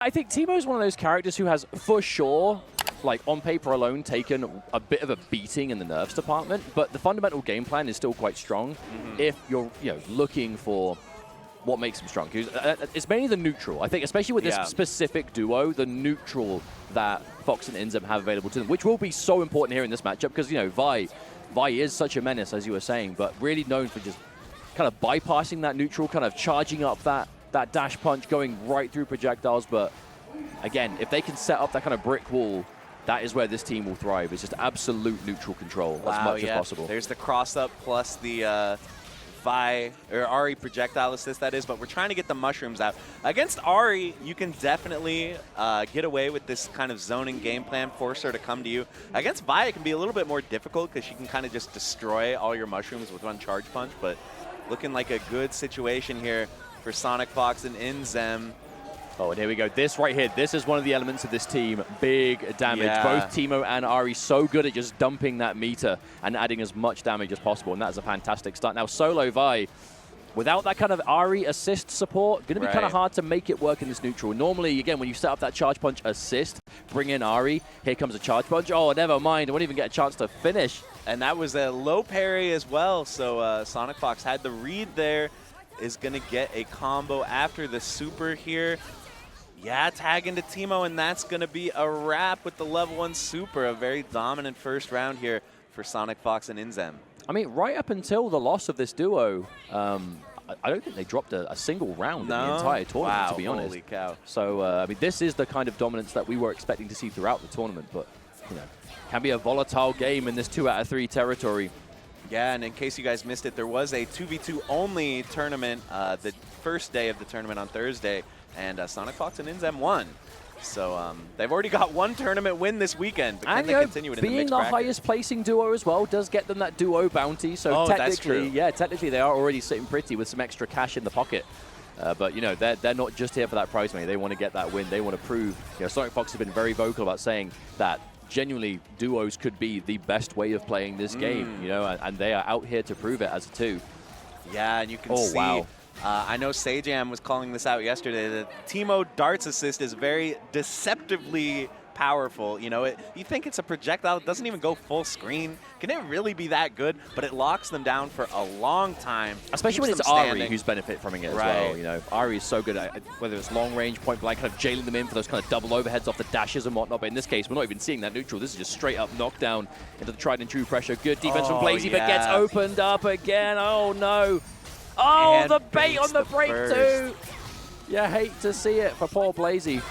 I think Teemo is one of those characters who has, for sure, like on paper alone, taken a bit of a beating in the nerfs department, but the fundamental game plan is still quite strong if you're looking for what makes him strong. It's mainly the neutral. I think, especially with this specific duo, the neutral that Fox and INZEM have available to them, which will be so important here in this matchup because, Vi is such a menace, as you were saying, but really known for just kind of bypassing that neutral, kind of charging up that dash punch, going right through projectiles. But again, if they can set up that kind of brick wall, that is where this team will thrive. It's just absolute neutral control as much as possible. There's the cross-up plus the Ahri projectile assist, that is, but we're trying to get the mushrooms out. Against Ahri, you can definitely get away with this kind of zoning game plan, force her to come to you. Against Vi, it can be a little bit more difficult because she can kind of just destroy all your mushrooms with one charge punch, but looking like a good situation here for SonicFox and INZEM. Oh, and here we go. This right here, this is one of the elements of this team. Big damage. Both Teemo and Ahri so good at just dumping that meter and adding as much damage as possible, and that is a fantastic start. Now, solo Vi, without that kind of Ahri assist support, going to be kind of hard to make it work in this neutral. Normally, again, when you set up that charge punch assist, bring in Ahri, here comes a charge punch. Oh, never mind. I won't even get a chance to finish. And that was a low parry as well, so SonicFox had the read there. Is going to get a combo after the super here. Yeah, tag into Teemo, and that's going to be a wrap with the level 1 super. A very dominant first round here for SonicFox and INZEM. I mean, right up until the loss of this duo, I don't think they dropped a single round in the entire tournament, to be honest. Holy cow. So, I mean, this is the kind of dominance that we were expecting to see throughout the tournament, but, can be a volatile game in this 2 out of 3 territory. Yeah, and in case you guys missed it, there was a 2v2 only tournament the first day of the tournament on Thursday, and SonicFox and INZEM won. So they've already got one tournament win this weekend, but can they continue it in the mixed bracket? Being the highest placing duo as well does get them that duo bounty, so technically, technically they are already sitting pretty with some extra cash in the pocket. But, they're not just here for that prize money. They want to get that win. They want to prove, SonicFox has been very vocal about saying that genuinely duos could be the best way of playing this game, and they are out here to prove it as a 2. Yeah, and you can see, I know Sajam was calling this out yesterday, that Teemo darts assist is very deceptively powerful. You think it's a projectile, it doesn't even go full screen. Can it really be that good? But it locks them down for a long time. Especially when it's Ahri who's benefit from it as well. Ahri is so good at whether it's long range, point blank, kind of jailing them in for those kind of double overheads off the dashes and whatnot. But in this case, we're not even seeing that neutral. This is just straight up knockdown into the tried and true pressure. Good defense from Blaizzy, but gets opened up again. Oh no. Oh, and the bait on the break too. You hate to see it for poor Blaizzy.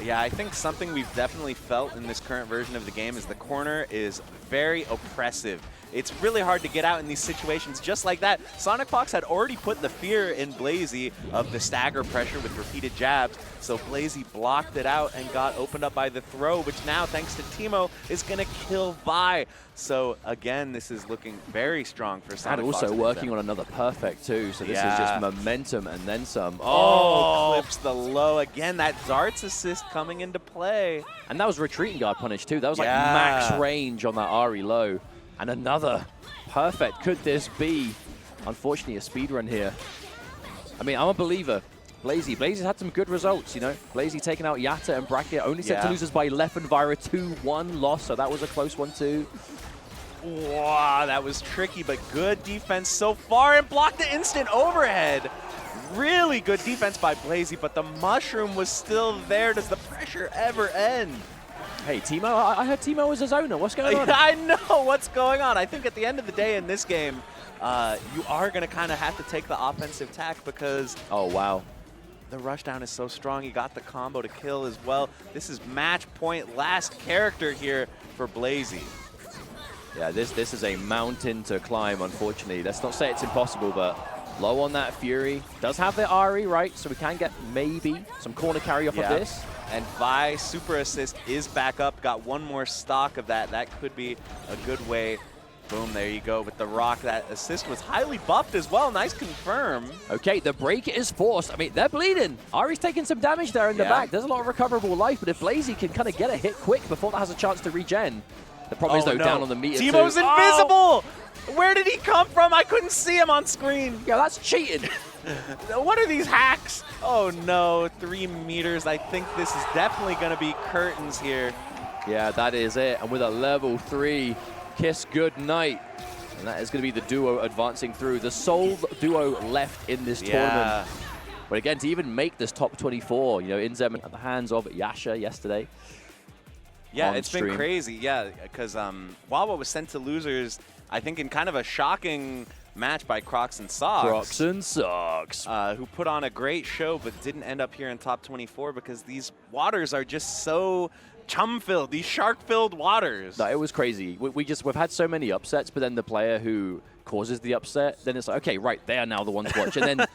Yeah, I think something we've definitely felt in this current version of the game is the corner is very oppressive. It's really hard to get out in these situations just like that. SonicFox had already put the fear in Blaizzy of the stagger pressure with repeated jabs, so Blaizzy blocked it out and got opened up by the throw, which now, thanks to Teemo, is going to kill Vi. So, again, this is looking very strong for SonicFox. And also working on another perfect, too, so this is just momentum and then some. Oh, clips the low. Again, that darts assist coming into play. And that was retreating guard punish, too. That was like max range on that Ahri low. And another perfect. Could this be, unfortunately, a speed run here? I mean, I'm a believer. Blaizzy's had some good results, Blaizzy taking out Yatta and Bracket, only set to losers by Leffen via a 2-1 loss, so that was a close one too. Wow, that was tricky, but good defense so far, and blocked the instant overhead. Really good defense by Blaizzy, but the mushroom was still there. Does the pressure ever end? Hey, Teemo, I heard Teemo was a zoner. What's going on? I know what's going on. I think at the end of the day in this game, you are going to kind of have to take the offensive tack because the rushdown is so strong. You got the combo to kill as well. This is match point last character here for Blaizzy. Yeah, this is a mountain to climb, unfortunately. Let's not say it's impossible, but low on that Fury. Does have the Ahri, right? So we can get maybe some corner carry off of this. And Vi super assist is back up. Got one more stock of that. That could be a good way. Boom, there you go with the rock. That assist was highly buffed as well. Nice confirm. Okay, the break is forced. I mean, they're bleeding. Ahri's taking some damage there in the back. There's a lot of recoverable life, but if Blaizzy can kind of get a hit quick before that has a chance to regen. The problem is, though, down on the meter Teemo's invisible! Where did he come from? I couldn't see him on screen. Yeah, that's cheating. What are these hacks? Oh no, 3 meters. I think this is definitely going to be curtains here. Yeah, that is it. And with a level 3, kiss goodnight. And that is going to be the duo advancing through. The sole duo left in this tournament. But again, to even make this top 24, you know, INZEM at the hands of Yasha yesterday. Yeah, it's been crazy. Yeah, because Wawa was sent to losers, I think, in kind of a shocking match by Crocs and Socks. Crocs and Socks. Who put on a great show, but didn't end up here in top 24 because these waters are just so chum-filled, these shark-filled waters. No, it was crazy. We've had so many upsets, but then the player who causes the upset, then it's like, okay, right, they are now the ones watching. And then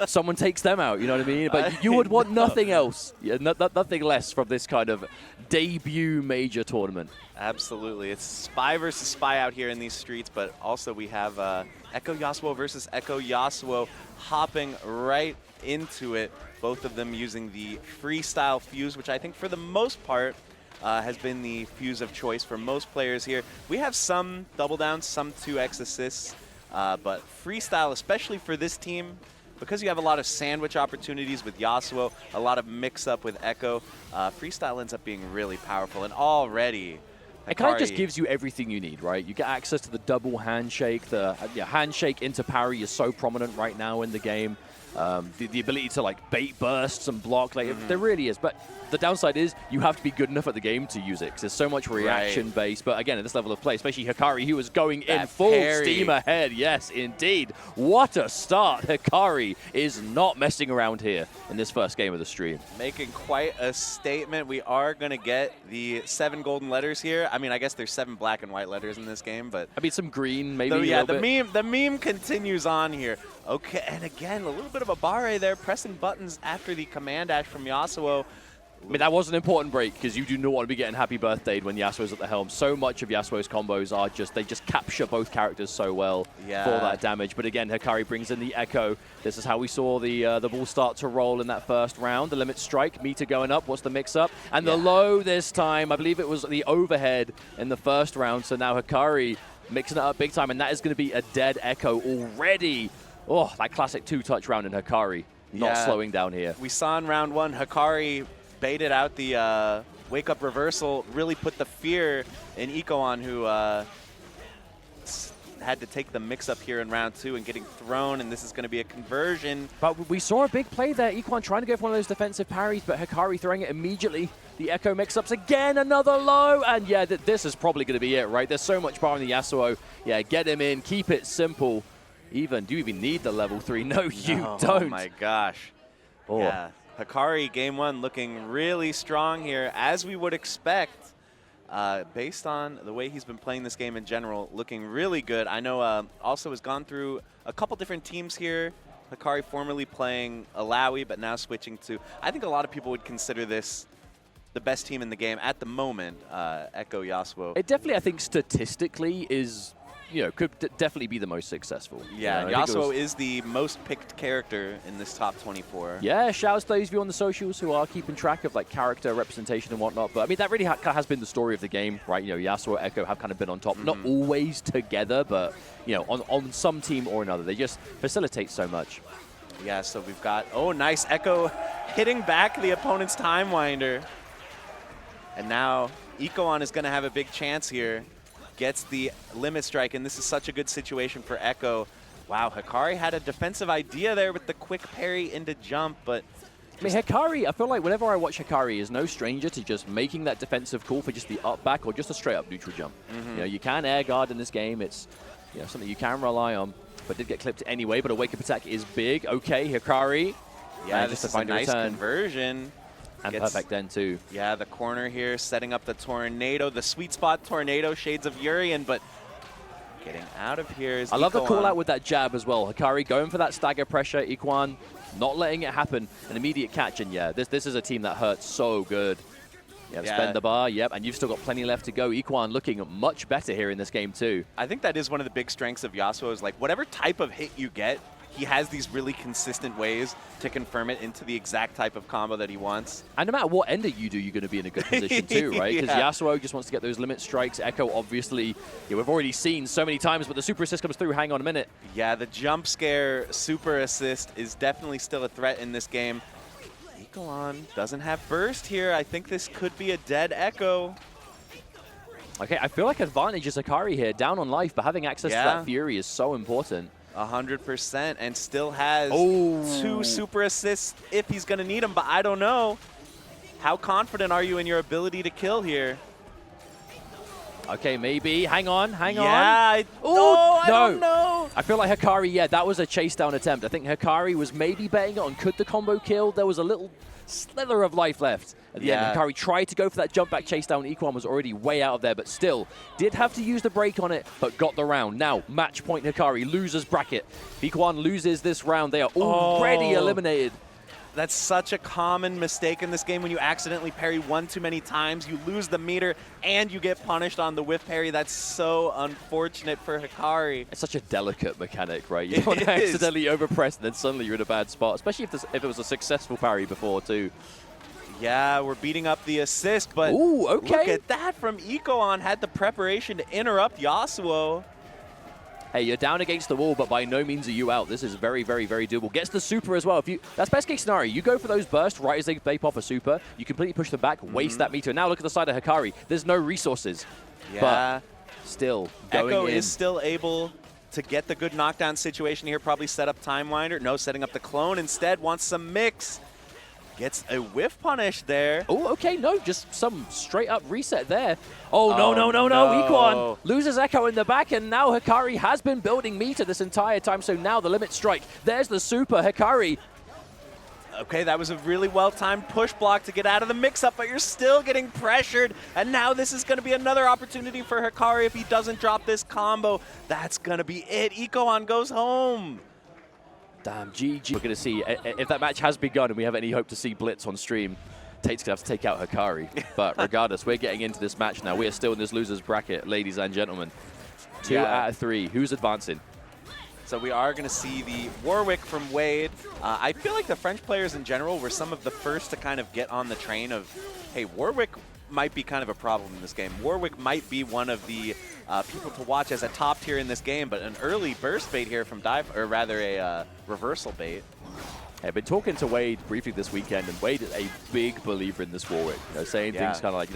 someone takes them out, you know what I mean? But you would want nothing else, nothing less from this kind of debut major tournament. Absolutely. It's spy versus spy out here in these streets, but also we have Ekko Yasuo versus Ekko Yasuo hopping right into it. Both of them using the Freestyle fuse, which I think for the most part has been the fuse of choice for most players here. We have some double downs, some 2x assists, but Freestyle, especially for this team, because you have a lot of sandwich opportunities with Yasuo, a lot of mix-up with Ekko, Freestyle ends up being really powerful. And already, it kind of just gives you everything you need, right? You get access to the double handshake. The handshake into parry is so prominent right now in the game. The ability to like bait bursts and block, like there really is. But the downside is you have to be good enough at the game to use it because there's so much reaction based. But again, at this level of play, especially Hikari, he was going in full steam ahead. Yes, indeed. What a start. Hikari is not messing around here in this first game of the stream. Making quite a statement. We are going to get the 7 golden letters here. I mean, I guess there's 7 black and white letters in this game, but... I mean, some green, maybe. So, yeah, the meme continues on here. Okay, and again, a little bit of a barre there, pressing buttons after the command dash from Yasuo. I mean, that was an important break because you do not want to be getting happy birthdayed when Yasuo's at the helm. So much of Yasuo's combos are they just capture both characters so well for that damage. But again, Hikari brings in the Ekko. This is how we saw the ball start to roll in that first round. The limit strike, meter going up. What's the mix-up? And the low this time, I believe it was the overhead in the first round. So now Hikari mixing it up big time, and that is going to be a dead Ekko already. Oh, that classic 2-touch round in Hikari. Not slowing down here. We saw in round 1, Hikari baited out the wake-up reversal, really put the fear in ikoan, who had to take the mix-up here in round 2 and getting thrown, and this is going to be a conversion. But we saw a big play there. ikoan trying to go for one of those defensive parries, but Hikari throwing it immediately. The Ekko mix-ups again, another low, and yeah, this is probably going to be it, right? There's so much power in the Yasuo. Yeah, get him in, keep it simple. Do you even need the level 3? No, you don't. Oh my gosh. Oh. Yeah, Hikari game 1 looking really strong here, as we would expect, based on the way he's been playing this game in general, looking really good. I know also has gone through a couple different teams here. Hikari formerly playing Illaoi, but now switching to, I think a lot of people would consider this the best team in the game at the moment, Ekko Yasuo. It definitely, I think, statistically is... could definitely be the most successful. Yeah, Yasuo is the most picked character in this top 24. Yeah, shouts to those of you on the socials who are keeping track of like character representation and whatnot. But I mean, that really has been the story of the game, right? Yasuo, Ekko have kind of been on top, not always together, but on some team or another. They just facilitate so much. Yeah, so we've got, nice, Ekko hitting back the opponent's Time Winder. And now ikoan is going to have a big chance here. Gets the limit strike, and this is such a good situation for Ekko. Wow, Hikari had a defensive idea there with the quick parry into jump, but... I mean, Hikari, I feel like whenever I watch Hikari, is no stranger to just making that defensive call for just the up back or just a straight up neutral jump. You can air guard in this game. It's something you can rely on, but did get clipped anyway, but a wake-up attack is big. Okay, Hikari. Yeah, this is a nice conversion. And perfect then, too. Yeah, the corner here, setting up the tornado, the sweet spot tornado, shades of Urian, but getting out of here is I love the call out with that jab as well. Hikari going for that stagger pressure, ikoan not letting it happen, an immediate catch, and yeah, this is a team that hurts so good. Spend the bar, and you've still got plenty left to go. ikoan looking much better here in this game, too. I think that is one of the big strengths of Yasuo is like, whatever type of hit you get, he has these really consistent ways to confirm it into the exact type of combo that he wants. And no matter what ender you do, you're going to be in a good position too, right? Because Yasuo just wants to get those limit strikes. Ekko, obviously, we've already seen so many times, but the super assist comes through. Hang on a minute. Yeah, the jump scare super assist is definitely still a threat in this game. ikoan doesn't have burst here. I think this could be a dead Ekko. Okay, I feel like advantage is Hikari here, down on life, but having access to that Fury is so important. 100%, and still has 2 super assists if he's going to need them, but I don't know. How confident are you in your ability to kill here? Okay, maybe. Hang on. I don't know. I feel like Hikari, that was a chase down attempt. I think Hikari was maybe betting it on could the combo kill. There was a little slither of life left at the end. Hikari tried to go for that jump back chase down. ikoan was already way out of there, but still did have to use the break on it, but got the round. Now, match point Hikari, losers bracket. ikoan loses this round. They are already eliminated. That's such a common mistake in this game. When you accidentally parry one too many times, you lose the meter and you get punished on the whiff parry. That's so unfortunate for Hikari. It's such a delicate mechanic, right? You don't want to accidentally overpress and then suddenly you're in a bad spot, especially if it was a successful parry before too. Yeah, we're beating up the assist, but look at that from ikoan. Had the preparation to interrupt Yasuo. Hey, you're down against the wall, but by no means are you out. This is very, very, very doable. Gets the super as well. That's best case scenario. You go for those bursts right as they pop a super. You completely push them back, waste that meter. Now look at the side of Hikari. There's no resources. Yeah. But still going Ekko in. is still able to get the good knockdown situation here. Probably set up Time Winder. No, setting up the clone instead. Wants some mix. Gets a whiff punish there. Oh, okay, no, just some straight up reset there. Oh, no. ikoan loses Ekko in the back, and now Hikari has been building meter this entire time, so now the limit strike. There's the super Hikari. Okay, that was a really well-timed push block to get out of the mix-up, but you're still getting pressured, and now this is going to be another opportunity for Hikari if he doesn't drop this combo. That's going to be it. ikoan goes home. Damn, GG. We're going to see if that match has begun and we have any hope to see Blitz on stream. Tate's going to have to take out Hikari. But regardless, we're getting into this match now. We are still in this loser's bracket, ladies and gentlemen. 2 out of 3. Who's advancing? So we are going to see the Warwick from Wade. I feel like the French players in general were some of the first to kind of get on the train of, hey, Warwick might be kind of a problem in this game. Warwick might be one of the people to watch as a top tier in this game, but an early burst bait here from Diaphone, or rather a reversal bait. I've been talking to Wade briefly this weekend, and Wade is a big believer in this Warwick. Saying things kind of like,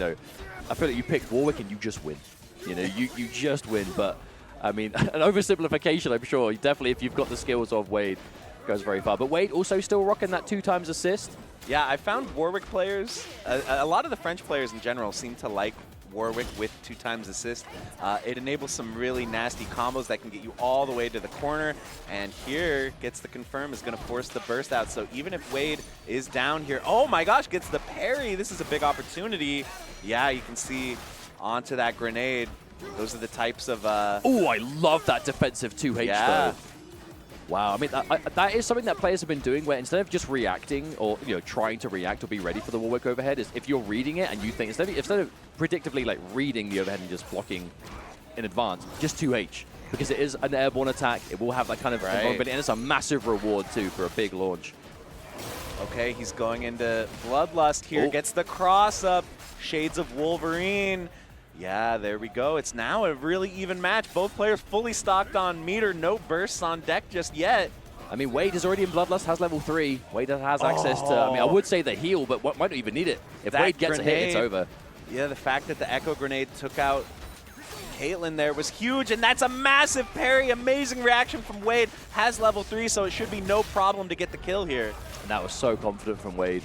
I feel like you picked Warwick and you just win. You just win. But I mean, an oversimplification, I'm sure. Definitely, if you've got the skills of Wade, goes very far. But Wade also still rocking that 2x assist. Yeah, I found Warwick players, a lot of the French players in general seem to like Warwick with 2x assist. It enables some really nasty combos that can get you all the way to the corner. And here, gets the confirm, is going to force the burst out. So even if Wade is down here, oh my gosh, gets the parry. This is a big opportunity. Yeah, you can see onto that grenade. Those are the types of... Oh, I love that defensive 2H though. Wow, I mean, that is something that players have been doing where instead of just reacting or, trying to react or be ready for the Warwick overhead, is if you're reading it and you think, instead of predictably like reading the overhead and just blocking in advance, just 2H. Because it is an airborne attack, it will have that kind of vulnerability, and it's a massive reward too for a big launch. Okay, he's going into Bloodlust here, gets the cross up, Shades of Wolverine. Yeah, there we go. It's now a really even match. Both players fully stocked on meter. No bursts on deck just yet. I mean, Wade is already in Bloodlust, has level 3. Wade has access to, I would say the heal, but might not even need it. If Wade gets a hit, it's over. Yeah, the fact that the Ekko grenade took out Caitlyn there was huge, and that's a massive parry. Amazing reaction from Wade. Has level 3, so it should be no problem to get the kill here. And that was so confident from Wade.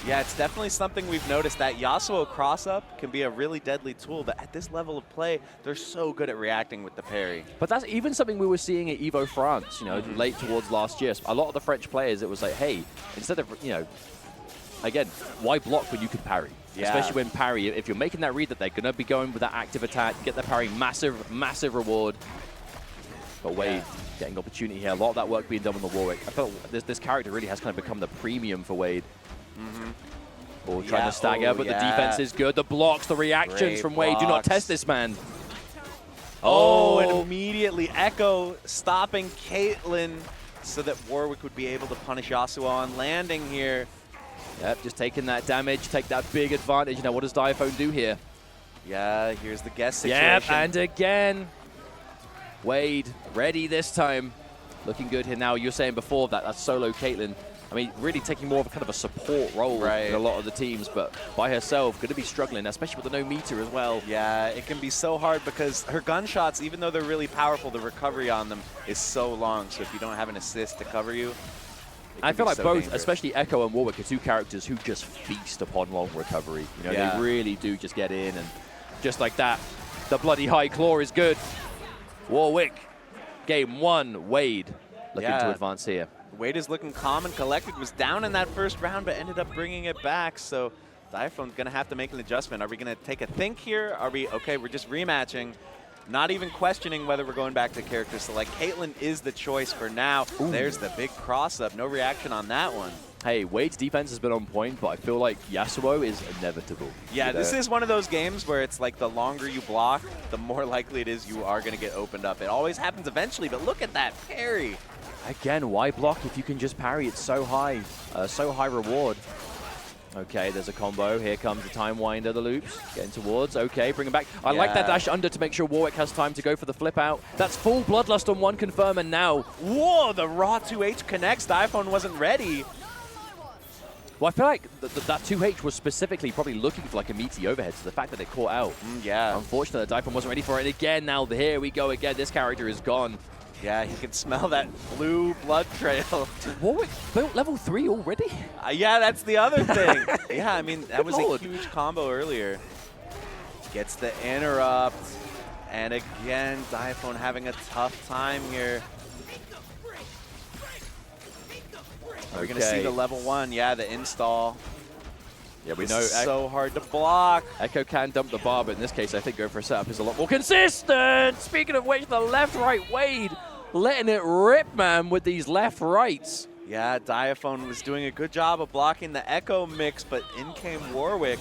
Yeah, it's definitely something we've noticed, that Yasuo cross-up can be a really deadly tool, but at this level of play, they're so good at reacting with the parry. But that's even something we were seeing at EVO France, late towards last year. A lot of the French players, it was like, hey, instead of, again, why block when you can parry? Yeah. Especially when parry, if you're making that read that they're going to be going with that active attack, get the parry, massive reward. But Wade getting opportunity here. A lot of that work being done on the Warwick. I feel like this character really has kind of become the premium for Wade. Or trying to stagger, but the defense is good. The blocks, the reactions from Wade. Do not test this man. Oh, and immediately Ekko stopping Caitlyn so that Warwick would be able to punish Yasuo on landing here. Yep, just taking that damage, take that big advantage. Now, what does Diaphone do here? Yeah, here's the guess situation. Yep, and again, Wade ready this time. Looking good here now. You're saying before that solo Caitlyn, I mean, really taking more of a kind of a support role in a lot of the teams, but by herself, going to be struggling, especially with the no meter as well. Yeah, it can be so hard because her gunshots, even though they're really powerful, the recovery on them is so long. So if you don't have an assist to cover you, I feel like so both, dangerous. especially Ekko and Warwick, are two characters who just feast upon long recovery. You know, they really do just get in, and just like that, the bloody high claw is good. Warwick, game 1, Wade looking to advance here. Wade is looking calm and collected, was down in that first round, but ended up bringing it back. So Diaphone's going to have to make an adjustment. Are we going to take a think here? Are we, okay, we're just rematching. Not even questioning whether we're going back to character select. Caitlyn is the choice for now. Ooh. There's the big cross-up. No reaction on that one. Hey, Wade's defense has been on point, but I feel like Yasuo is inevitable. Yeah, this is one of those games where it's like the longer you block, the more likely it is you are going to get opened up. It always happens eventually, but look at that parry. Again, why block if you can just parry? It's so high reward. Okay, there's a combo. Here comes the Time Winder, the loops. Getting towards. Okay, bring him back. I like that dash under to make sure Warwick has time to go for the flip out. That's full Bloodlust on one confirm, and now... Whoa, the raw 2H connects. Diaphone wasn't ready. Well, I feel like that 2H was specifically probably looking for like a meaty overhead, so the fact that it caught out. Yeah. Unfortunately, Diaphone wasn't ready for it. And again, now here we go again. This character is gone. Yeah, he can smell that blue blood trail. Warwick built level 3 already? Yeah, that's the other thing. Yeah, I mean, that was a huge combo earlier. Gets the interrupt. And again, Diaphone having a tough time here. We're going to see the level 1. Yeah, the install. Yeah, we know. So hard to block. Ekko can dump the bar, but in this case, I think going for a setup is a lot more consistent. Speaking of which, the left-right Wade letting it rip, man, with these left-rights. Yeah, Diaphone was doing a good job of blocking the Ekko mix, but in came Warwick.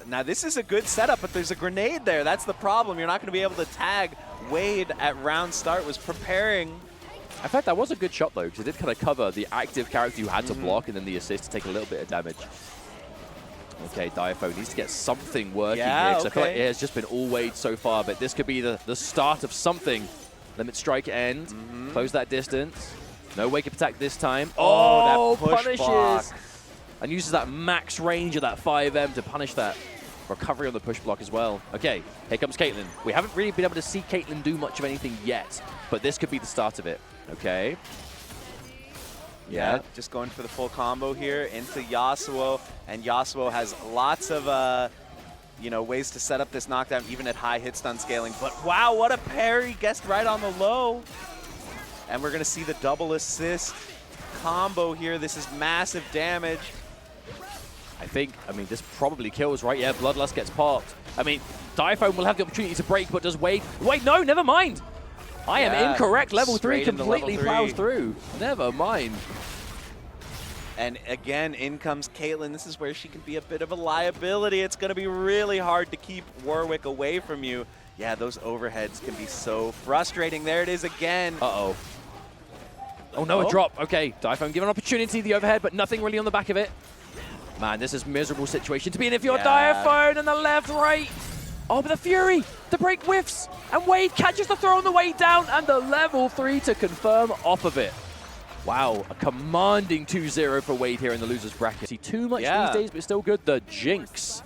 Now, this is a good setup, but there's a grenade there. That's the problem. You're not going to be able to tag. Wade at round start was preparing. In fact, that was a good shot, though, because it did kind of cover the active character who had to block and then the assist to take a little bit of damage. Okay, Diaphone needs to get something working here, because I feel like it has just been all Wade so far, but this could be the start of something. Limit strike end, close that distance. No wake-up attack this time. Oh, that push punishes. block. And uses that max range of that 5M to punish that recovery on the push block as well. Okay, here comes Caitlyn. We haven't really been able to see Caitlyn do much of anything yet, but this could be the start of it. Okay. Yeah, just going for the full combo here into Yasuo, and Yasuo has lots of ways to set up this knockdown, even at high hit stun scaling. But wow, what a parry! Guessed right on the low. And we're going to see the double assist combo here. This is massive damage. I mean, this probably kills, right? Yeah, Bloodlust gets popped. I mean, Diaphone will have the opportunity to break, but does Wade... Wait, no, never mind. I am incorrect. Level 3 completely plows through. Never mind. And again, in comes Caitlyn. This is where she can be a bit of a liability. It's going to be really hard to keep Warwick away from you. Yeah, those overheads can be so frustrating. There it is again. Uh-oh. Oh, no, a drop. Okay, Diaphone given an opportunity, the overhead, but nothing really on the back of it. Man, this is a miserable situation to be in if you're Diaphone and the left, right. Oh, but the Fury, the break whiffs, and Wade catches the throw on the way down, and the level 3 to confirm off of it. Wow, a commanding 2-0 for Wade here in the loser's bracket. See too much these days, but still good. The Jinx.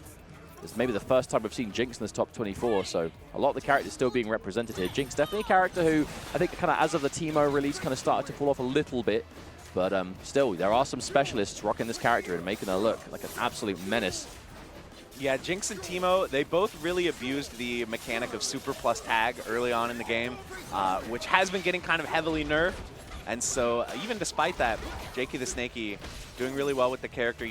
This is maybe the first time we've seen Jinx in this top 24, so a lot of the characters still being represented here. Jinx definitely a character who I think kind of as of the Teemo release kind of started to fall off a little bit, but still, there are some specialists rocking this character and making her look like an absolute menace. Yeah, Jinx and Teemo, they both really abused the mechanic of super plus tag early on in the game, which has been getting kind of heavily nerfed. And so even despite that, JakeyTheSnakey doing really well with the character,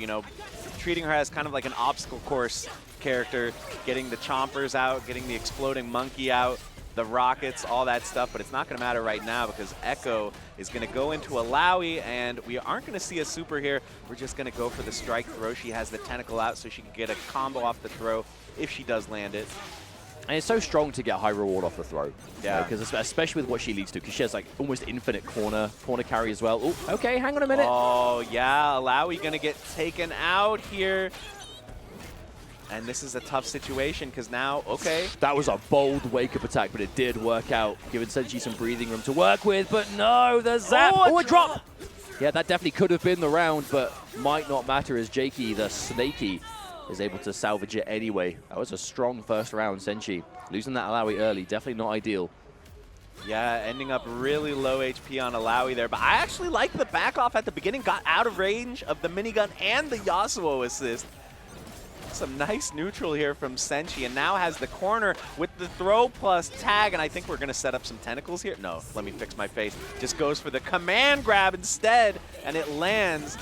treating her as kind of like an obstacle course character, getting the chompers out, getting the exploding monkey out, the rockets, all that stuff. But it's not going to matter right now because Ekko is going to go into Illaoi, and we aren't going to see a super here. We're just going to go for the strike throw. She has the tentacle out so she can get a combo off the throw if she does land it. And it's so strong to get high reward off the throw. Yeah. Because especially with what she leads to, because she has like almost infinite corner carry as well. Oh, okay, hang on a minute. Oh, yeah, Illaoi gonna get taken out here. And this is a tough situation because now, okay. That was a bold wake-up attack, but it did work out, giving Senshii some breathing room to work with. But no, the zap. Oh, a drop. Yeah, that definitely could have been the round, but might not matter as JakeyTheSnakey is able to salvage it anyway. That was a strong first round, Senshii. Losing that Illaoi early, definitely not ideal. Yeah, ending up really low HP on Illaoi there, but I actually like the back off at the beginning, got out of range of the minigun and the Yasuo assist. Some nice neutral here from Senshii, and now has the corner with the throw plus tag, and I think we're going to set up some tentacles here. No, let me fix my face. Just goes for the command grab instead, and it lands.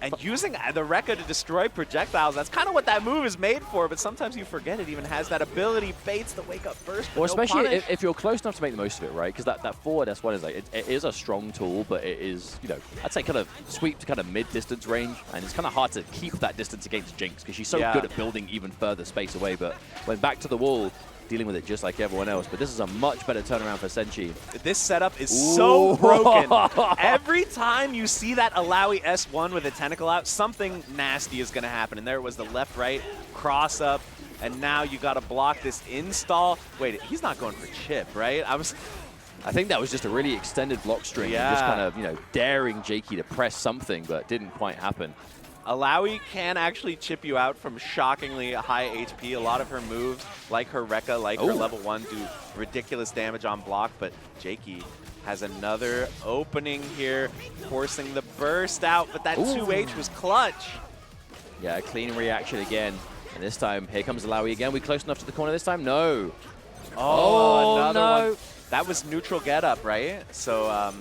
And using the Rekka to destroy projectiles, that's kind of what that move is made for, but sometimes you forget it even has that ability, baits the wake up first, Well, no especially punish. if you're close enough to make the most of it, right? Because that forward S1 is like, it is a strong tool, but it is, you know, I'd say kind of sweep to kind of mid-distance range, and it's kind of hard to keep that distance against Jinx, because she's so good at building even further space away, but when back to the wall, dealing with it just like everyone else. But this is a much better turnaround for Senshii. This setup is so broken. Every time you see that Illaoi S1 with a tentacle out, something nasty is going to happen. And there was the left-right cross up, and now you got to block this install. Wait, he's not going for chip, right? I think that was just a really extended block string, and just kind of, you know, daring Jakey to press something, but didn't quite happen. Illaoi can actually chip you out from shockingly high HP. A lot of her moves, like her Rekka, like her level 1, do ridiculous damage on block, but Jakey has another opening here, forcing the burst out, but that 2H was clutch. Yeah, a clean reaction again. And this time, here comes Illaoi again. We close enough to the corner this time? No. Oh, another one. That was neutral get up, right? So,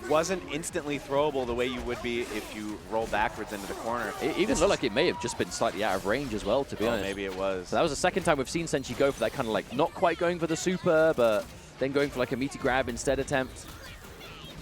wasn't instantly throwable the way you would be if you roll backwards into the corner. It even looked like it may have just been slightly out of range as well, to be honest. Maybe it was. So that was the second time we've seen Senshii go for that kind of like, not quite going for the super, but then going for like a meaty grab instead attempt.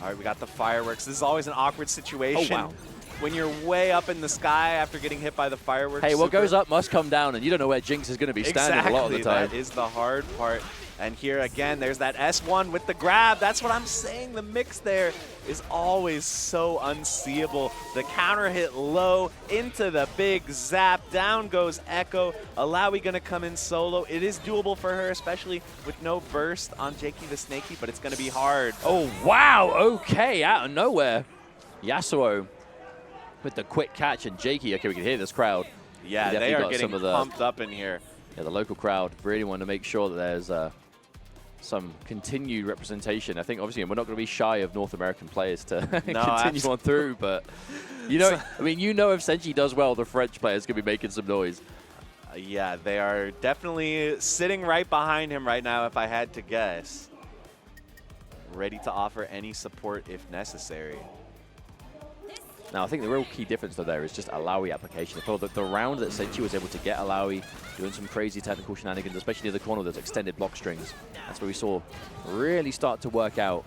All right, we got the fireworks. This is always an awkward situation. Oh, wow. When you're way up in the sky after getting hit by the fireworks. Hey, what goes up must come down, and you don't know where Jinx is going to be standing a lot of the time. That is the hard part. And here again, there's that S1 with the grab. That's what I'm saying. The mix there is always so unseeable. The counter hit low into the big zap. Down goes Ekko. Illaoi going to come in solo. It is doable for her, especially with no burst on JakeyTheSnakey, but it's going to be hard. Oh, wow. Okay, out of nowhere. Yasuo with the quick catch, and Jakey, okay, we can hear this crowd. Yeah, they are getting pumped up in here. Yeah, the local crowd really want to make sure that there's some continued representation. I think, obviously, we're not going to be shy of North American players to continue on through, but, you know, I mean, you know if Senshii does well, the French players going to be making some noise. Yeah, they are definitely sitting right behind him right now, if I had to guess. Ready to offer any support if necessary. Now, I think the real key difference, though, there is just Illaoi application. I thought that the round that Senshii was able to get Illaoi doing some crazy technical shenanigans, especially near the corner with those extended block strings. That's where we saw really start to work out.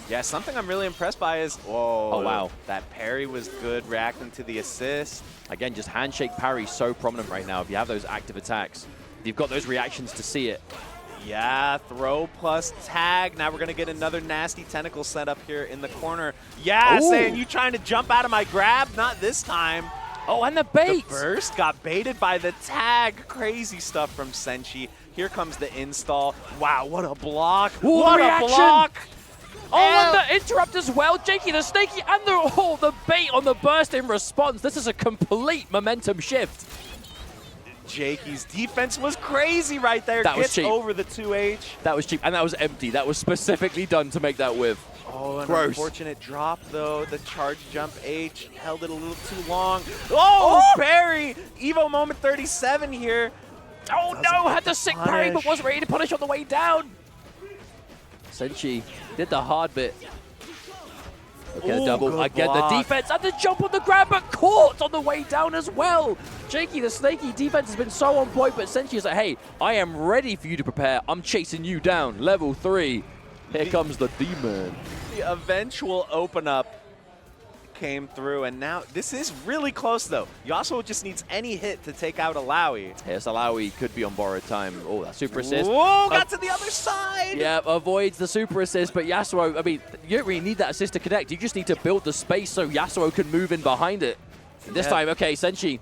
Yeah, something I'm really impressed by is, oh, wow. That parry was good, reacting to the assist. Again, just handshake parry so prominent right now. If you have those active attacks, you've got those reactions to see it. Yeah, throw plus tag. Now we're going to get another nasty tentacle set up here in the corner. Yeah, saying you trying to jump out of my grab? Not this time. Oh, and the bait. The burst got baited by the tag. Crazy stuff from Senshii. Here comes the install. Wow, what a block. Ooh, what a block. Oh, and the interrupt as well. JakeyTheSnakey and the bait on the burst in response. This is a complete momentum shift. Jakey's defense was crazy right there. That was cheap. Over the 2H. That was cheap, and that was empty. That was specifically done to make that whiff. Oh, an unfortunate drop, though. The charge jump H held it a little too long. Oh, parry! Evo moment 37 here. Oh, no, had the sick parry, but wasn't ready to punish on the way down. Senshii did the hard bit. Okay, the double. Again, the defense and the jump on the grab, but caught on the way down as well. JakeyTheSnakey defense has been so on point, but Senshii is like, hey, I am ready for you to prepare. I'm chasing you down. Level 3. Here comes the demon. The eventual open up came through, and now this is really close, though. Yasuo just needs any hit to take out Illaoi. Yes, Illaoi could be on borrowed time. Oh, that super assist. Whoa, got to the other side! Yeah, avoids the super assist, but Yasuo, I mean, you don't really need that assist to connect. You just need to build the space so Yasuo can move in behind it. This time, okay, Senshii.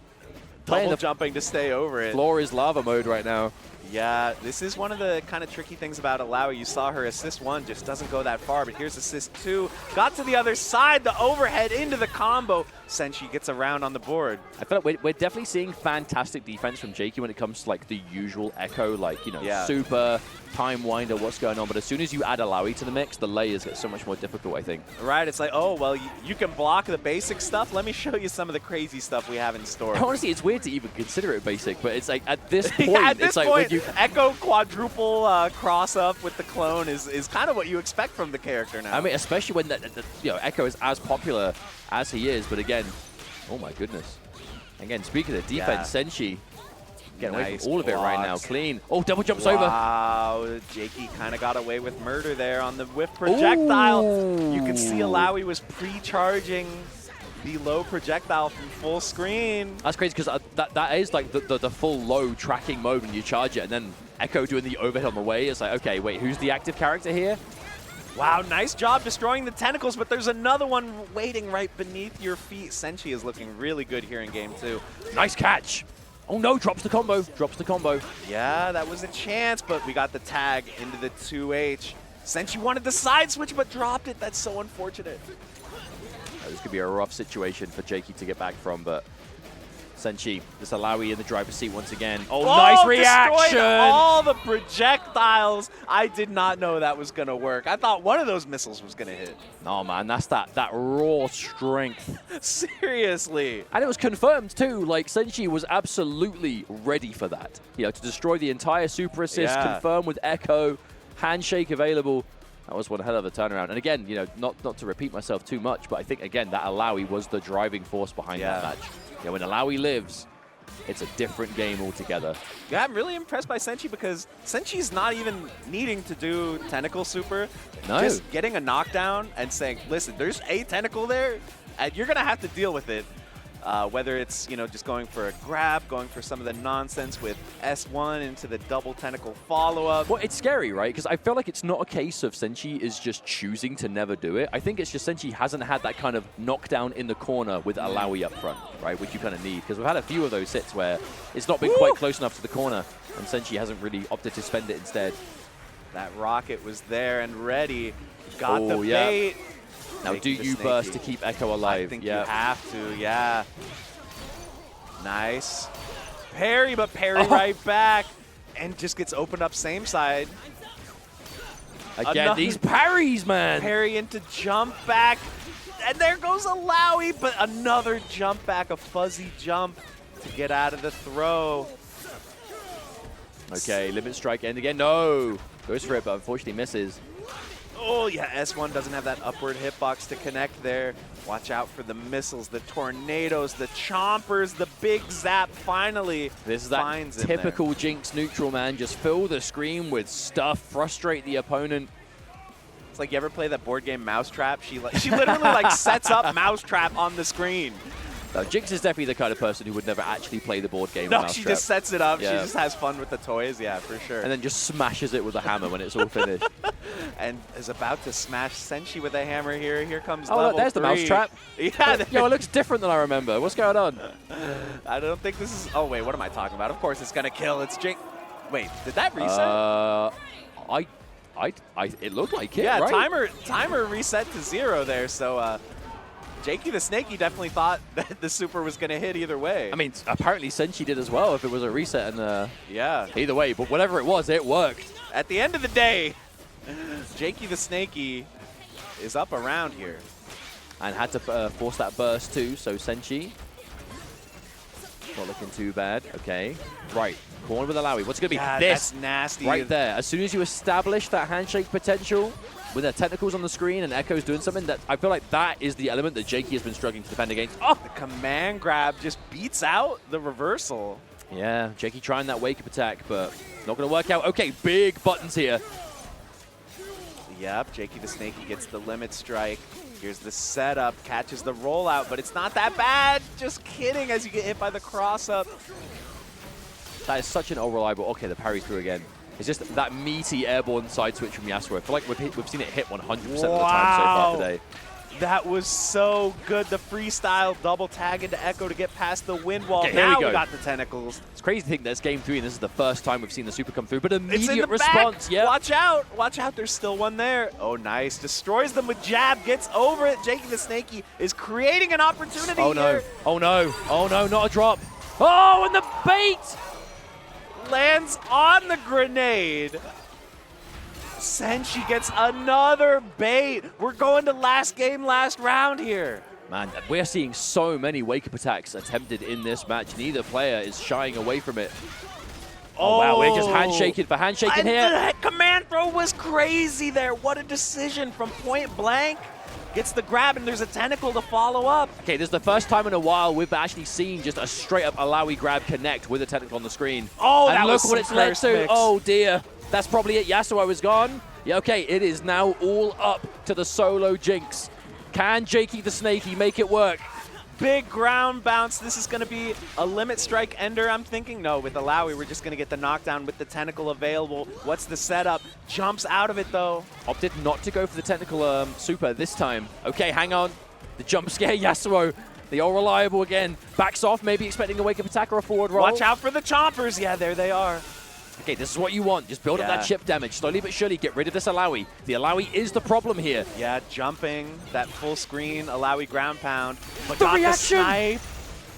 Double jumping to stay over it. Floor is lava mode right now. Yeah, this is one of the kind of tricky things about Illaoi. You saw her assist 1 just doesn't go that far, but here's assist 2. Got to the other side, the overhead into the combo. Senshii gets around on the board. I feel like we're definitely seeing fantastic defense from Jakey when it comes to like the usual Ekko, like, you know, super, time winder, what's going on. But as soon as you add Illaoi to the mix, the layers get so much more difficult, I think. Right, it's like, oh, well, you can block the basic stuff. Let me show you some of the crazy stuff we have in store. Honestly, it's weird to even consider it basic, but it's like at this point, at this it's like point, when you Ekko quadruple cross up with the clone is kind of what you expect from the character now. I mean, especially when you know, Ekko is as popular as he is, but again, oh my goodness. Again, speaking of defense, Senshii getting away from all of it right now. Clean. Oh, double jumps over. Wow, Jakey kind of got away with murder there on the whiff projectile. Ooh. You can see Illaoi was pre-charging the low projectile from full screen. That's crazy because that is like the full low tracking mode when you charge it, and then Ekko doing the overhead on the way. It's like, okay, wait, who's the active character here? Wow, nice job destroying the tentacles, but there's another one waiting right beneath your feet. Senshii is looking really good here in game 2. Nice catch. Oh no, drops the combo. Drops the combo. Yeah, that was a chance, but we got the tag into the 2H. Senshii wanted the side switch, but dropped it. That's so unfortunate. This could be a rough situation for Jakey to get back from, but Senshii, this Illaoi in the driver's seat once again. Oh, nice reaction! Destroyed all the projectiles. I did not know that was going to work. I thought one of those missiles was going to hit. No, man, that's that raw strength. Seriously. And it was confirmed, too. Like, Senshii was absolutely ready for that. You know, to destroy the entire super assist, confirmed with Ekko, handshake available. That was one hell of a turnaround. And again, you know, not to repeat myself too much, but I think, again, that Illaoi was the driving force behind that match. Yeah, when Illaoi lives, it's a different game altogether. Yeah, I'm really impressed by Senshii because Senshii's not even needing to do tentacle super. No. Just getting a knockdown and saying, listen, there's a tentacle there, and you're going to have to deal with it. Whether it's, you know, just going for a grab, going for some of the nonsense with S1 into the double tentacle follow-up. Well, it's scary, right? Because I feel like it's not a case of Senshii is just choosing to never do it. I think it's just Senshii hasn't had that kind of knockdown in the corner with Illaoi up front, right? Which you kind of need. Because we've had a few of those hits where it's not been quite close enough to the corner, and Senshii hasn't really opted to spend it instead. That rocket was there and ready. Got the bait. Now, do you burst to keep Ekko alive? I think you have to, yeah. Nice. Parry, but parry right back. And just gets opened up same side. Again, these parries, man. Parry into jump back. And there goes Illaoi, but another jump back, a fuzzy jump to get out of the throw. Okay, limit strike end again. No. Goes for it, but unfortunately misses. Oh, yeah, S1 doesn't have that upward hitbox to connect there. Watch out for the missiles, the tornadoes, the chompers, the big zap finally. This is that typical Jinx neutral, man. Just fill the screen with stuff, frustrate the opponent. It's like you ever play that board game Mousetrap? She literally like sets up Mousetrap on the screen. No, Jinx is definitely the kind of person who would never actually play the board game. No, she just sets it up. Yeah. She just has fun with the toys, yeah, for sure. And then just smashes it with a hammer when it's all finished. And is about to smash Senshii with a hammer here. Here comes level 3. Oh, there's the Mousetrap. Yeah. Yo, it looks different than I remember. What's going on? I don't think this is... Oh, wait, what am I talking about? Of course it's going to kill. It's Jinx. Wait, did that reset? It looked like it, yeah, right? timer reset to 0 there, so... JakeyTheSnakey definitely thought that the super was going to hit either way. I mean, apparently Senshii did as well if it was a reset. And yeah. Either way, but whatever it was, it worked. At the end of the day, JakeyTheSnakey is up around here. And had to force that burst too, so Senshii not looking too bad. Okay, right. Corner with Illaoi. What's going to be this? That's nasty. Right there. As soon as you establish that handshake potential with their technicals on the screen and Ekko's doing something, that I feel like that is the element that Jakey has been struggling to defend against. Oh, the command grab just beats out the reversal. Yeah, Jakey trying that wake-up attack, but not going to work out. Okay, big buttons here. Yep, JakeyTheSnakey gets the limit strike. Here's the setup, catches the rollout, but it's not that bad. Just kidding as you get hit by the cross-up. That is such an unreliable. Okay, the parry through again. It's just that meaty airborne side switch from Yasuo. I feel like we've seen it hit 100% of the time so far today. That was so good. The freestyle double tag into Ekko to get past the wind wall. Okay, now we we got the tentacles. It's crazy to think that's game 3 and this is the first time we've seen the super come through, but immediate It's in the response. Back. Yeah. Watch out. Watch out. There's still one there. Oh, nice. Destroys them with jab. Gets over it. JakeyTheSnakey is creating an opportunity Oh, no. here. Oh, no. Oh, no. Not a drop. Oh, and the bait. Lands on the grenade. Senshii gets another bait. We're going to last game, last round here. Man, we're seeing so many wake-up attacks attempted in this match. Neither player is shying away from it. Oh, wow, we're just handshaking for handshaking here. The command throw was crazy there. What a decision from point blank. Gets the grab, and there's a tentacle to follow up. Okay, this is the first time in a while we've actually seen just a straight-up Illaoi grab connect with a tentacle on the screen. Oh, and that look was what it's led to. mix. Oh, dear. That's probably it. Yasuo is gone. Yeah, okay, it is now all up to the solo Jinx. Can JakeyTheSnakey make it work? Big ground bounce. This is going to be a limit strike ender, I'm thinking. No, with Illaoi, we're just going to get the knockdown with the tentacle available. What's the setup? Jumps out of it, though. Opted not to go for the technical super this time. Okay, hang on. The jump scare, Yasuo. The all reliable again. Backs off, maybe expecting a wake-up attack or a forward roll. Watch out for the chompers. Yeah, there they are. Okay, this is what you want. Just build up that chip damage. Slowly but surely, get rid of this Illaoi. The Illaoi is the problem here. Yeah, jumping, that full screen, Illaoi ground pound. But The got reaction! The snipe.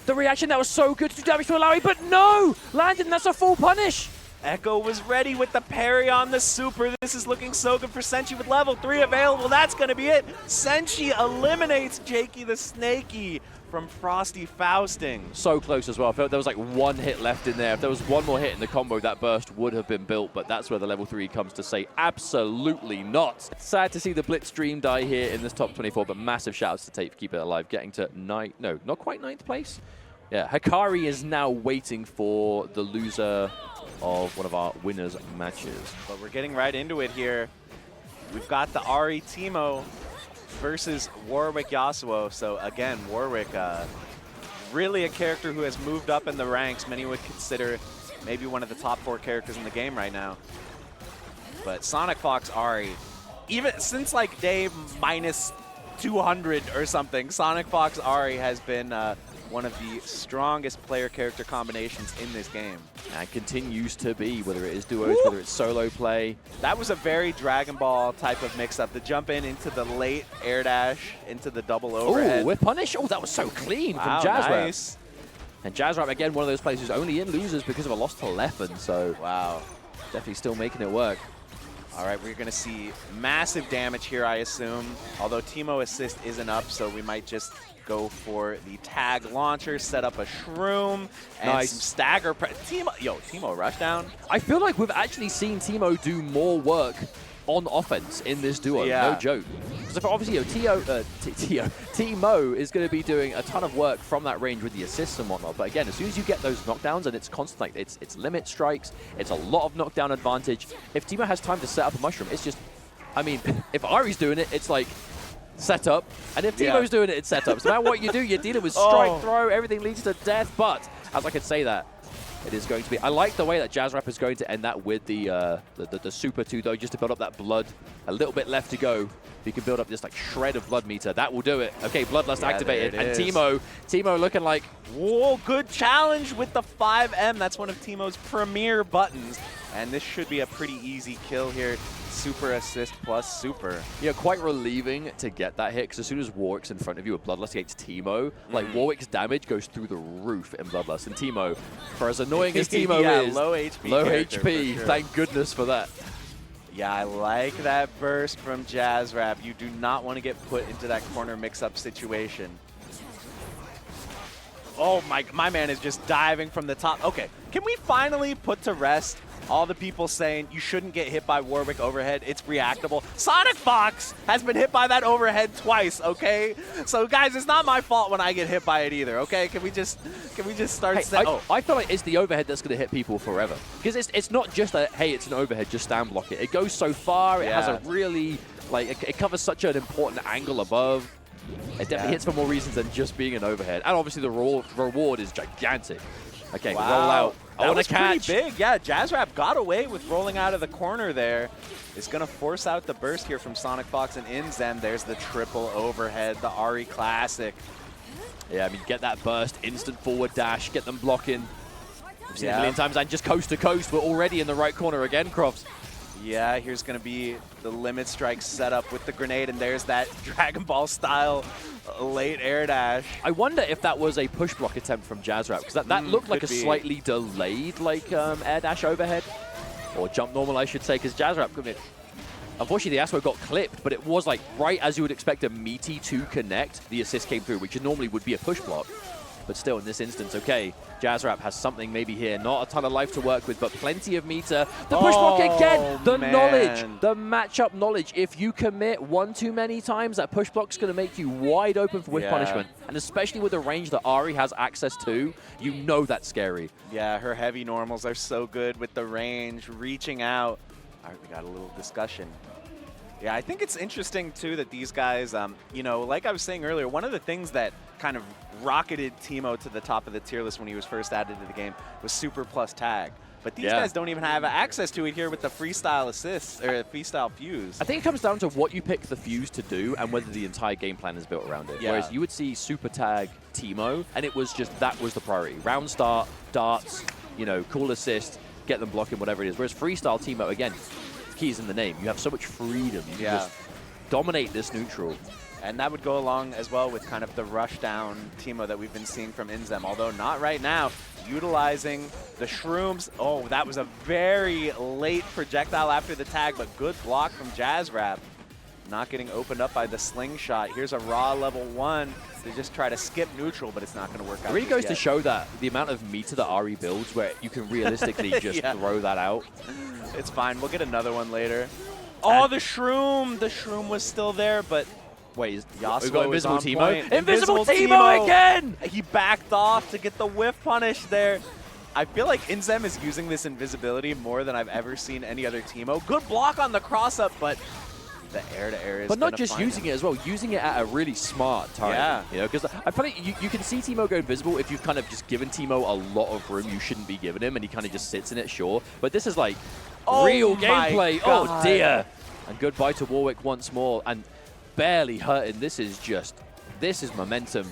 The reaction, that was so good to do damage to Illaoi, but no! Landon, that's a full punish! Ekko was ready with the parry on the super. This is looking so good for Senshii with level 3 available. That's going to be it. Senshii eliminates JakeyTheSnakey from Frosty Faustings. So close as well. I felt there was like one hit left in there. If there was one more hit in the combo, that burst would have been built, but that's where the level 3 comes to say absolutely not. Sad to see the Blitz stream die here in this top 24, but massive shout-outs to Tate for keeping it alive, getting to not quite 9th place. Yeah, Hikari is now waiting for the loser of one of our winners matches. But we're getting right into it here. We've got the Ahri Teemo versus Warwick Yasuo. So again, Warwick, really a character who has moved up in the ranks. Many would consider maybe one of the top 4 characters in the game right now. But SonicFox Ahri, even since like day minus 200 or something, SonicFox Ahri has been one of the strongest player-character combinations in this game. And continues to be, whether it is duos, whether it's solo play. That was a very Dragon Ball type of mix-up. The jump in into the late air dash, into the double overhead. Oh, we're punished. Oh, that was so clean from JaazzRap. Nice. And JaazzRap, again, one of those players who's only in losers because of a loss to Leffen. So, wow. Definitely still making it work. All right, we're going to see massive damage here, I assume. Although Teemo assist isn't up, so we might just go for the tag launcher, set up a shroom, and some stagger. Teemo rushdown. I feel like we've actually seen Teemo do more work on offense in this duo. Yeah. No joke. Because obviously, Teemo is going to be doing a ton of work from that range with the assists and whatnot. But again, as soon as you get those knockdowns, and it's constant, like it's limit strikes, it's a lot of knockdown advantage. If Teemo has time to set up a mushroom, it's just, I mean, if Ahri's doing it, it's like set up, and if Teemo's doing it, it's set up. So no matter what you do, you're dealing with strike, throw, everything leads to death. But as I could say that, it is going to be. I like the way that JaazzRap is going to end that with the super 2 though, just to build up that blood. A little bit left to go. You can build up this like shred of blood meter. That will do it. Okay, Bloodlust activated, and Teemo looking like, whoa, good challenge with the 5M. That's one of Teemo's premier buttons, and this should be a pretty easy kill here. Super assist plus super. Yeah, quite relieving to get that hit, because as soon as Warwick's in front of you with Bloodlust against Teemo, like Warwick's damage goes through the roof in Bloodlust. And Teemo, for as annoying as Teemo is, low HP. Low HP, sure. Thank goodness for that. Yeah, I like that burst from JaazzRap. You do not want to get put into that corner mix-up situation. Oh, my man is just diving from the top. Okay, can we finally put to rest All the people saying you shouldn't get hit by Warwick overhead, it's reactable. SonicFox has been hit by that overhead twice, okay? So guys, it's not my fault when I get hit by it either, okay? Can we just start saying, I feel like it's the overhead that's going to hit people forever. Because it's not just a, hey, it's an overhead, just stand block it. It goes so far, it has a really, like, it covers such an important angle above. It definitely hits for more reasons than just being an overhead. And obviously the reward is gigantic. Okay, wow. roll out. That was pretty big. Yeah, JaazzRap got away with rolling out of the corner there. It's going to force out the burst here from SonicFox and INZEM. There's the triple overhead, the Ahri classic. Yeah, I mean, get that burst, instant forward dash, get them blocking. We've seen it a million times, and just coast to coast. We're already in the right corner again, Crofts. Yeah, here's going to be the limit strike setup with the grenade, and there's that Dragon Ball style late air dash. I wonder if that was a push block attempt from JaazzRap, because that looked like a slightly delayed air dash overhead, or jump normal, I should say, because JaazzRap couldn't. Unfortunately, the Yasuo got clipped, but it was like right as you would expect a meaty to connect, the assist came through, which normally would be a push block. But still, in this instance, okay, JaazzRap has something maybe here. Not a ton of life to work with, but plenty of meter. The push block again! The knowledge, the matchup knowledge. If you commit one too many times, that push block's going to make you wide open for whiff punishment. And especially with the range that Ahri has access to, you know that's scary. Yeah, her heavy normals are so good with the range, reaching out. All right, we got a little discussion. Yeah, I think it's interesting, too, that these guys, you know, like I was saying earlier, one of the things that kind of rocketed Teemo to the top of the tier list when he was first added to the game was Super plus tag. But these guys don't even have access to it here with the Freestyle assists, or Freestyle fuse. I think it comes down to what you pick the fuse to do and whether the entire game plan is built around it. Whereas you would see Super tag Teemo, and it was just, that was the priority. Round start, darts, you know, cool assist, get them blocking, whatever it is. Whereas Freestyle Teemo, again, keys in the name. You have so much freedom. You can just dominate this neutral. And that would go along as well with kind of the rush down Teemo that we've been seeing from INZEM, although not right now. Utilizing the shrooms. Oh, that was a very late projectile after the tag, but good block from JaazzRap. Not getting opened up by the slingshot. Here's a raw level 1 to just try to skip neutral, but it's not going to work out. It really goes to show that the amount of meter that Ahri builds where you can realistically just throw that out. It's fine. We'll get another one later. Oh, the shroom! The shroom was still there, but... Wait, Yasuo we've got Invisible Teemo? Invisible Teemo again! He backed off to get the whiff punish there. I feel like INZEM is using this invisibility more than I've ever seen any other Teemo. Good block on the cross-up, but the air-to-air is But not just using it as well, using it at a really smart time. Yeah. You know, because I feel like you can see Teemo go invisible if you've kind of just given Teemo a lot of room you shouldn't be giving him, and he kind of just sits in it, sure. But this is like real gameplay. God. Oh, dear. And goodbye to Warwick once more. And barely hurting. This is momentum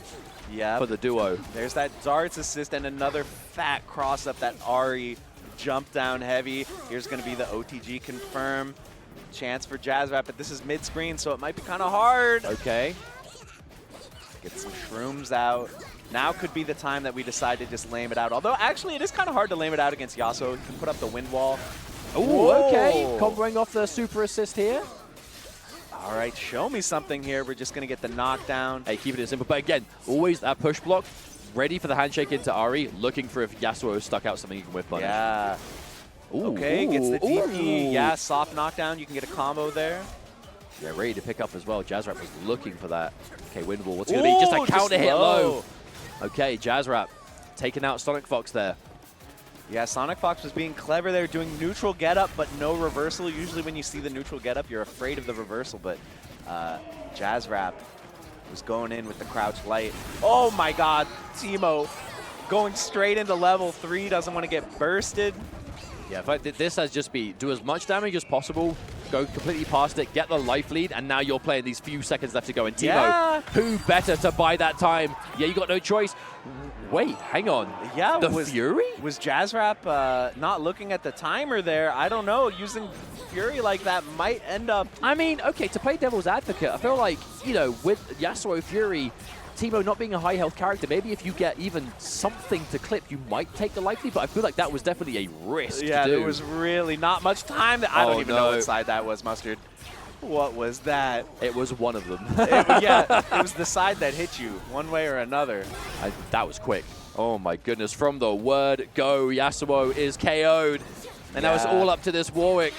for the duo. There's that darts assist and another fat cross up that Ahri jumped down heavy. Here's going to be the OTG confirm. Chance for JaazzRap, but this is mid-screen, so it might be kind of hard. Okay. Get some shrooms out. Now could be the time that we decide to just lame it out. Although, actually, it is kind of hard to lame it out against Yasuo. You can put up the wind wall. Oh, okay. Comboing off the super assist here. All right, show me something here. We're just going to get the knockdown. Hey, keeping it simple. But again, always that push block, ready for the handshake into Ahri, looking for if Yasuo is stuck out something he can whip punish. Yeah. Ooh, okay, gets the DP. Yeah, soft knockdown. You can get a combo there. Yeah, ready to pick up as well. JaazzRap was looking for that. Okay, wind wall. What's it going to be? Just a counter hit low. Okay, JaazzRap taking out SonicFox there. Yeah, SonicFox was being clever there, doing neutral getup, but no reversal. Usually when you see the neutral getup, you're afraid of the reversal, but JaazzRap was going in with the crouch light. Oh my god, Teemo going straight into level 3, doesn't want to get bursted. Yeah, but this has just be do as much damage as possible, go completely past it, get the life lead, and now you're playing these few seconds left to go. And Teemo, who better to buy that time? Yeah, you got no choice. Wait, hang on. Yeah, the Fury? Was JaazzRap not looking at the timer there? I don't know. Using Fury like that might end up... I mean, okay, to play devil's advocate, I feel like, you know, with Yasuo Fury, Teemo not being a high health character, maybe if you get even something to clip, you might take the life lead, but I feel like that was definitely a risk to do. There was really not much time. I don't even know what side that was, Mustard. What was that? It was one of them. It was the side that hit you, one way or another. That was quick. Oh my goodness, from the word go, Yasuo is KO'd. And now it's all up to this Warwick.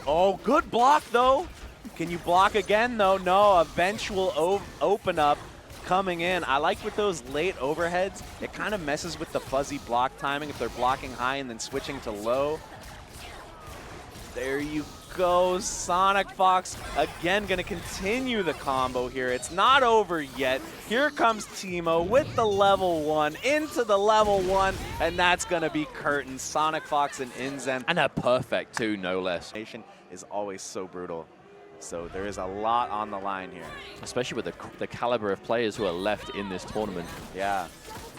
Oh, good block, though. Can you block again, though? No, eventual open up coming in. I like with those late overheads, it kind of messes with the fuzzy block timing if they're blocking high and then switching to low. There you go. SonicFox again going to continue the combo here. It's not over yet. Here comes Teemo with the level 1 into the level 1, and that's going to be curtain. SonicFox and INZEM. And a perfect too, no less. Is always so brutal. So there is a lot on the line here. Especially with the caliber of players who are left in this tournament. Yeah.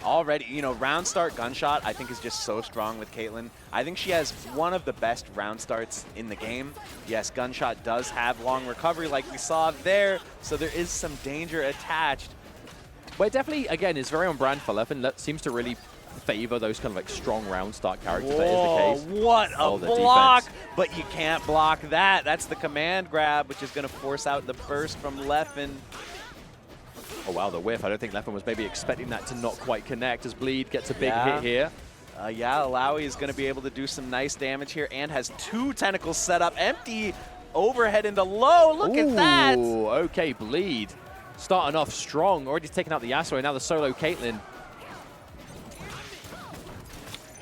Already, you know, round start gunshot I think is just so strong with Caitlyn. I think she has one of the best round starts in the game. Yes, gunshot does have long recovery like we saw there, so there is some danger attached. But it definitely, again, is very on brand for Leffen. That seems to really favor those kind of like strong round start characters. That is the case. What a block! But you can't block that. That's the command grab, which is going to force out the burst from Leffen. Oh wow, the whiff. I don't think Leffen was maybe expecting that to not quite connect as Bleed gets a big hit here. Yeah, Illaoi is going to be able to do some nice damage here and has 2 tentacles set up. Empty overhead into low. Look at that. Okay, Bleed starting off strong. Already taken out the Yasuo and now the solo Caitlyn.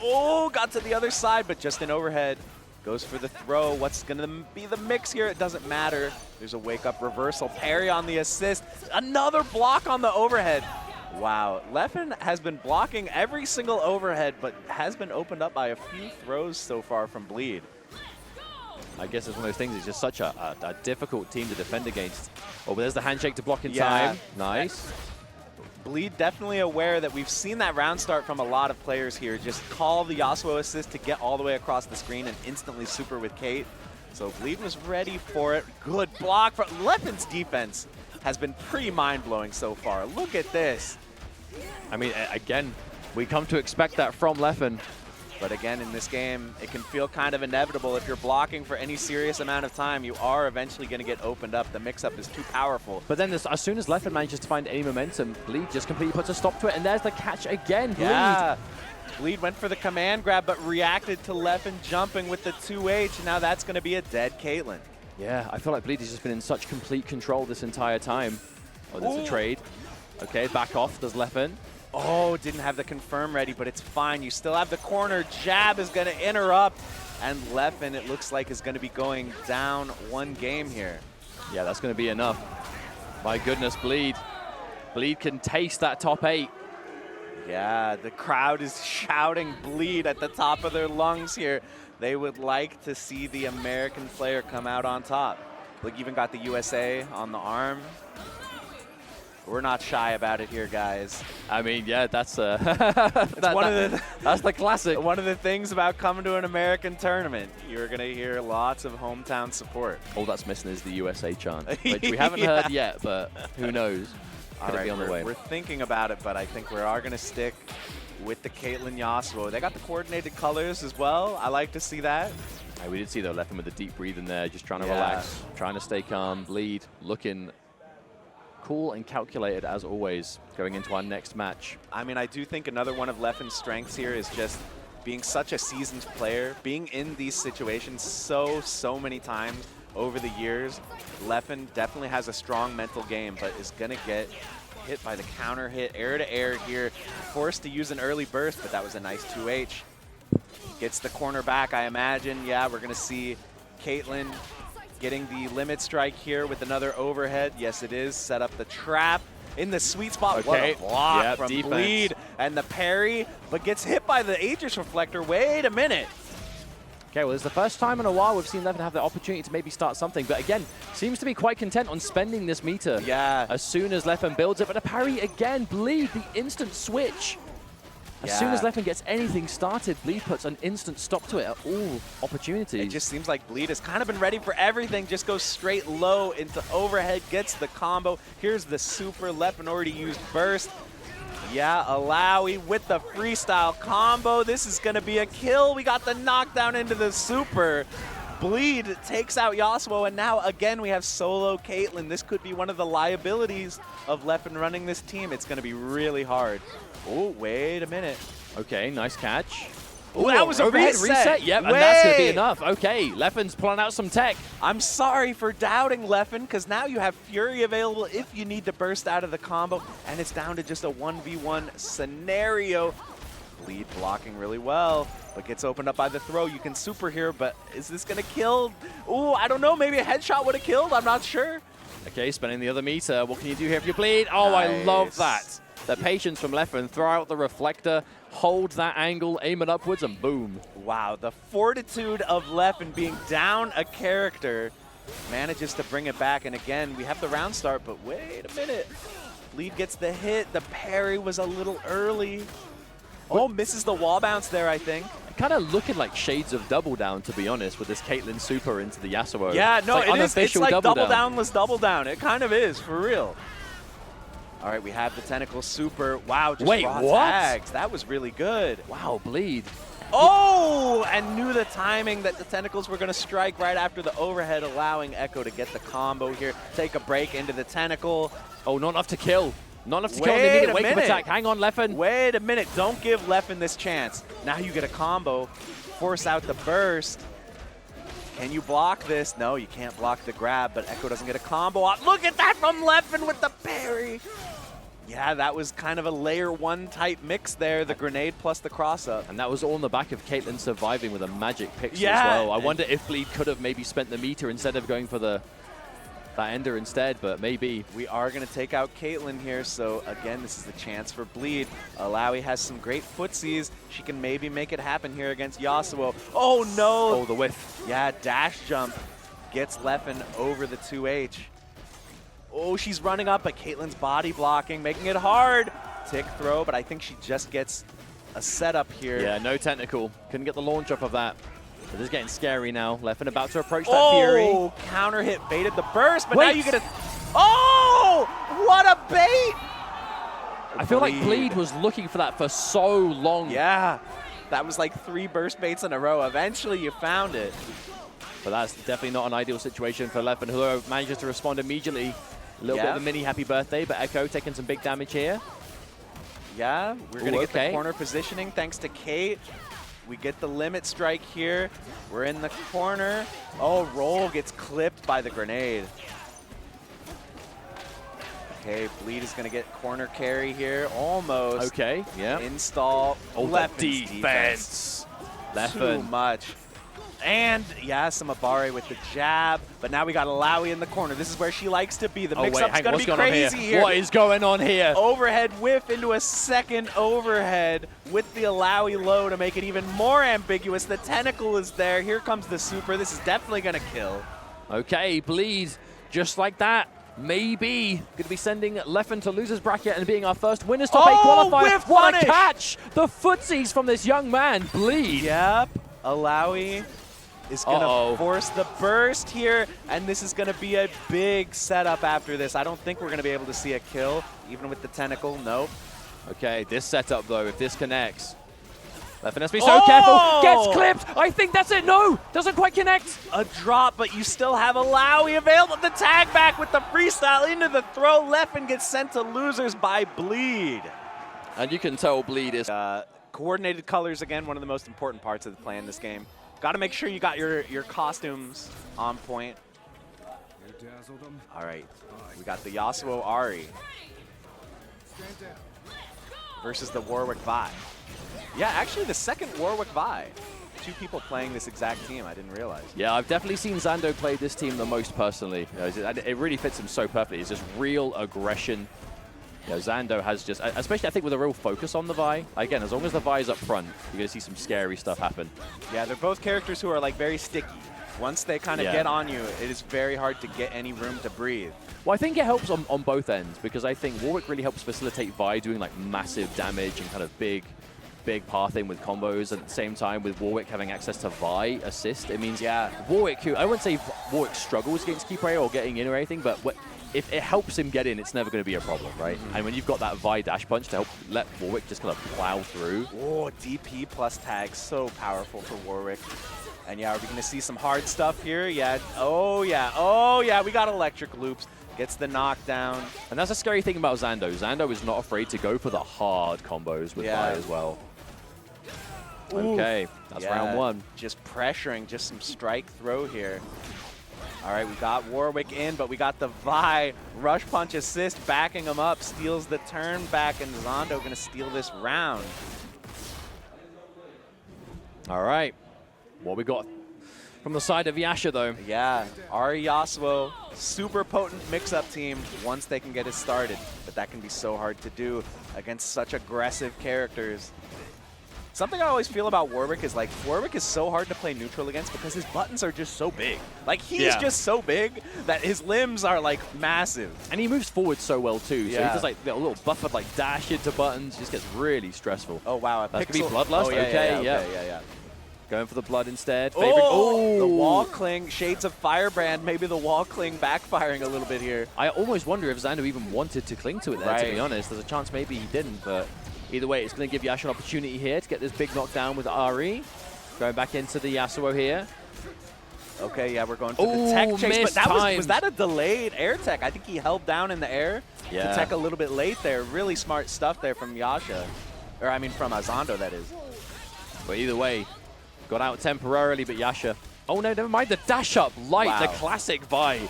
Oh, got to the other side, but just an overhead. Goes for the throw. What's going to be the mix here? It doesn't matter. There's a wake-up reversal. Parry on the assist. Another block on the overhead. Wow. Leffen has been blocking every single overhead, but has been opened up by a few throws so far from Bleed. I guess it's one of those things. It's just such a difficult team to defend against. Oh, but there's the handshake to block in time. Nice. Bleed definitely aware that we've seen that round start from a lot of players here. Just call the Yasuo assist to get all the way across the screen and instantly super with Kate. So Bleed was ready for it. Good block. Leffen's defense has been pretty mind-blowing so far. Look at this. I mean, again, we come to expect that from Leffen. But again, in this game, it can feel kind of inevitable. If you're blocking for any serious amount of time, you are eventually going to get opened up. The mix-up is too powerful. But then as soon as Leffen manages to find any momentum, Bleed just completely puts a stop to it. And there's the catch again. Bleed. Yeah. Bleed went for the command grab, but reacted to Leffen jumping with the 2H. Now that's going to be a dead Caitlyn. Yeah, I feel like Bleed has just been in such complete control this entire time. Oh, there's a trade. Okay, back off. Does Leffen. Oh, didn't have the confirm ready, but it's fine. You still have the corner. Jab is going to interrupt. And Leffen, it looks like, is going to be going down 1 game here. Yeah, that's going to be enough. My goodness, Bleed. Bleed can taste that top 8. Yeah, the crowd is shouting Bleed at the top of their lungs here. They would like to see the American player come out on top. Look, even got the USA on the arm. We're not shy about it here, guys. I mean, yeah, that's that's the classic. One of the things about coming to an American tournament, you're going to hear lots of hometown support. All that's missing is the USA chant, which we haven't heard yet, but who knows? Could it be on the way? We're thinking about it, but I think we are going to stick with the Caitlyn Yasuo. They got the coordinated colors as well. I like to see that. Hey, we did see, though, Leffen with the deep breathing there, just trying to relax, trying to stay calm. Bleed looking cool and calculated as always going into our next match. I mean, I do think another one of Leffen's strengths here is just being such a seasoned player, being in these situations so many times over the years. Leffen definitely has a strong mental game, but is going to get hit by the counter hit, air to air here. Forced to use an early burst, but that was a nice 2H. Gets the corner back, I imagine. Yeah, we're going to see Caitlyn getting the limit strike here with another overhead. Yes, it is. Set up the trap in the sweet spot. Okay. What a block from defense. Bleed. And the parry, but gets hit by the Aegis Reflector. Wait a minute. Okay, well, it's the first time in a while we've seen Leffen have the opportunity to maybe start something, but again, seems to be quite content on spending this meter. Yeah. As soon as Leffen builds it, but a parry again, Bleed, the instant switch. As soon as Leffen gets anything started, Bleed puts an instant stop to it at all opportunities. It just seems like Bleed has kind of been ready for everything. Just goes straight low into overhead, gets the combo. Here's the super. Leffen already used burst. Yeah, Illaoi with the freestyle combo. This is going to be a kill. We got the knockdown into the super. Bleed takes out Yasuo, and now again we have solo Caitlyn. This could be one of the liabilities of Leffen running this team. It's going to be really hard. Oh, wait a minute. Okay, nice catch. Ooh, that was a overhead reset. Yep, and that's going to be enough. Okay, Leffen's pulling out some tech. I'm sorry for doubting Leffen, because now you have Fury available if you need to burst out of the combo, and it's down to just a 1v1 scenario. Bleed blocking really well, but gets opened up by the throw. You can super here, but is this going to kill? Ooh, I don't know. Maybe a headshot would have killed. I'm not sure. Okay, spending the other meter. What can you do here if you bleed? Oh, nice. I love that. The patience from Leffen. Throw out the reflector, hold that angle, aim it upwards, and boom. Wow, the fortitude of Leffen being down a character manages to bring it back. And again, we have the round start, but wait a minute. Lead gets the hit. The parry was a little early. Oh, misses the wall bounce there, I think. Kind of looking like shades of double down, to be honest, with this Caitlyn super into the Yasuo. Yeah, no, it is. It's like double downless double down. It kind of is, for real. All right, we have the tentacle super. Wow, just raw tags. That was really good. Wow, bleed. Oh, and knew the timing that the tentacles were going to strike right after the overhead, allowing Ekko to get the combo here. Take a break into the tentacle. Oh, not enough to kill. Not enough to kill in the immediate wake-up attack. Hang on, Leffen. Wait a minute. Don't give Leffen this chance. Now you get a combo. Force out the burst. Can you block this? No, you can't block the grab, but Ekko doesn't get a combo off. Look at that from Leffen with the parry. Yeah, that was kind of a layer 1 type mix there, the grenade plus the cross-up. And that was all on the back of Caitlyn surviving with a magic pixel as well. I wonder if Bleed could have maybe spent the meter instead of going for that ender instead, but maybe. We are going to take out Caitlyn here, so again, this is the chance for Bleed. Illaoi has some great footsies. She can maybe make it happen here against Yasuo. Oh, no! Oh, the whiff. Yeah, dash jump gets Leffen over the 2H. Oh, she's running up, but Caitlyn's body blocking, making it hard. Tick throw, but I think she just gets a setup here. Yeah, no technical. Couldn't get the launch off of that. But this is getting scary now. Leffen about to approach that Fury. Oh, counter hit baited the burst, but now you get a... Oh, what a bait! I feel like Bleed was looking for that for so long. Yeah, that was like 3 burst baits in a row. Eventually you found it. But that's definitely not an ideal situation for Leffen, who manages to respond immediately. A little bit of a mini happy birthday, but Ekko taking some big damage here. Yeah, we're going to get the corner positioning thanks to Kate. We get the limit strike here. We're in the corner. Oh, roll gets clipped by the grenade. Okay, Bleed is going to get corner carry here. Almost. Okay, yeah. Install. Oh, Leffen's defense. Leffen. Too much. And, yeah, some Abare with the jab. But now we got Illaoi in the corner. This is where she likes to be. The mix-up's going to be crazy here. What is going on here? Overhead whiff into a second overhead with the Illaoi low to make it even more ambiguous. The tentacle is there. Here comes the super. This is definitely going to kill. Okay, Bleed. Just like that. Maybe going to be sending Leffen to losers bracket and being our first winners top 8 qualifier. What a catch! The footsies from this young man, Bleed. Yep, Illaoi is going to force the burst here, and this is going to be a big setup after this. I don't think we're going to be able to see a kill, even with the tentacle. Nope. Okay, this setup, though, if this connects. Leffen has to be so careful. Gets clipped. I think that's it. No, doesn't quite connect. A drop, but you still have Illaoi available. The tag back with the freestyle into the throw. Leffen gets sent to losers by Bleed. And you can tell Bleed is... coordinated colors, again, one of the most important parts of the play in this game. Got to make sure you got your costumes on point. All right, we got the Yasuo Ahri versus the Warwick Vi. Yeah, actually the second Warwick Vi. 2 people playing this exact team, I didn't realize. Yeah, I've definitely seen Zando play this team the most personally. It really fits him so perfectly. It's just real aggression. You know, Zando has just, especially I think with a real focus on the Vi. Again, as long as the Vi is up front, you're going to see some scary stuff happen. Yeah, they're both characters who are like very sticky. Once they kind of get on you, it is very hard to get any room to breathe. Well, I think it helps on both ends, because I think Warwick really helps facilitate Vi doing like massive damage and kind of big pathing with combos. At the same time, with Warwick having access to Vi assist, it means, Warwick, who I wouldn't say Warwick struggles against key player or getting in or anything, but if it helps him get in, it's never going to be a problem, right? And when you've got that Vi dash punch to help let Warwick just kind of plow through. Oh, DP plus tag, so powerful for Warwick. And yeah, are we going to see some hard stuff here? Yeah. Oh, yeah. Oh, yeah. We got electric loops. Gets the knockdown. And that's a scary thing about Zando. Zando is not afraid to go for the hard combos with Vi as well. Okay, that's round one. Just pressuring, just some strike throw here. All right, we got Warwick in, but we got the Vi rush punch assist backing him up, steals the turn back, and Zando gonna steal this round. All right, what we got from the side of Yasha though? Yeah, Ahri Yasuo, super potent mix-up team once they can get it started, but that can be so hard to do against such aggressive characters. Something I always feel about Warwick is like, Warwick is so hard to play neutral against because his buttons are just so big. Like, he's just so big that his limbs are like massive. And he moves forward so well too. So Yeah. he does like a little buffered like dash into buttons. Just gets really stressful. Oh wow, That could be Bloodlust. Oh, yeah. Going for the blood instead. Oh, the wall cling, Shades of Firebrand, maybe the wall cling backfiring a little bit here. I almost wonder if Zando even wanted to cling to it there, to be honest. There's a chance maybe he didn't, but either way, it's going to give Yasha an opportunity here to get this big knockdown with Ahri. Going back into the Yasuo here. Okay, yeah, we're going for the tech chase, but that was that a delayed air tech? I think he held down in the air to tech a little bit late there. Really smart stuff there from Yasha. Or I mean from Zando, that is. But either way, got out temporarily, but Yasha. Oh no, never mind, the dash up light, the classic Vi.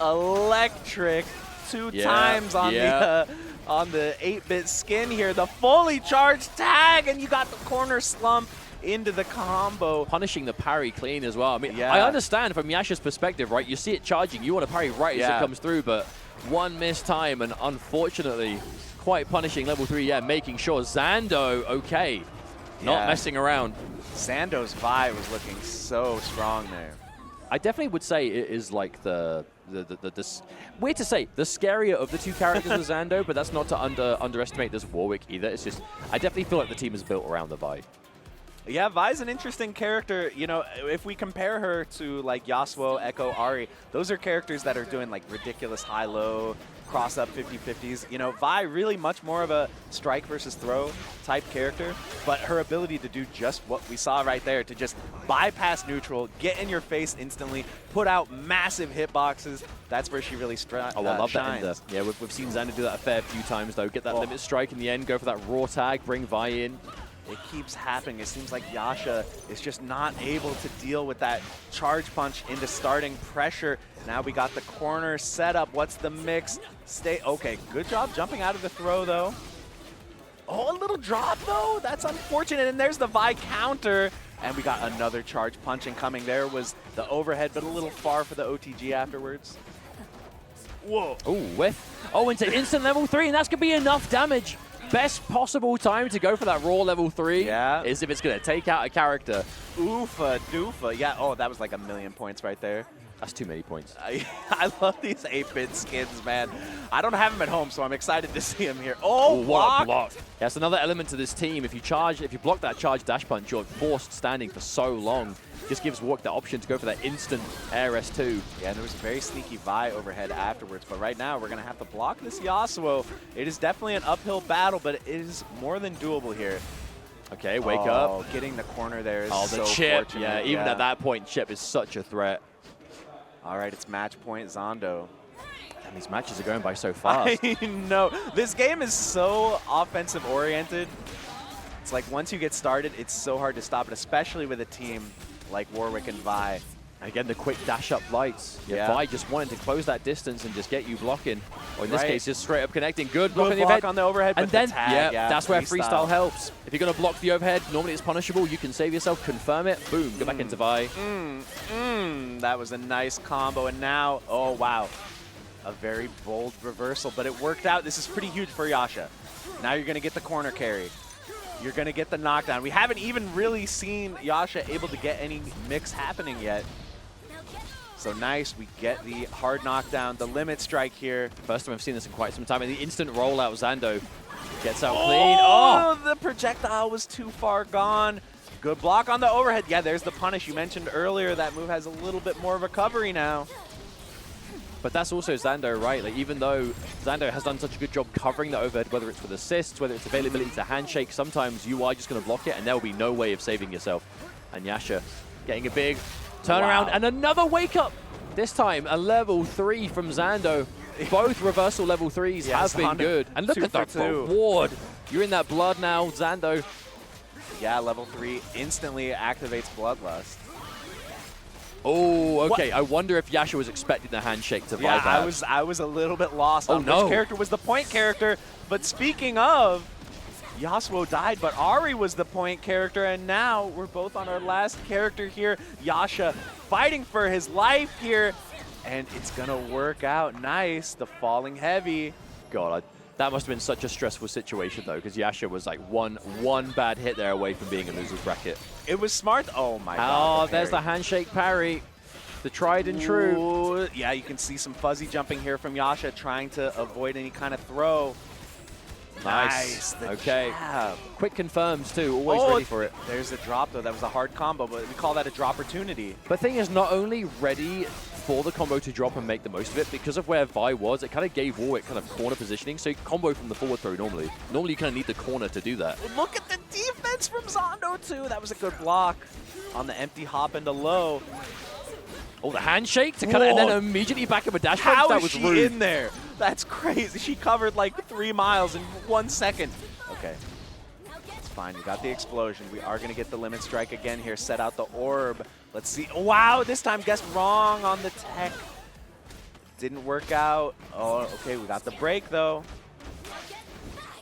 Electric two times on the 8-bit skin here. The fully charged tag, and you got the corner slump into the combo. Punishing the parry clean as well. I mean, I understand from Yasha's perspective, right? You see it charging, you want to parry right as it comes through, but one missed time, and unfortunately, quite punishing level 3, making sure Zando, not messing around. Zando's Vi was looking so strong there. I definitely would say it is like weird to say, the scarier of the two characters with Zando, but that's not to underestimate this Warwick either. It's just, I definitely feel like the team is built around the Vi. Yeah, Vi's an interesting character. You know, if we compare her to like Yasuo, Ekko, Ahri, those are characters that are doing like ridiculous high-low, cross-up 50-50s. You know, Vi really much more of a strike versus throw type character, but her ability to do just what we saw right there, to just bypass neutral, get in your face instantly, put out massive hitboxes, that's where she really shines. Oh, I love that ender. Yeah, we've seen Xander do that a fair few times though. Get that limit strike in the end, go for that raw tag, bring Vi in. It keeps happening. It seems like Yasha is just not able to deal with that charge punch into starting pressure. Now we got the corner set up. What's the mix? Okay, good job jumping out of the throw, though. Oh, a little drop, though. That's unfortunate. And there's the Vi counter. And we got another charge punch incoming. There was the overhead, but a little far for the OTG afterwards. Whoa. Into instant level 3, and that's going to be enough damage. Best possible time to go for that raw level 3 is if it's going to take out a character. Oofa doofa. Yeah, oh, that was like 1,000,000 points right there. That's too many points. I love these 8-bit skins, man. I don't have them at home, so I'm excited to see them here. Oh, what a block. That's another element to this team. If you block that charge dash punch, you're forced standing for so long. Just gives Warwick the option to go for that instant air S2. Yeah, and there was a very sneaky Vi overhead afterwards, but right now we're going to have to block this Yasuo. It is definitely an uphill battle, but it is more than doable here. Okay, wake up. Getting the corner there is the so chip. fortunate. Yeah, even at that point, chip is such a threat. All right, it's match point Zando. And these matches are going by so fast. I know. This game is so offensive-oriented. It's like once you get started, it's so hard to stop it, especially with a team like Warwick and Vi. Again, the quick dash up lights. Vi just wanted to close that distance and just get you blocking. Or in this case, just straight up connecting. Good block on the overhead, and but then, the tag, that's where Freestyle helps. If you're going to block the overhead, normally it's punishable. You can save yourself, confirm it, boom, go back into Vi. That was a nice combo. And now, oh, wow. A very bold reversal, but it worked out. This is pretty huge for Yasha. Now you're going to get the corner carry. You're going to get the knockdown. We haven't even really seen Yasha able to get any mix happening yet. So nice, we get the hard knockdown, the limit strike here. First time I've seen this in quite some time. And the instant rollout, Zando gets out clean. Oh, the projectile was too far gone. Good block on the overhead. Yeah, there's the punish. You mentioned earlier that move has a little bit more recovery now. But that's also Zando, right? Like, even though Zando has done such a good job covering the overhead, whether it's with assists, whether it's availability to handshake, sometimes you are just going to block it, and there will be no way of saving yourself. And Yasha getting a big turnaround and another wake up. This time, a level 3 from Zando. Both reversal level 3s have been good. And look at the reward You're in that blood now, Zando. Yeah, level 3 instantly activates Bloodlust. Oh, okay. What? I wonder if Yasha was expecting the handshake to buy Yeah, that. I was a little bit lost on no. which character was the point character. But speaking of, Yasuo died, but Ahri was the point character, and now we're both on our last character here. Yasha fighting for his life here, and it's gonna work out nice. The falling heavy. God, that must have been such a stressful situation, though, because Yasha was like one bad hit there away from being in loser's bracket. It was smart. Oh my God. Oh, there's the handshake parry. The tried and true. Ooh, yeah, you can see some fuzzy jumping here from Yasha, trying to avoid any kind of throw. Nice. The Okay. jab. Quick confirms, too. Always ready for it. There's a drop, though. That was a hard combo, but we call that a drop opportunity. But the thing is, not only ready for the combo to drop and make the most of it, because of where Vi was, it kind of gave Warwick kind of corner positioning, so you combo from the forward throw normally. Normally, you kind of need the corner to do that. Look at the defense from Zando, too. That was a good block on the empty hop into low. Oh, the handshake to cut it, and then immediately back up a dash punch. How That is was she rude. in there? That's crazy. She covered like 3 miles in 1 second. Okay. It's fine. We got the explosion. We are going to get the limit strike again here. Set out the orb. Let's see. Wow, this time guessed wrong on the tech. Didn't work out. Oh, okay. We got the break, though.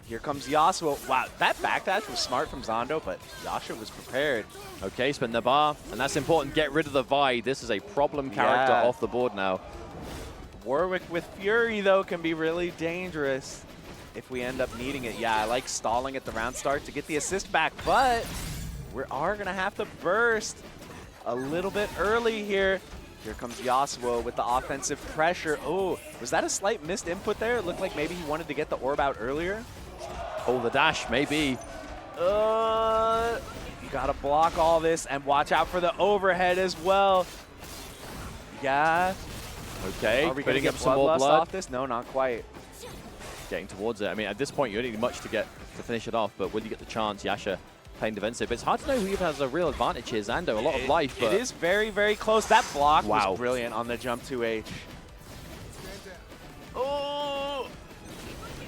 Here comes Yasuo. Wow, that backdash was smart from Zando, but Yasha was prepared. Okay, spin the bar, and that's important. Get rid of the Vi. This is a problem character off the board now. Warwick with Fury, though, can be really dangerous if we end up needing it. Yeah, I like stalling at the round start to get the assist back, but we are going to have to burst a little bit early here. Here comes Yasuo with the offensive pressure. Oh, was that a slight missed input there? It looked like maybe he wanted to get the orb out earlier. Oh, the dash, maybe. You got to block all this and watch out for the overhead as well. Yeah. Okay, Are we going to get some more blood off this? No, not quite. Getting towards it. I mean, at this point, you don't need much to finish it off, but when you get the chance, Yasha playing defensive. It's hard to know who even has a real advantage here. Zando, a lot of life. But it is very, very close. That block was brilliant on the jump 2H. Oh!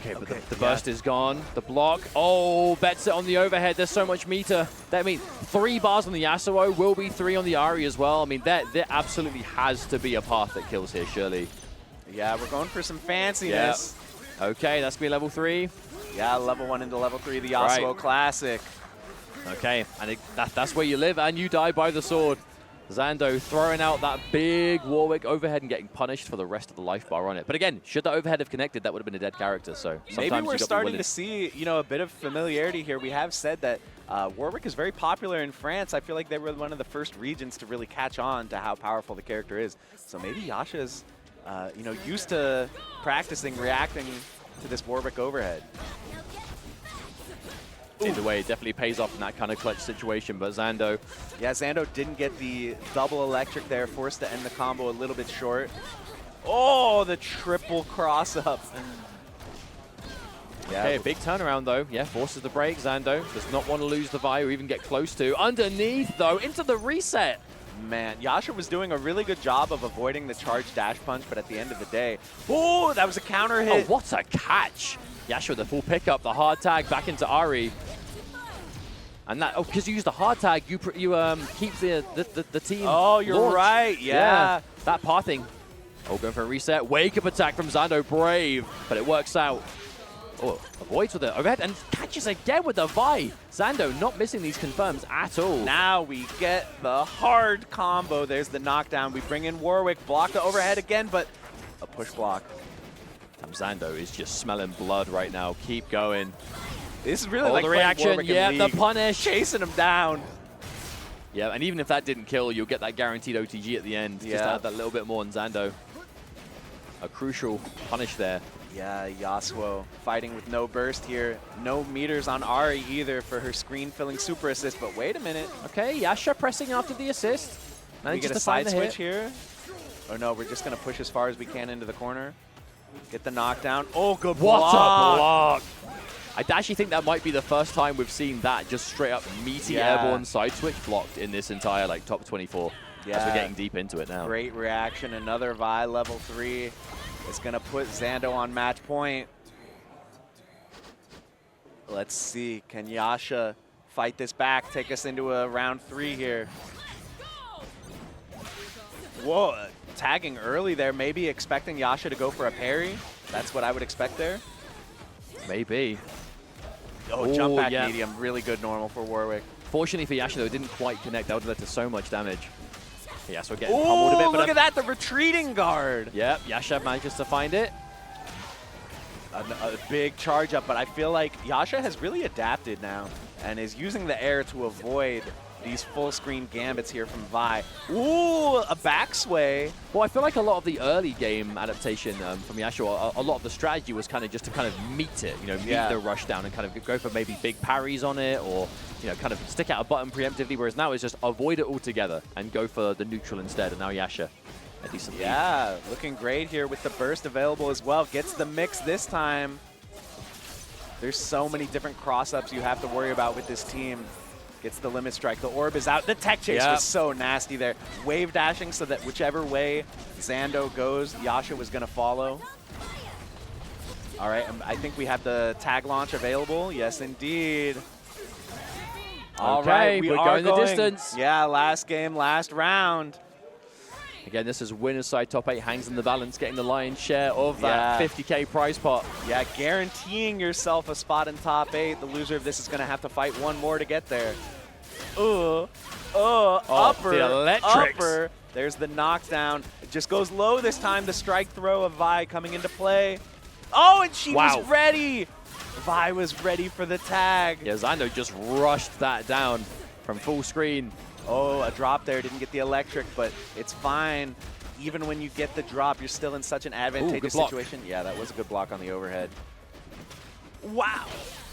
Okay, but the burst is gone. The block. Oh, bets it on the overhead. There's so much meter. That means 3 bars on the Yasuo will be 3 on the Ahri as well. I mean, there absolutely has to be a path that kills here, surely. Yeah, we're going for some fanciness. Yep. Okay, that's going to be level 3. Yeah, level 1 into level 3, the Yasuo Classic. Okay, and that's where you live, and you die by the sword. Zando throwing out that big Warwick overhead and getting punished for the rest of the life bar on it. But again, should that overhead have connected, that would have been a dead character. So maybe we're starting to see, a bit of familiarity here. We have said that Warwick is very popular in France. I feel like they were one of the first regions to really catch on to how powerful the character is. So maybe Yasha's, used to practicing reacting to this Warwick overhead. Either way, it definitely pays off in that kind of clutch situation, but Zando... Yeah, Zando didn't get the double electric there, forced to end the combo a little bit short. Oh, the triple cross-up. Yeah, okay, a big turnaround, though. Yeah, forces the break. Zando does not want to lose the Vi or even get close to. Underneath, though, into the reset. Man, Yasha was doing a really good job of avoiding the charge dash punch, but at the end of the day... Oh, that was a counter hit. Oh, what a catch. Yasha with the full pickup, the hard tag back into Ahri. And that, because you use the hard tag, you keep the team. Oh, you're launched. right, yeah. That pathing. Oh, going for a reset. Wake up attack from Zando, brave, but it works out. Oh, avoids with the overhead and catches again with the Vi. Zando not missing these confirms at all. Now we get the hard combo. There's the knockdown. We bring in Warwick, block the overhead again, but a push block. Zando is just smelling blood right now. Keep going. This is really like the reaction. Yeah, the punish. Chasing him down. Yeah, and even if that didn't kill, you'll get that guaranteed OTG at the end. Yeah. Just to add that little bit more on Zando. A crucial punish there. Yeah, Yasuo fighting with no burst here. No meters on Ahri either for her screen-filling super assist, but wait a minute. Okay, Yasha pressing after the assist. We get a side switch here. Or no, we're just going to push as far as we can into the corner. Get the knockdown. Oh, good block. What a block. I actually think that might be the first time we've seen that just straight up meaty airborne side switch blocked in this entire top 24. Yeah. As we're getting deep into it now. Great reaction. Another Vi level 3. It's going to put Zando on match point. Let's see. Can Yasha fight this back, take us into a round 3 here? Whoa, tagging early there, maybe expecting Yasha to go for a parry. That's what I would expect there. Maybe. Oh, jump back medium, really good normal for Warwick. Fortunately for Yasha, though, it didn't quite connect. That would have led to so much damage. Yasuo getting pummeled a bit. Look at that, the retreating guard. Yep, Yasha manages to find it. A big charge up, but I feel like Yasha has really adapted now and is using the air to avoid these full screen gambits here from Vi. Ooh, a back sway. Well, I feel like a lot of the early game adaptation from Yasuo, a lot of the strategy was kind of just to kind of meet it, you know, meet the rush down and kind of go for maybe big parries on it, or, you know, kind of stick out a button preemptively, whereas now it's just avoid it altogether and go for the neutral instead. And now Yasha, a decent lead. Looking great here with the burst available as well. Gets the mix this time. There's so many different cross-ups you have to worry about with this team. Gets the limit strike. The orb is out. The tech chase was so nasty there. Wave dashing so that whichever way Zando goes, Yasha was going to follow. All right, I think we have the tag launch available. Yes, indeed. All right, we're going the distance. Yeah, last game, last round. Again, this is winner's side. Top 8 hangs in the balance, getting the lion's share of that 50K prize pot. Yeah, guaranteeing yourself a spot in top 8. The loser of this is going to have to fight one more to get there. Upper, the electrics. upper. There's the knockdown. It just goes low this time. The strike throw of Vi coming into play. Oh, and she was ready. Vi was ready for the tag. Yeah, Zando just rushed that down from full screen. Oh, a drop there. Didn't get the electric, but it's fine. Even when you get the drop, you're still in such an advantageous situation. Yeah, that was a good block on the overhead. Wow.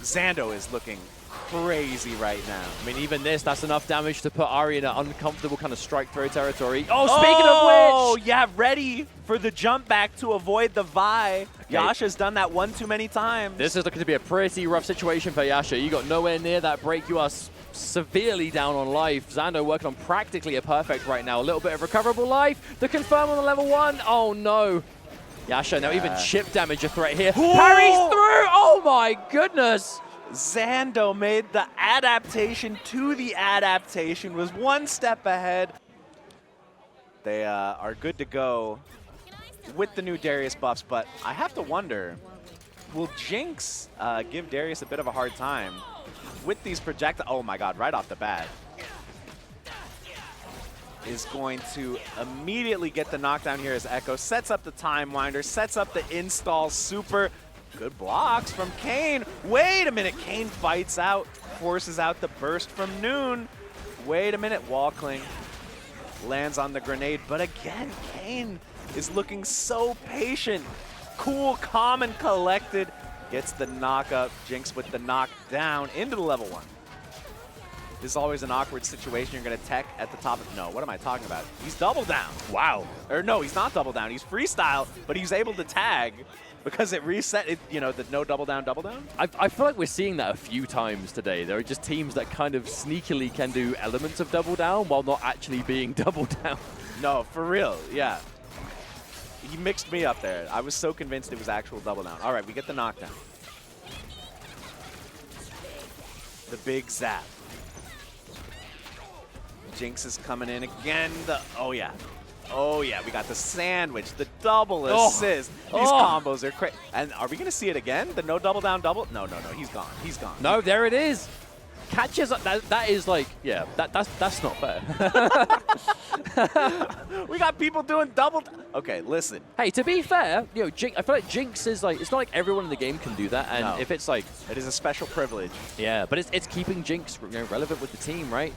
Zando is looking crazy right now. I mean, even this, that's enough damage to put Ahri in an uncomfortable kind of strike throw territory. Oh, speaking of which! Yeah, ready for the jump back to avoid the Vi. Yasha's done that one too many times. This is looking to be a pretty rough situation for Yasha. You got nowhere near that break. You are severely down on life. Zando working on practically a perfect right now. A little bit of recoverable life. The confirm on the level 1. Oh, no. Yasha, now even chip damage a threat here. Parries through! Oh, my goodness! Zando made the adaptation to the adaptation, was one step ahead. They are good to go with the new Darius buffs, but I have to wonder, will Jinx give Darius a bit of a hard time with these projectiles? Oh my god, right off the bat. Is going to immediately get the knockdown here as Ekko sets up the Time Winder, sets up the install super. Good blocks from Kayne. Wait a minute, Kayne fights out, forces out the burst from Noon. Wait a minute, wall cling. Lands on the grenade, but again, Kayne is looking so patient. Cool, calm, and collected. Gets the knock up, Jinx with the knockdown into the level 1. This is always an awkward situation. You're going to tech at the top of... No, what am I talking about? He's double down. Wow. Or no, he's not double down. He's freestyle, but he's able to tag because it reset, you know, the no double down, double down. I feel like we're seeing that a few times today. There are just teams that kind of sneakily can do elements of double down while not actually being double down. No, for real, yeah. He mixed me up there. I was so convinced it was actual double down. All right, we get the knockdown. The big zap. Jinx is coming in again. Oh yeah, we got the sandwich, the double assist. These combos are crazy. And are we gonna see it again? The no double down double? No, he's gone. He's gone. No, there it is. Catches that is like, yeah, that's not fair. We got people doing double. Okay, listen. Hey, to be fair, you know, I feel like Jinx is like, it's not like everyone in the game can do that, and No. if it's like, It is a special privilege. yeah, but it's keeping Jinx, you know, relevant with the team, right?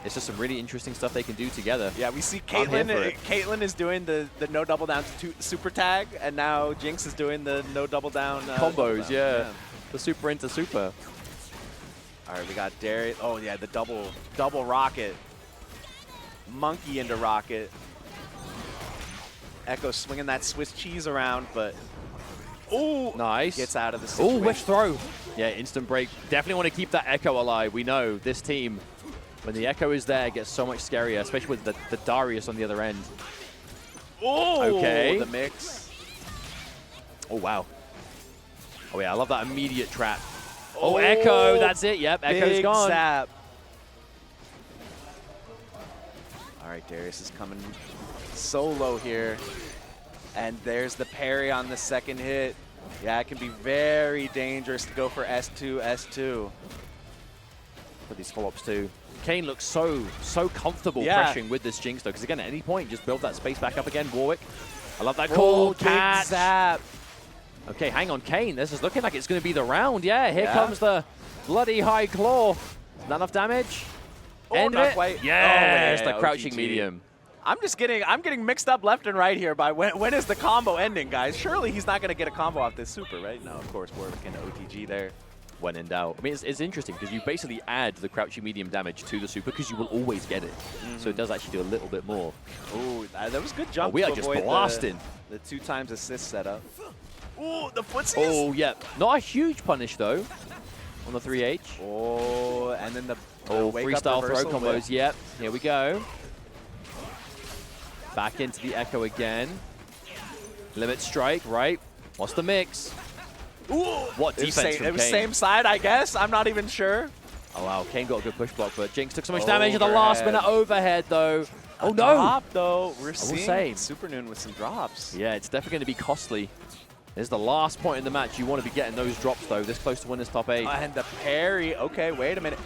It's just some really interesting stuff they can do together. Yeah, we see Caitlyn. Caitlyn is doing the no double down to super tag, and now Jinx is doing the no double down combos. Yeah, the super into super. All right, we got Darius. Oh yeah, the double rocket, monkey into rocket. Ekko swinging that Swiss cheese around, but nice. Gets out of the situation. Oh, whiff throw. Yeah, instant break. Definitely want to keep that Ekko alive. We know this team, when the Ekko is there, it gets so much scarier, especially with the Darius on the other end. Oh, okay. The mix. Oh, wow. Oh, yeah, I love that immediate trap. Oh, Ekko, that's it. Yep, Ekko's big gone. Zap. All right, Darius is coming solo here. And there's the parry on the second hit. Yeah, it can be very dangerous to go for S2, S2. For these follow-ups too. Kayne looks so pressuring with this Jinx though, because again, at any point, just build that space back up again. Warwick, I love that call. Big Zap. Okay, hang on, Kayne. This is looking like it's going to be the round. Yeah, here comes the bloody high claw. Not enough damage. Oh, End not it. quite. Yes, Oh, the yeah, crouching OTG. medium. I'm getting mixed up left and right here by when is the combo ending, guys? Surely he's not going to get a combo off this super, right? No, of course, Warwick and OTG there. When in doubt. I mean, it's interesting because you basically add the crouching medium damage to the super because you will always get it. So it does actually do a little bit more. Ooh, that was a good jump. We to are just avoid blasting. The 2x assist setup. Ooh, the footsies. Oh, yeah. Not a huge punish, though, on the 3H. Oh, and then the wake up freestyle throw reversal combos. whip. Yep. Here we go. Back into the Ekko again. Limit strike, right? What's the mix? Ooh, What defense from It was Kayne? same side, I guess. I'm not even sure. Oh, wow. Kayne got a good push block, but Jinx took so much damage at the last minute overhead, though. Oh, no. Drop, though. We're seeing say. Supernoon with some drops. Yeah, it's definitely going to be costly. This is the last point in the match. You want to be getting those drops, though, this close to winner's top 8. And the parry. Okay, wait a minute.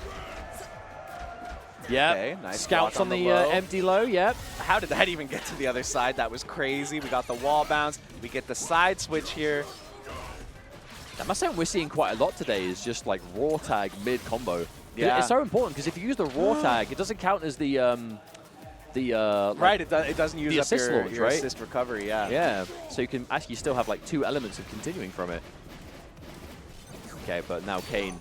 Yeah, Okay, nice Scouts block on on the the low. empty low, yep. How did that even get to the other side? That was crazy. We got the wall bounce. We get the side switch here. That must say we're seeing quite a lot today is just like raw tag mid combo. Yeah. It's so important because if you use the raw tag, it doesn't count as the Right, it doesn't use the up assist your, launch, your right? assist recovery, yeah. Yeah, so you can actually still have like 2 elements of continuing from it. Okay, but now Kayne.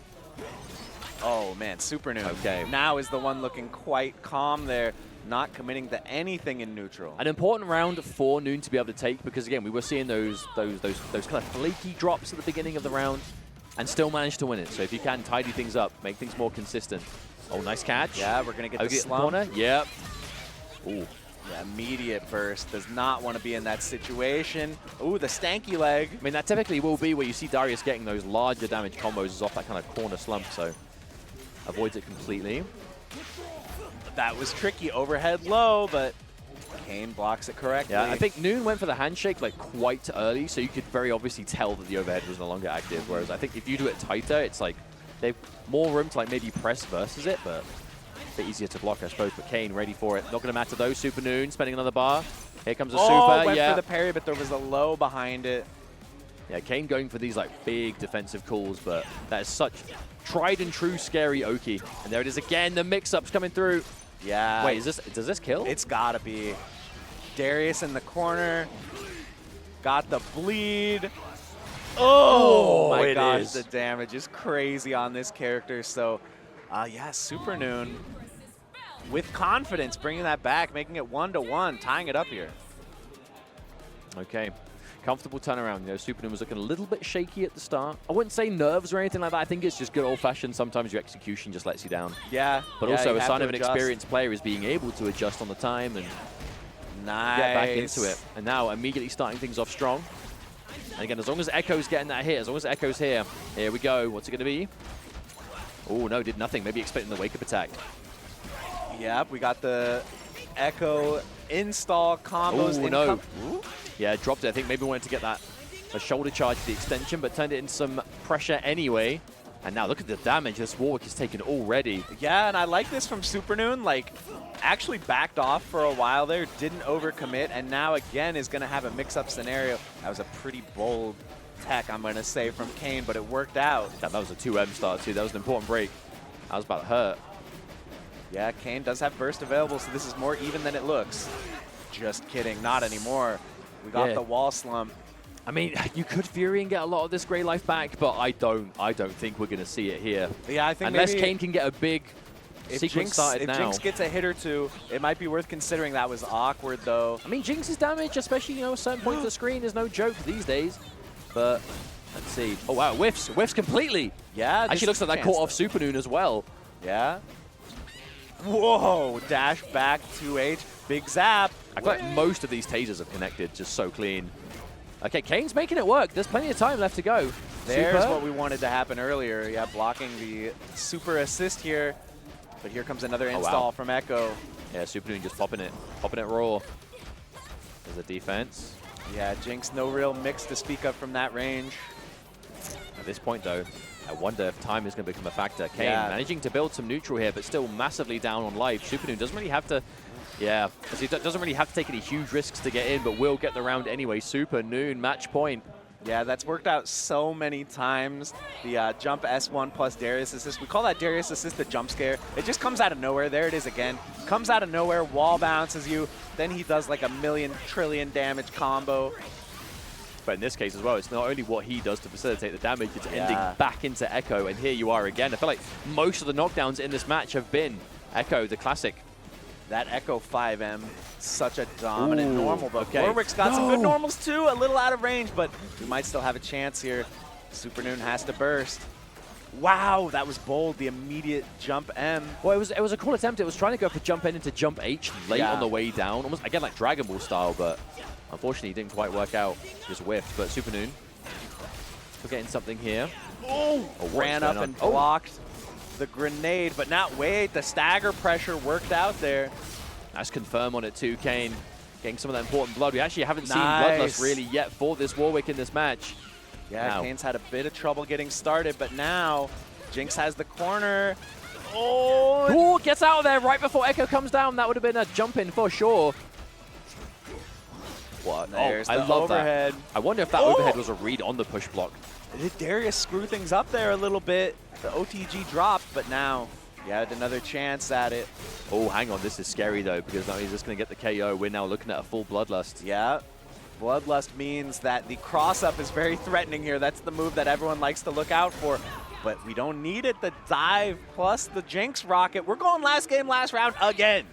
Oh, man, Supernoon. Okay. Now is the one looking quite calm there, not committing to anything in neutral. An important round for Noon to be able to take because again we were seeing those kind of flaky drops at the beginning of the round and still managed to win it. So if you can tidy things up, make things more consistent. Oh, nice catch. Yeah, we're going to get the Okay, slump. corner. Yep. Ooh. Yeah, immediate burst. Does not want to be in that situation. Ooh, the stanky leg. I mean, that typically will be where you see Darius getting those larger damage combos is off that kind of corner slump, so avoids it completely. That was tricky. Overhead low, but Kayne blocks it correctly. Yeah, I think Noon went for the handshake like quite early, so you could very obviously tell that the overhead was no longer active, whereas I think if you do it tighter, it's like they've more room to like maybe press versus it, but a bit easier to block, I suppose. But Kayne ready for it. Not going to matter though. Supernoon spending another bar. Here comes a super. Went Yeah. for the parry, but there was a low behind it. Yeah, Kayne going for these like big defensive calls, but that is such tried and true scary Oki. And there it is again. The mix-ups coming through. Yeah. Wait, does this kill? It's gotta be. Darius in the corner. Got the bleed. Oh my it gosh, is. the damage is crazy on this character. So, yeah, Supernoon with confidence, bringing that back, making it 1-1, tying it up here. Okay. Comfortable turnaround. You know, Supernoon was looking a little bit shaky at the start. I wouldn't say nerves or anything like that. I think it's just good old-fashioned. Sometimes your execution just lets you down. Yeah. But yeah, also you a have sign to of an adjust. experienced player is being able to adjust on the time and Nice. get back into it. And now immediately starting things off strong. And again, as long as Ekko's getting that hit, as long as Ekko's here we go. What's it going to be? Oh, no, did nothing. Maybe expecting the wake-up attack. Yep, we got the Ekko install combos. Oh, no. Yeah, dropped it. I think maybe wanted to get that a shoulder charge to the extension, but turned it into some pressure anyway. And now look at the damage this Warwick has taken already. Yeah, and I like this from Supernoon. Like, actually backed off for a while there, didn't overcommit, and now again is going to have a mix-up scenario. That was a pretty bold tech, I'm going to say, from Kayne, but it worked out. That was a 2M start too. That was an important break. That was about to hurt. Yeah, Kayne does have burst available, so this is more even than it looks. Just kidding, not anymore. We got the wall slump. I mean, you could Fury and get a lot of this Grey Life back, but I don't think we're going to see it here. Yeah, I think unless maybe Kayne can get a big sequence started if now. Jinx gets a hit or two, it might be worth considering. That was awkward, though. I mean, Jinx's damage, especially, you know, a certain point of the screen, is no joke these days. But let's see. Oh, wow, whiffs completely. Yeah, actually looks like that caught off Supernoon as well. Yeah. Whoa, dash back 2H, big zap. I feel like most of these tasers are connected just so clean. Okay, Kayne's making it work. There's plenty of time left to go. There's Super? what we wanted to happen earlier. Yeah, blocking the super assist here. But here comes another install from Ekko. Yeah, Supernoon just popping it raw. There's a defense. Yeah, Jinx, no real mix to speak of from that range. At this point, though, I wonder if time is going to become a factor. Kayne managing to build some neutral here, but still massively down on life. Supernoon doesn't really have to, because he doesn't really have to take any huge risks to get in, but will get the round anyway. Supernoon, match point. Yeah, that's worked out so many times. The jump S1 plus Darius assist. We call that Darius assist the jump scare. It just comes out of nowhere. There it is again. Comes out of nowhere, wall bounces you. Then he does like a million trillion damage combo. But in this case as well, it's not only what he does to facilitate the damage, it's ending back into Ekko. And here you are again. I feel like most of the knockdowns in this match have been Ekko, the classic. That Ekko 5M, such a dominant normal, but Warwick's got some good normals too, a little out of range, but we might still have a chance here. Supernoon has to burst. Wow, that was bold, the immediate jump M. Well, it was a cool attempt. It was trying to go for jump N into jump H late on the way down, almost again like Dragon Ball style, but unfortunately it didn't quite work out. Just whiffed, but Supernoon still getting something here. Ran up and blocked the grenade, but not wait. The stagger pressure worked out there. Nice confirm on it too, Kayne. Getting some of that important blood. We actually haven't seen Bloodlust really yet for this Warwick in this match. Yeah, Kayne's had a bit of trouble getting started, but now Jinx has the corner. Oh, gets out of there right before Ekko comes down. That would have been a jump in for sure. What? There's I the love overhead. That. I wonder if that overhead was a read on the push block. Did Darius screw things up there a little bit? The OTG dropped, but now he had another chance at it. Oh, hang on. This is scary, though, because now he's just going to get the KO. We're now looking at a full Bloodlust. Yeah. Bloodlust means that the cross-up is very threatening here. That's the move that everyone likes to look out for. But we don't need it. The dive plus the Jinx rocket. We're going last game, last round again.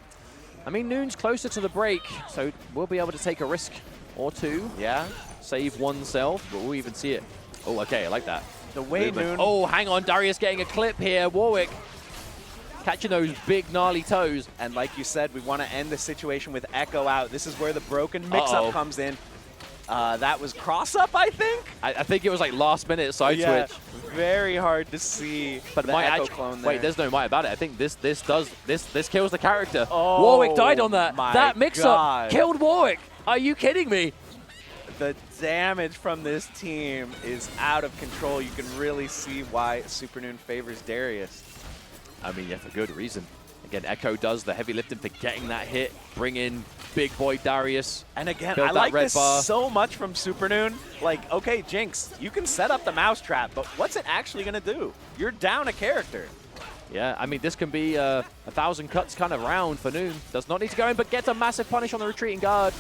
I mean, Noon's closer to the break, so we'll be able to take a risk or two. Yeah. Save oneself, but we'll even see it. Oh, okay, I like that. The way Noon... Oh, hang on. Darius getting a clip here. Warwick catching those big, gnarly toes. And like you said, we want to end the situation with Ekko out. This is where the broken mix-up comes in. That was cross-up, I think? I think it was like last-minute side switch. Very hard to see. But the Ekko clone there. Wait, there's no might about it. I think this kills the character. Oh, Warwick died on that. That mix-up killed Warwick. Are you kidding me? The damage from this team is out of control. You can really see why Supernoon favors Darius. I mean, yeah, for good reason. Again, Ekko does the heavy lifting for getting that hit, bring in big boy Darius. And again, I like this so much from Supernoon. Like, okay, Jinx, you can set up the mousetrap, but what's it actually going to do? You're down a character. Yeah, I mean, this can be a 1,000 cuts kind of round for Noon. Does not need to go in, but gets a massive punish on the retreating guard.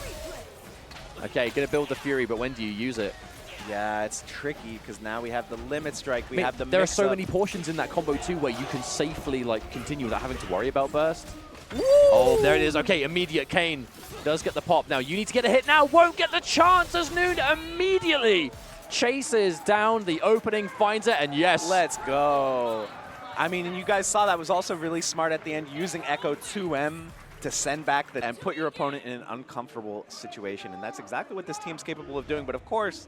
Okay, going to build the Fury, but when do you use it? Yeah, it's tricky because now we have the limit strike. We have the There are so many portions in that combo too where you can safely continue without having to worry about burst. Woo! Oh, there it is. Okay, immediate Kayne does get the pop. Now you need to get a hit now. Won't get the chance as Noon immediately chases down the opening, finds it, and yes. Let's go. I mean, and you guys saw that was also really smart at the end, using Ekko 2M to send back and put your opponent in an uncomfortable situation. And that's exactly what this team's capable of doing. But of course,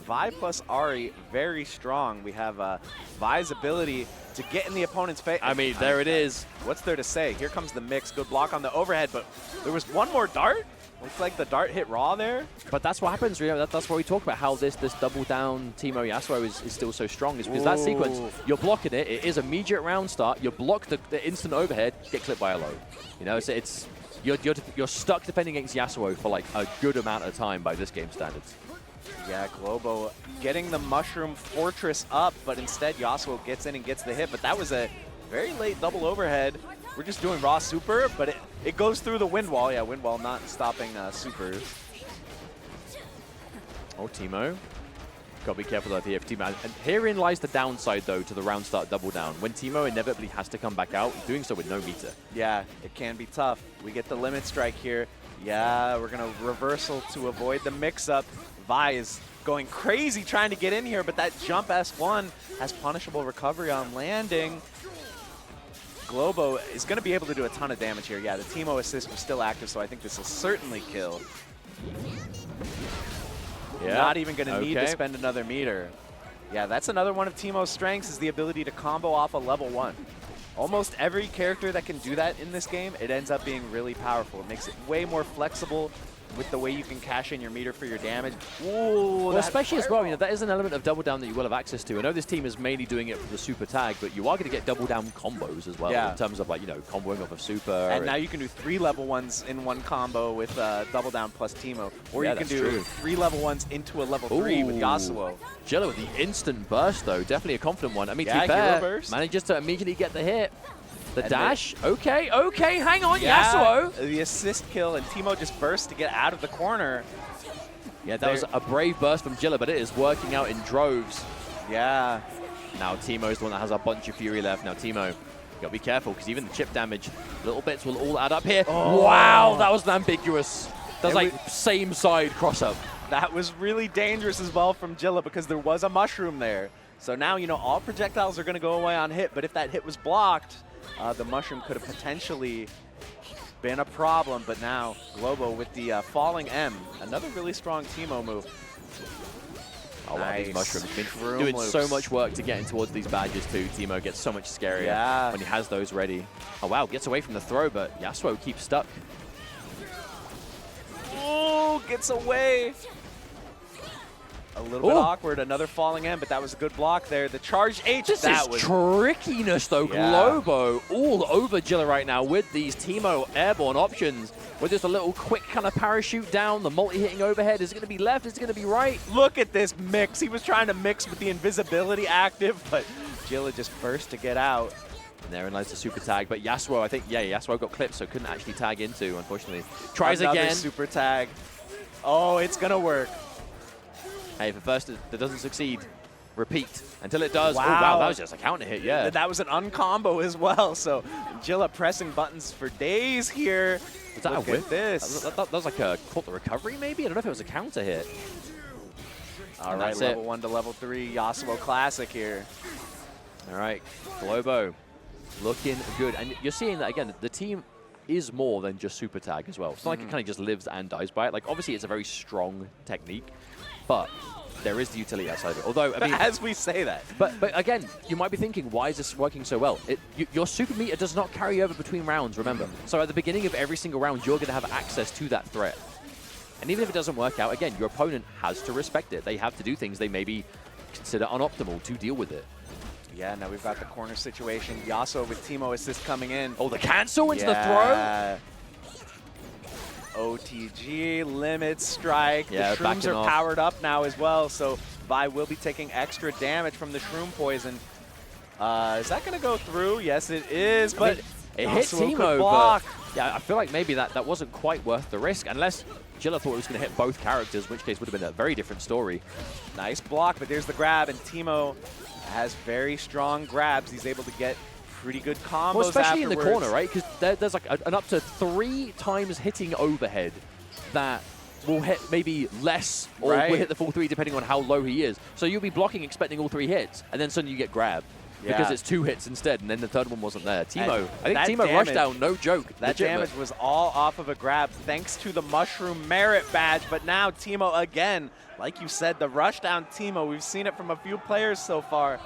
Vi plus Ahri, very strong. We have Vi's ability to get in the opponent's face. I mean, there it is. What's there to say? Here comes the mix. Good block on the overhead, but there was one more dart. Looks like the dart hit raw there. But that's what happens, Rio. That's why we talk about how this double down Teemo Yasuo is still so strong. Is because that sequence, you're blocking it. It is immediate round start. You block the instant overhead, get clipped by Illaoi. You know, it's you're stuck defending against Yasuo for like a good amount of time by this game standards. Yeah, Globo getting the Mushroom Fortress up, but instead Yasuo gets in and gets the hit. But that was a very late double overhead. We're just doing raw super, but it goes through the wind wall. Yeah, wind wall not stopping supers. Oh, Teemo. Got to be careful of the TFT, man. And herein lies the downside, though, to the round start double down. When Teemo inevitably has to come back out, doing so with no meter. Yeah, it can be tough. We get the limit strike here. Yeah, we're going to reversal to avoid the mix-up. Vi is going crazy trying to get in here, but that jump S1 has punishable recovery on landing. Globo is going to be able to do a ton of damage here. Yeah, the Teemo assist was still active, so I think this will certainly kill. Yeah. Not even going to need to spend another meter. Yeah, that's another one of Teemo's strengths is the ability to combo off a level 1. Almost every character that can do that in this game, it ends up being really powerful. It makes it way more flexible with the way you can cash in your meter for your damage. Ooh, well, especially as well, you know, that is an element of double down that you will have access to. I know this team is mainly doing it for the super tag, but you are going to get double down combos as well in terms of, like, you know, comboing off of super. And now you can do 3 level 1s in one combo with double down plus Teemo. Or you can do 3 level 1s into a level 3 with Yasuo. Jila with the instant burst, though. Definitely a confident one. I mean, yeah, to be fair, burst. Manages to immediately get the hit. The dash, okay, hang on, Yasuo. The assist kill, and Teemo just bursts to get out of the corner. Yeah, that was a brave burst from Jila, but it is working out in droves. Yeah. Now Teemo is the one that has a bunch of fury left. Now Teemo, you gotta be careful, because even the chip damage, little bits will all add up here. Oh. Wow, that was ambiguous. That's like same side cross-up. That was really dangerous as well from Jila, because there was a mushroom there. So now, you know, all projectiles are gonna go away on hit, but if that hit was blocked, the mushroom could have potentially been a problem, but now Globo with the falling M. Another really strong Teemo move. Oh, wow, these mushrooms have been doing so much work to get in towards these badges too. Teemo gets so much scarier when he has those ready. Oh, wow, gets away from the throw, but Yasuo keeps stuck. Oh, gets away. A little bit awkward, another falling M, but that was a good block there. The charge H, this is trickiness though. Globo all over Jila right now with these Teemo airborne options. With just a little quick kind of parachute down, the multi-hitting overhead. Is it going to be left? Is it going to be right? Look at this mix. He was trying to mix with the invisibility active, but Jila just burst to get out. And therein lies the super tag, but Yasuo, I think, Yasuo got clipped, so couldn't actually tag into, unfortunately. Tries Another again. super tag. Oh, it's going to work. Hey, if at first it doesn't succeed, repeat until it does. Wow. Oh, wow, that was just a counter hit, yeah. That was an uncombo as well, so Jila pressing buttons for days here. Was that Look a whip? At this. That was like a caught the recovery, maybe? I don't know if it was a counter hit. All right, level 1 to level 3, Yasuo Classic here. All right, Globo looking good. And you're seeing that, again, the team is more than just super tag as well. It's not like it kind of just lives and dies by it. Like, obviously, it's a very strong technique, but there is the utility outside of it. Although, I mean, as we say that. But again, you might be thinking, why is this working so well? Your super meter does not carry over between rounds, remember. So at the beginning of every single round, you're going to have access to that threat. And even if it doesn't work out, again, your opponent has to respect it. They have to do things they maybe consider unoptimal to deal with it. Yeah, now we've got the corner situation. Yasuo with Teemo assist coming in. Oh, the cancel into the throw? OTG, limit strike. Yeah, the shrooms are powered up now as well, so Vi will be taking extra damage from the shroom poison. Is that going to go through? Yes, it is, but it hit Teemo, but yeah, I feel like maybe that wasn't quite worth the risk, unless Jila thought it was going to hit both characters, in which case would have been a very different story. Nice block, but there's the grab, and Teemo has very strong grabs. He's able to get pretty good combos. Well, especially afterwards. in the corner, right? Because there's like an up to 3 times hitting overhead that will hit maybe less or will hit the full 3 depending on how low he is. So you'll be blocking expecting all 3 hits, and then suddenly you get grabbed. Yeah. Because it's 2 hits instead, and then the third one wasn't there. Teemo, I think Teemo rushed down, no joke. That damage was all off of a grab thanks to the Mushroom Merit Badge, but now Teemo again, like you said, the rush down Teemo, we've seen it from a few players so far,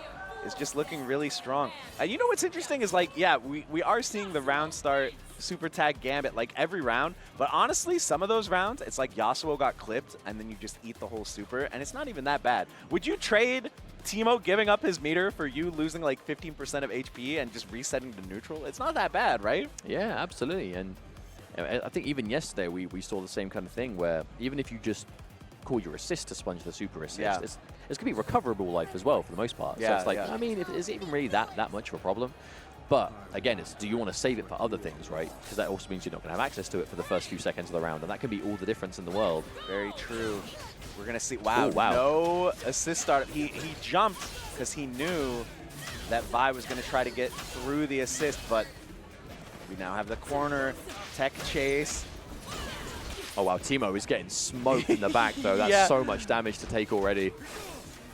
is just looking really strong. You know what's interesting is, like, yeah, we are seeing the round start super tag gambit like every round, but honestly, some of those rounds, it's like Yasuo got clipped and then you just eat the whole super, and it's not even that bad. Would you trade Teemo giving up his meter for you losing like 15% of HP and just resetting to neutral? It's not that bad, right? Yeah, absolutely. And I think even yesterday we saw the same kind of thing where even if you just call your assist to sponge the super assist, it's going to be recoverable life as well for the most part. So it's like, I mean, is it even really that much of a problem? But again, it's do you want to save it for other things, right? Because that also means you're not going to have access to it for the first few seconds of the round, and that can be all the difference in the world. Very true. We're going to see, wow, ooh, wow, no assist startup. He jumped because he knew that Vi was going to try to get through the assist, but we now have the corner, tech chase. Oh, wow, Teemo is getting smoked in the back, though. That's so much damage to take already.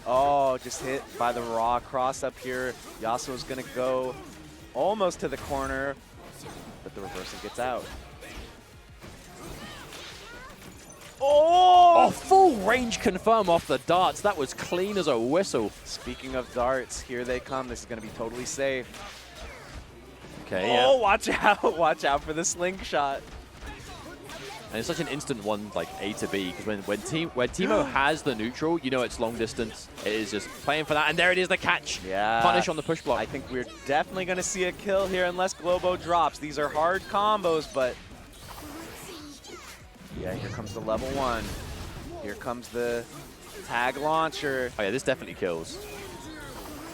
Oh, just hit by the raw cross up here. Yasuo's going to go almost to the corner, but the reversal gets out. Oh! Full range confirm off the darts. That was clean as a whistle. Speaking of darts, here they come. This is going to be totally safe. Okay, oh, watch out. Watch out for the slingshot. And it's such an instant one, like A to B, because when Teemo has the neutral, you know it's long distance. It is just playing for that, and there it is, the catch. Yeah. Punish on the push block. I think we're definitely going to see a kill here unless Globo drops. These are hard combos, but... Yeah, here comes the level 1. Here comes the tag launcher. Oh yeah, this definitely kills.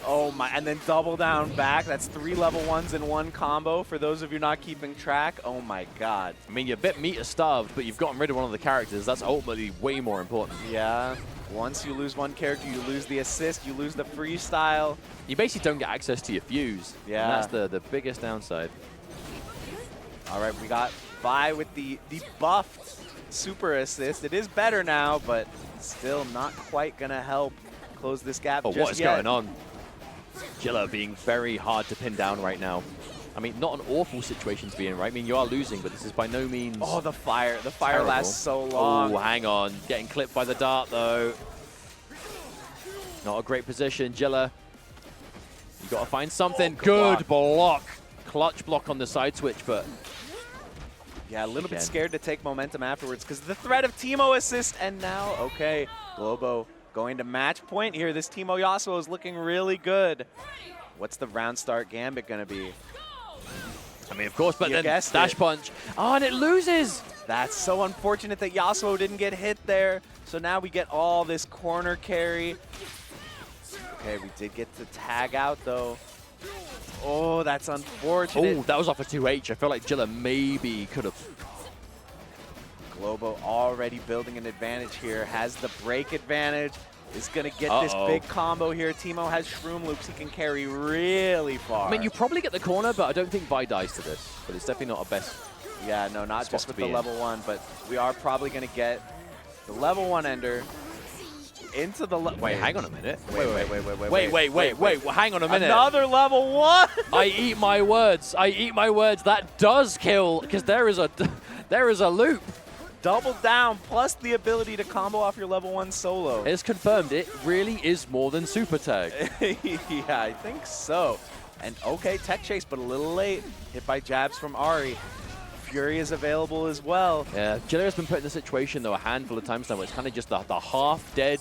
Oh my, and then double down back. That's 3 level 1s in one combo for those of you not keeping track. Oh my god. I mean, you're a bit meter starved, but you've gotten rid of one of the characters. That's ultimately way more important. Yeah. Once you lose one character, you lose the assist, you lose the freestyle. You basically don't get access to your fuse. Yeah. And that's the biggest downside. All right, we got Vi with the buffed super assist. It is better now, but still not quite going to help close this gap Oh, just what is yet. going on? Jila being very hard to pin down right now. I mean, not an awful situation to be in, right? I mean, you are losing, but this is by no means... Oh, the fire. The fire terrible. lasts so long. Oh, hang on. Getting clipped by the dart, though. Not a great position, Jila. You got to find something. Good block. Clutch block on the side switch, but... Yeah, a little bit scared to take momentum afterwards because the threat of Teemo assist, and now, okay, Globo going to match point here. This Teemo Yasuo is looking really good. What's the round start gambit going to be? I mean, of course, but You then guessed dash it. punch. Oh, and it loses. That's so unfortunate that Yasuo didn't get hit there. So now we get all this corner carry. Okay, we did get the tag out, though. Oh, that's unfortunate. Oh, that was off a 2H. I feel like Jila maybe could have. Globo already building an advantage here. Has the break advantage. Is going to get this big combo here. Teemo has Shroom Loops. He can carry really far. I mean, you probably get the corner, but I don't think Vi dies to this. But it's definitely not a best. Yeah, no, not just with the in. level 1, but we are probably going to get the level 1 ender into the... Wait, hang on a minute. Wait. Well, hang on a minute. Another level 1! I eat my words. I eat my words. That does kill, because there is a loop. Double down, plus the ability to combo off your level 1 solo. It's confirmed. It really is more than super tag. Yeah, I think so. And okay, tech chase, but a little late. Hit by jabs from Ahri. Fury is available as well. Yeah, Jila has been put in the situation, though, a handful of times now where it's kind of just the half-dead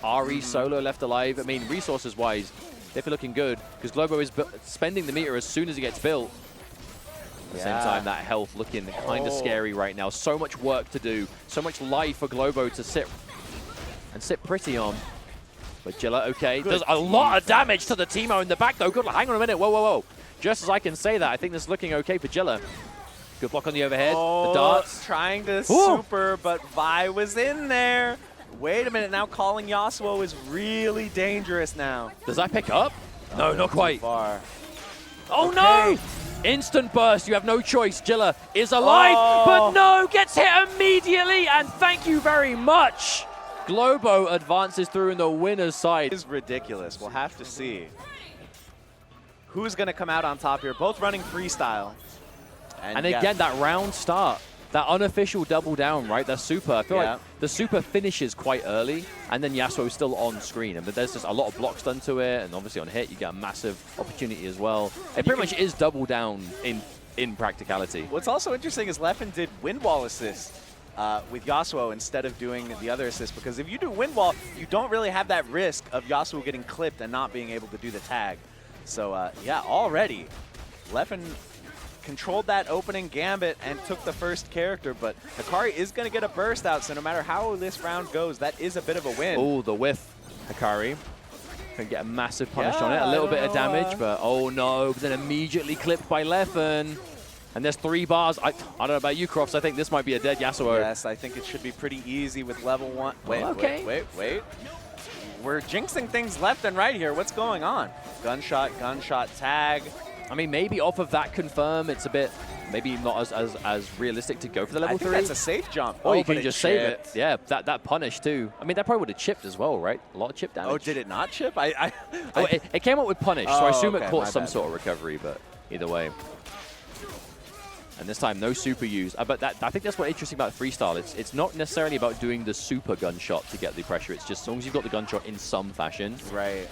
Ahri solo left alive. I mean, resources-wise, they're looking good, because Globo is spending the meter as soon as it gets built. At the same time, that health looking kind of scary right now. So much work to do, so much life for Globo to sit pretty on. But Jila, okay, does a lot of damage to the Teemo in the back, though. Good, hang on a minute. Whoa. Just as I can say that, I think this is looking okay for Jila. Good block on the overhead. The darts. Trying to super, but Vi was in there. Wait a minute, now calling Yasuo is really dangerous now. Does that pick up? No, not quite. Far. Oh, no! Instant burst. You have no choice. Jila is alive, but no, gets hit immediately, and thank you very much. Globo advances through in the winner's side. It is ridiculous. We'll have to see who's going to come out on top here. Both running freestyle. And again, that round start, that unofficial double down, right? That super. I feel like the super finishes quite early, and then Yasuo's still on screen. And there's just a lot of blocks done to it, and obviously on hit, you get a massive opportunity as well. It pretty much is double down in practicality. What's also interesting is Leffen did wind wall assist with Yasuo instead of doing the other assist, because if you do wind wall, you don't really have that risk of Yasuo getting clipped and not being able to do the tag. So yeah, already Leffen controlled that opening gambit and took the first character, but Hikari is going to get a burst out, so no matter how this round goes, that is a bit of a win. Oh, the whiff, Hikari. Can get a massive punish on it, a little bit of damage, but oh no, but then immediately clipped by Leffen. And there's 3 bars. I don't know about you, Crofts. I think this might be a dead Yasuo. Yes, I think it should be pretty easy with level 1. Wait. We're jinxing things left and right here. What's going on? Gunshot, tag. I mean, maybe off of that confirm, it's a bit, maybe not as realistic to go for the level 3. I think that's a safe jump. Or you can just save it. Yeah, that punish too. I mean, that probably would have chipped as well, right? A lot of chip damage. Oh, did it not chip? It came out with punish, so I assume it caught some bad. sort of recovery, but either way. And this time, no super use. But I think that's what's interesting about Freestyle. It's not necessarily about doing the super gunshot to get the pressure. It's just as long as you've got the gunshot in some fashion. Right.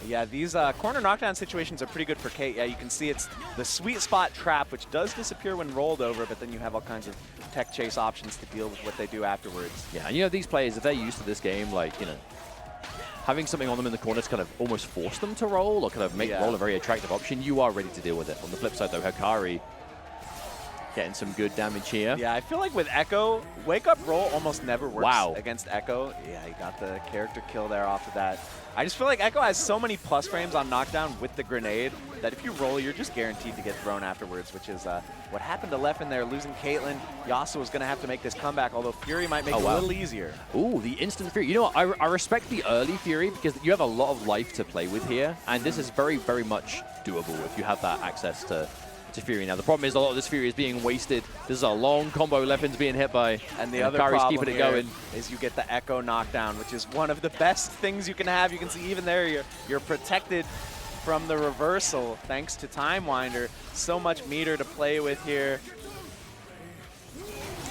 Yeah, these corner knockdown situations are pretty good for Kate. Yeah, you can see it's the sweet spot trap, which does disappear when rolled over, but then you have all kinds of tech chase options to deal with what they do afterwards. Yeah, and these players, if they're used to this game, like, having something on them in the corner to kind of almost force them to roll or kind of make roll a very attractive option, you are ready to deal with it. On the flip side, though, Hikari getting some good damage here. Yeah, I feel like with Ekko, wake up roll almost never works against Ekko. Yeah, he got the character kill there off of that. I just feel like Ekko has so many plus frames on knockdown with the grenade that if you roll, you're just guaranteed to get thrown afterwards, which is what happened to Leffen there, losing Caitlyn. Yasuo was going to have to make this comeback, although Fury might make it a little easier. Ooh, the instant Fury. You know what? I respect the early Fury because you have a lot of life to play with here, and this is very, very much doable if you have that access to Fury. Now, the problem is a lot of this Fury is being wasted. This is a long combo Leffen's being hit by, and the other Hikari's problem keeping it going. Is you get the Ekko knockdown, which is one of the best things you can have. You can see even there, you're protected from the reversal thanks to Time Winder. So much meter to play with here.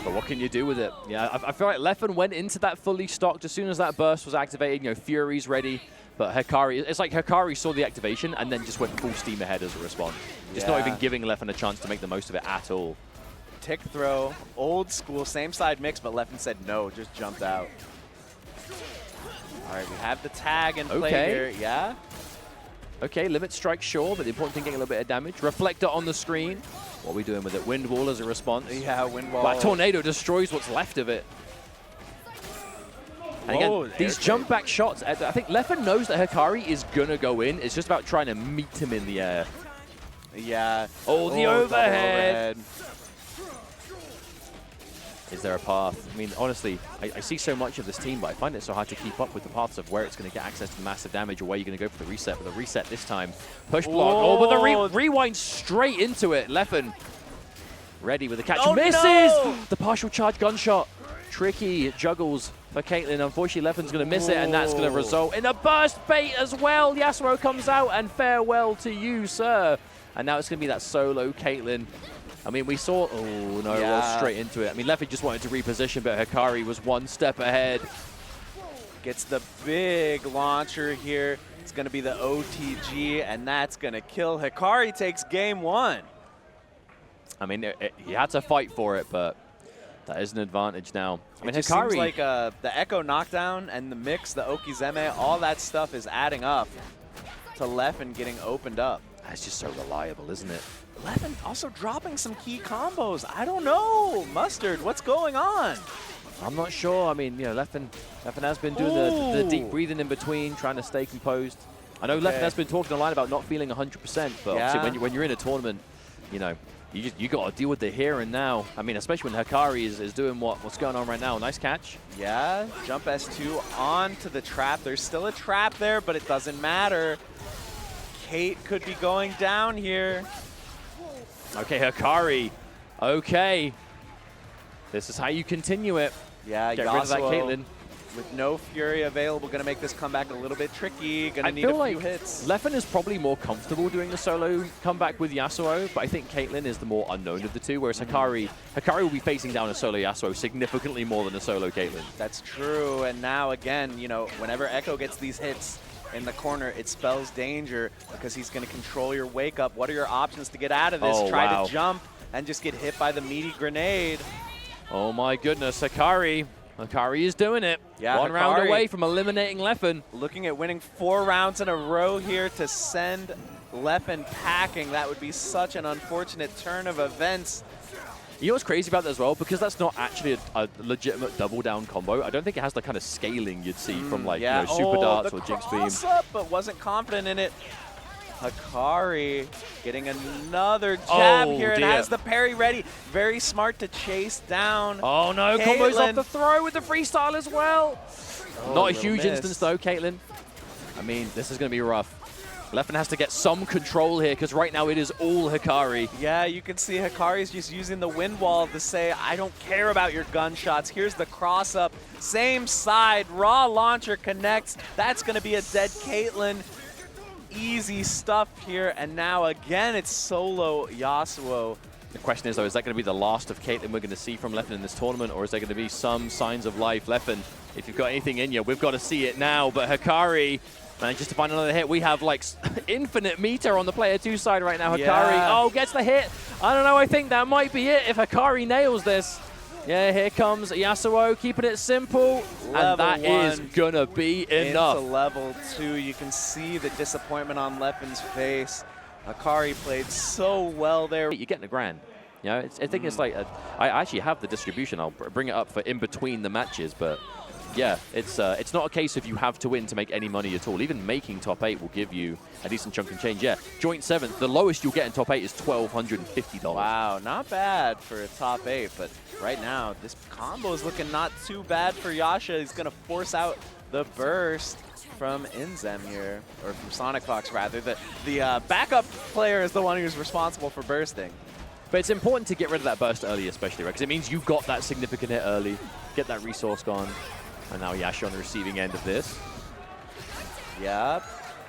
But what can you do with it? Yeah, I feel like Leffen went into that fully stocked as soon as that burst was activated. Fury's ready. But Hikari, it's like Hikari saw the activation and then just went full steam ahead as a response. Just not even giving Leffen a chance to make the most of it at all. Tick throw, old school, same side mix, but Leffen said no, just jumped out. All right, we have the tag in play here. Yeah. Okay, limit strike, sure, but the important thing, getting a little bit of damage. Reflector on the screen. What are we doing with it? Wind wall as a response. Yeah, wind wall. That tornado destroys what's left of it. And again, these jump back shots, I think Leffen knows that Hikari is going to go in. It's just about trying to meet him in the air. Yeah. Oh, the overhead. Is there a path? I mean, honestly, I see so much of this team, but I find it so hard to keep up with the paths of where it's going to get access to the massive damage or where you're going to go for the reset. But the reset this time, push block. Oh, but the rewind straight into it. Leffen ready with the catch. Misses! No! The partial charge gunshot. Tricky juggles for Caitlyn. Unfortunately, Leffen's going to miss it, and that's going to result in a burst bait as well. Yasuo comes out, and farewell to you, sir. And now it's going to be that solo Caitlyn. I mean, we saw... Oh, no, roll straight into it. I mean, Leffen just wanted to reposition, but Hikari was one step ahead. Gets the big launcher here. It's going to be the OTG, and that's going to kill. Hikari takes game one. I mean, he had to fight for it, but... that is an advantage now. I mean, it just seems like the Ekko knockdown and the mix, the Okizeme, all that stuff is adding up to Leffen getting opened up. That's just so reliable, isn't it? Leffen also dropping some key combos. I don't know. Mustard, what's going on? I'm not sure. I mean, Leffen has been doing the deep breathing in between, trying to stay composed. I know Leffen has been talking online about not feeling 100%, but obviously when you're in a tournament, you got to deal with the here and now. I mean, especially when Hikari is doing what's going on right now. Nice catch. Yeah, jump S2 onto the trap. There's still a trap there, but it doesn't matter. Kate could be going down here. Okay, Hikari. Okay. This is how you continue it. Yeah, get rid of that Caitlyn. With no Fury available, going to make this comeback a little bit tricky. Going to need a few hits. Leffen is probably more comfortable doing the solo comeback with Yasuo, but I think Caitlyn is the more unknown of the two, whereas Hikari will be facing down a solo Yasuo significantly more than a solo Caitlyn. That's true, and now again, whenever Ekko gets these hits in the corner, it spells danger because he's going to control your wake up. What are your options to get out of this? Try to jump and just get hit by the meaty grenade. Oh my goodness, Hikari is doing it. Yeah, One round away from eliminating Leffen. Looking at winning 4 rounds in a row here to send Leffen packing. That would be such an unfortunate turn of events. You know what's crazy about that as well? Because that's not actually a legitimate double down combo. I don't think it has the kind of scaling you'd see from like Super Darts or Jinx Beam. Up, but wasn't confident in it. Hikari getting another jab here and has the parry ready. Very smart to chase down. Oh no, Caitlyn. Combos off the throw with the freestyle as well. Not a huge instance though, Caitlyn. I mean, this is going to be rough. Leffen has to get some control here because right now it is all Hikari. Yeah, you can see Hikari's just using the wind wall to say, I don't care about your gunshots. Here's the cross up. Same side, raw launcher connects. That's going to be a dead Caitlyn. Easy stuff here, and now again it's solo Yasuo The question is, though, is that going to be the last of Caitlyn we're going to see from Leffen in this tournament, or is there going to be some signs of life? Leffen, if you've got anything in you, we've got to see it now. But Hikari manages to find another hit. We have, like, infinite meter on the player 2 side right now. Hikari, gets the hit. I don't know, I think that might be it if Hikari nails this. Yeah, here comes Yasuo, keeping it simple. And that is going to be enough. Into level 2, you can see the disappointment on Leffen's face. Hikari played so well there. You're getting a grand. You know, I think it's like, I actually have the distribution. I'll bring it up for in between the matches, but yeah, it's not a case of you have to win to make any money at all. Even making top 8 will give you a decent chunk of change. Yeah, joint 7th, the lowest you'll get in top 8 is $1,250. Wow, not bad for a top 8, but right now, this combo is looking not too bad for Yasha. He's going to force out the burst from INZEM here, or from SonicFox rather. The backup player is the one who's responsible for bursting. But it's important to get rid of that burst early, especially, right? Because it means you got that significant hit early, get that resource gone, and now Yasha on the receiving end of this. Yep.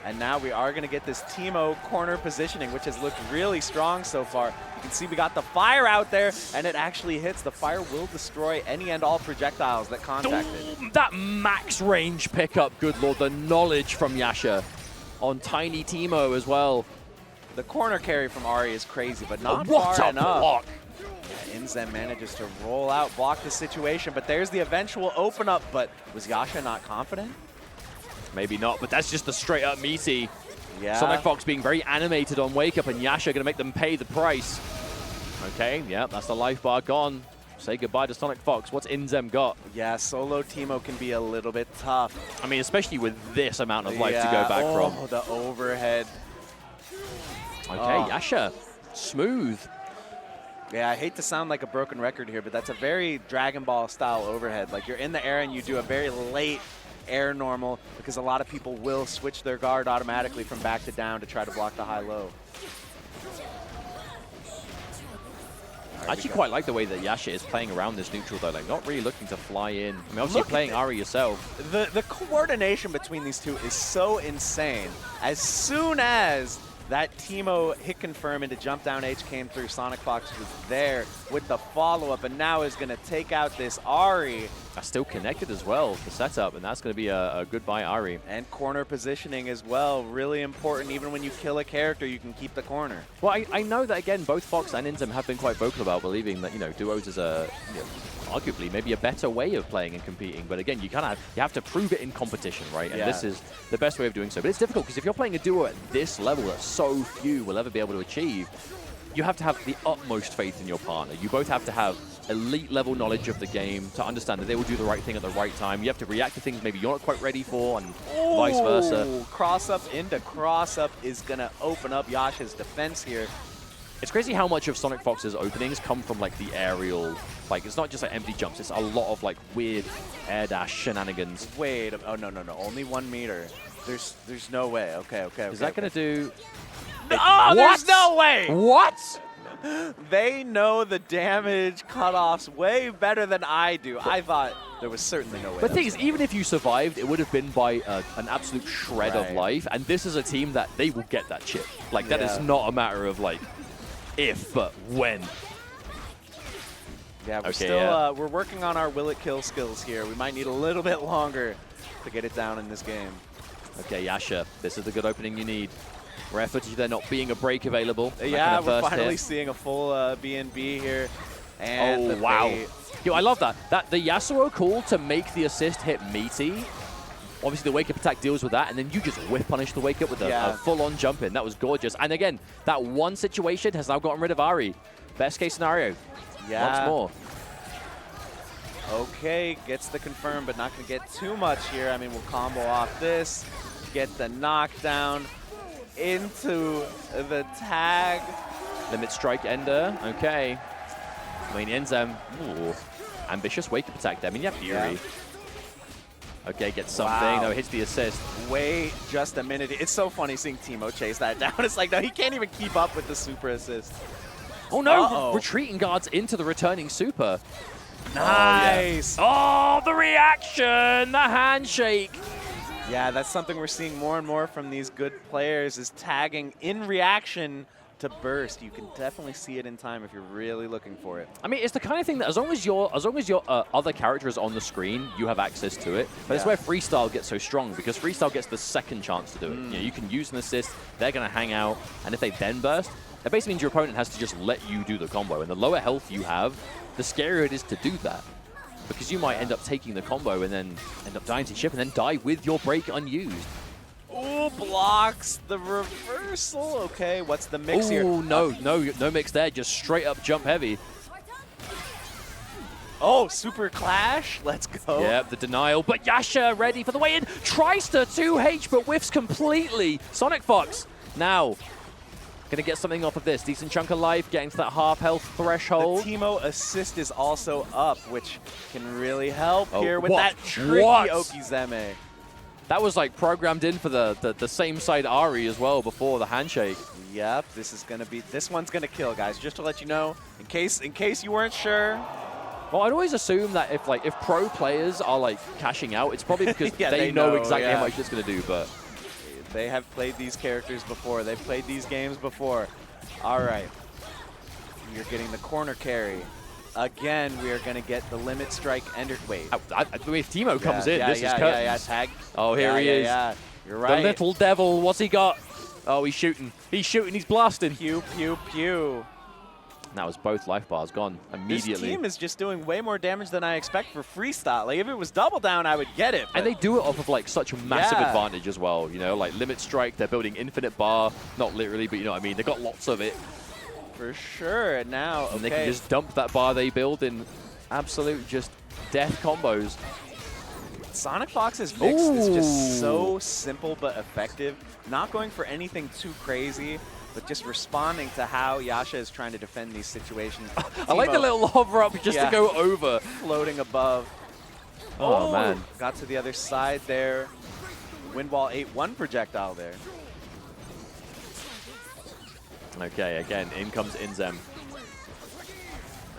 And now we are going to get this Teemo corner positioning, which has looked really strong so far. You can see we got the fire out there, and it actually hits. The fire will destroy any and all projectiles that contact it. That max range pickup, good lord. The knowledge from Yasha on tiny Teemo as well. The corner carry from Ahri is crazy, but not what far a enough. Block. Yeah, INZEM manages to roll out, block the situation, but there's the eventual open up. But was Yasha not confident? Maybe not, but that's just the straight up meaty. Yeah. SonicFox being very animated on Wake Up, and Yasha going to make them pay the price. Okay, yeah, that's the life bar gone. Say goodbye to SonicFox. What's INZEM got? Yeah, solo Teemo can be a little bit tough. I mean, especially with this amount of life to go back from. Oh, the overhead. Okay, Yasha, smooth. Yeah, I hate to sound like a broken record here, but that's a very Dragon Ball style overhead. Like, you're in the air and you do a very late air normal, because a lot of people will switch their guard automatically from back to down to try to block the high-low. I actually quite like the way that Yasha is playing around this neutral, though. Like, not really looking to fly in. I mean, obviously you're playing Ahri yourself. The coordination between these two is so insane. As soon as that Teemo hit confirm into jump down H came through, SonicFox was there with the follow-up, and now is going to take out this Ahri. That's still connected as well, the setup, and that's going to be a goodbye Ahri. And corner positioning as well, really important. Even when you kill a character, you can keep the corner. Well, I know that, again, both Fox and INZEM have been quite vocal about believing that, you know, duos is a, you know, arguably maybe a better way of playing and competing. But again, you have to prove it in competition, right? And this is the best way of doing so. But it's difficult, because if you're playing a duo at this level that so few will ever be able to achieve, you have to have the utmost faith in your partner. You both have to have elite level knowledge of the game to understand that they will do the right thing at the right time. You have to react to things maybe you're not quite ready for, and vice versa. Cross up into cross up is going to open up Yasha's defense here. It's crazy how much of SonicFox's openings come from, like, the aerial. Like, it's not just like empty jumps, it's a lot of, like, weird air dash shenanigans. Wait, oh no, only 1 meter. There's no way. Okay. Is that going to do? Oh, there's no way! What? They know the damage cutoffs way better than I do. I thought there was certainly no way. But the thing is, even if you survived, it would have been by an absolute shred of life. And this is a team that they will get that chip. Like, that is not a matter of, like, if, but when. Yeah, we're still we're working on our will it kill skills here. We might need a little bit longer to get it down in this game. Okay, Yasha, this is the good opening you need. Rare footage there not being a break available. Yeah, we're finally seeing a full BNB here. And wow. Yo, I love that. The Yasuo call to make the assist hit meaty. Obviously, the wake-up attack deals with that, and then you just whiff punish the wake-up with a full-on jump in. That was gorgeous. And again, that one situation has now gotten rid of Ahri. Best case scenario. Once more. Okay, gets the confirm, but not going to get too much here. I mean, we'll combo off this, get the knockdown into the tag. Limit strike ender. Okay. I mean, INZEM. Ooh. Ambitious wake-up attack there. I mean, you have Fury. Yeah. Okay, gets something. Wow. No, hits the assist. Wait just a minute. It's so funny seeing Teemo chase that down. It's like, no, he can't even keep up with the super assist. Oh, no. Retreating guards into the returning super. Nice. Oh, the reaction. The handshake. Yeah, that's something we're seeing more and more from these good players, is tagging in reaction to burst. You can definitely see it in time if you're really looking for it. I mean, it's the kind of thing that as long as your other character is on the screen, you have access to it. But it's where Freestyle gets so strong, because Freestyle gets the second chance to do it. You know, you can use an assist, they're going to hang out, and if they then burst, that basically means your opponent has to just let you do the combo. And the lower health you have, the scarier it is to do that. Because you might end up taking the combo and then end up dying to ship and then die with your break unused. Ooh, blocks the reversal. Okay, what's the mix here? Oh, no mix there. Just straight up jump heavy. Oh, super clash. Let's go. Yep, the denial. But Yasha ready for the way in. Tries to 2H, but whiffs completely. SonicFox now going to get something off of this. Decent chunk of life, getting to that half health threshold. The Teemo assist is also up, which can really help here with that tricky Okizeme. That was like programmed in for the same side Ahri as well before the handshake. Yep, this one's gonna kill, guys. Just to let you know, in case you weren't sure. Well, I'd always assume that if pro players are like cashing out, it's probably because they know exactly how much it's gonna do. But they have played these characters before. They've played these games before. All right, you're getting the corner carry. Again, we are going to get the limit strike ender. Wait. If Teemo comes in, this is cut. Yeah, tag. Oh, here he is. Yeah. You're right. The little devil. What's he got? Oh, he's shooting. He's shooting. He's blasting. Pew, pew, pew. That was both life bars gone immediately. This team is just doing way more damage than I expect for Freestyle. Like, if it was double down, I would get it. And they do it off of like such a massive advantage as well. You know, like limit strike, they're building infinite bar. Not literally, but you know what I mean. They got lots of it. For sure. And now, and they can just dump that bar they build in absolute just death combos. SonicFox's mix is just so simple but effective. Not going for anything too crazy, but just responding to how Yasha is trying to defend these situations. I like the little hover up just to go over. Floating above. Oh, man. Got to the other side there. Windwall 8-1 projectile there. Okay, again, in comes INZEM.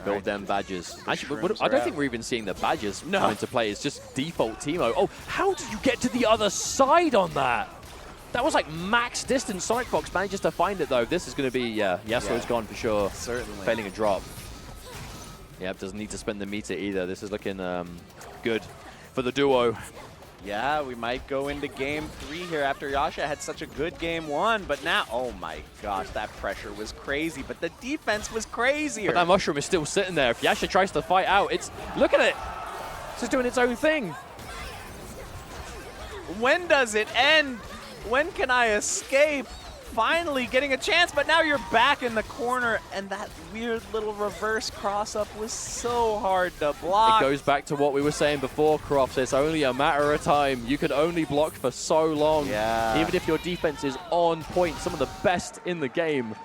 Build them badges. Actually, I don't think we're even seeing the badges come into play. It's just default Teemo. Oh, how did you get to the other side on that? That was like max distance. SonicFox manages to find it, though. This is going to be, Yasuo's gone for sure. Certainly. Failing a drop. Yep, doesn't need to spend the meter either. This is looking good for the duo. Yeah, we might go into game 3 here after Yasha had such a good game 1, but now, oh my gosh, that pressure was crazy, but the defense was crazier. But that mushroom is still sitting there. If Yasha tries to fight out, look at it. It's just doing its own thing. When does it end? When can I escape? Finally getting a chance, but now you're back in the corner, and that weird little reverse cross-up was so hard to block. It goes back to what we were saying before, Crofts. It's only a matter of time. You can only block for so long. Yeah. Even if your defense is on point, some of the best in the game.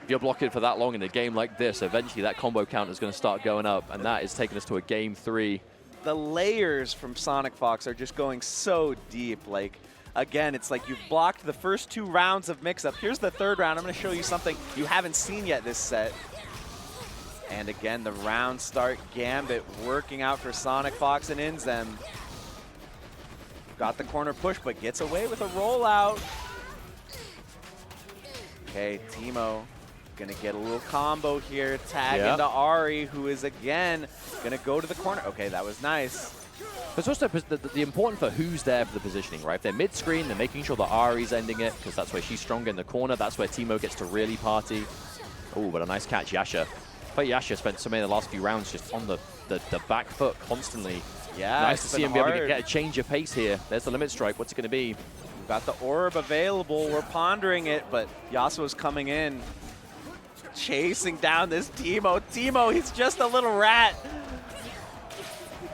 If you're blocking for that long in a game like this, eventually that combo count is going to start going up, and that is taking us to a game 3. The layers from SonicFox are just going so deep. Like, again, it's like you've blocked the first 2 rounds of mix-up. Here's the 3rd round. I'm going to show you something you haven't seen yet this set. And again, the round start gambit working out for SonicFox and INZEM. Got the corner push, but gets away with a rollout. Okay, Teemo going to get a little combo here. Tag into Ahri, who is, again, going to go to the corner. Okay, that was nice. It's also the important for who's there for the positioning, right? If they're mid-screen, they're making sure that Ahri's ending it, because that's where she's stronger in the corner. That's where Teemo gets to really party. Oh, but a nice catch, Yasha. But Yasha spent so many of the last few rounds just on the back foot constantly. Yeah, nice to see him be able to get a change of pace here. There's the limit strike. What's it going to be? We've got the orb available. We're pondering it, but Yasuo's coming in. Chasing down this Teemo. Teemo, he's just a little rat.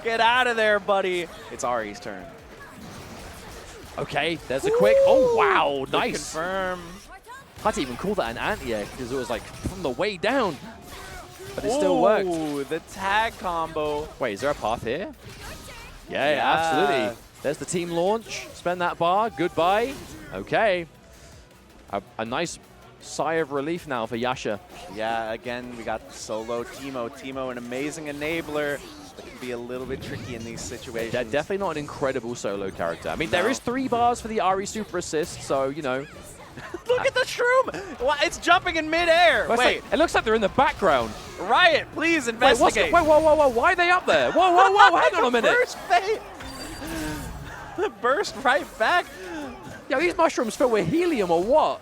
Get out of there, buddy. It's Ahri's turn. Okay, there's a quick. Oh, wow. Nice. Confirm. Hard to even call that an anti-air because it was like from the way down. But it still worked. Ooh, the tag combo. Wait, is there a path here? Yeah, absolutely. There's the team launch. Spend that bar. Goodbye. Okay. A nice sigh of relief now for Yasha. Yeah, again, we got solo Teemo. Teemo, an amazing enabler. It can be a little bit tricky in these situations. They're definitely not an incredible solo character. I mean, there is 3 bars for the Ahri super assist, so, you know. Look at the shroom. It's jumping in midair. Wait. It looks like they're in the background. Riot, please investigate. Wait, whoa. Why are they up there? Whoa. Hang on a minute. Burst fate. Burst right back. Yo, these mushrooms filled with helium or what?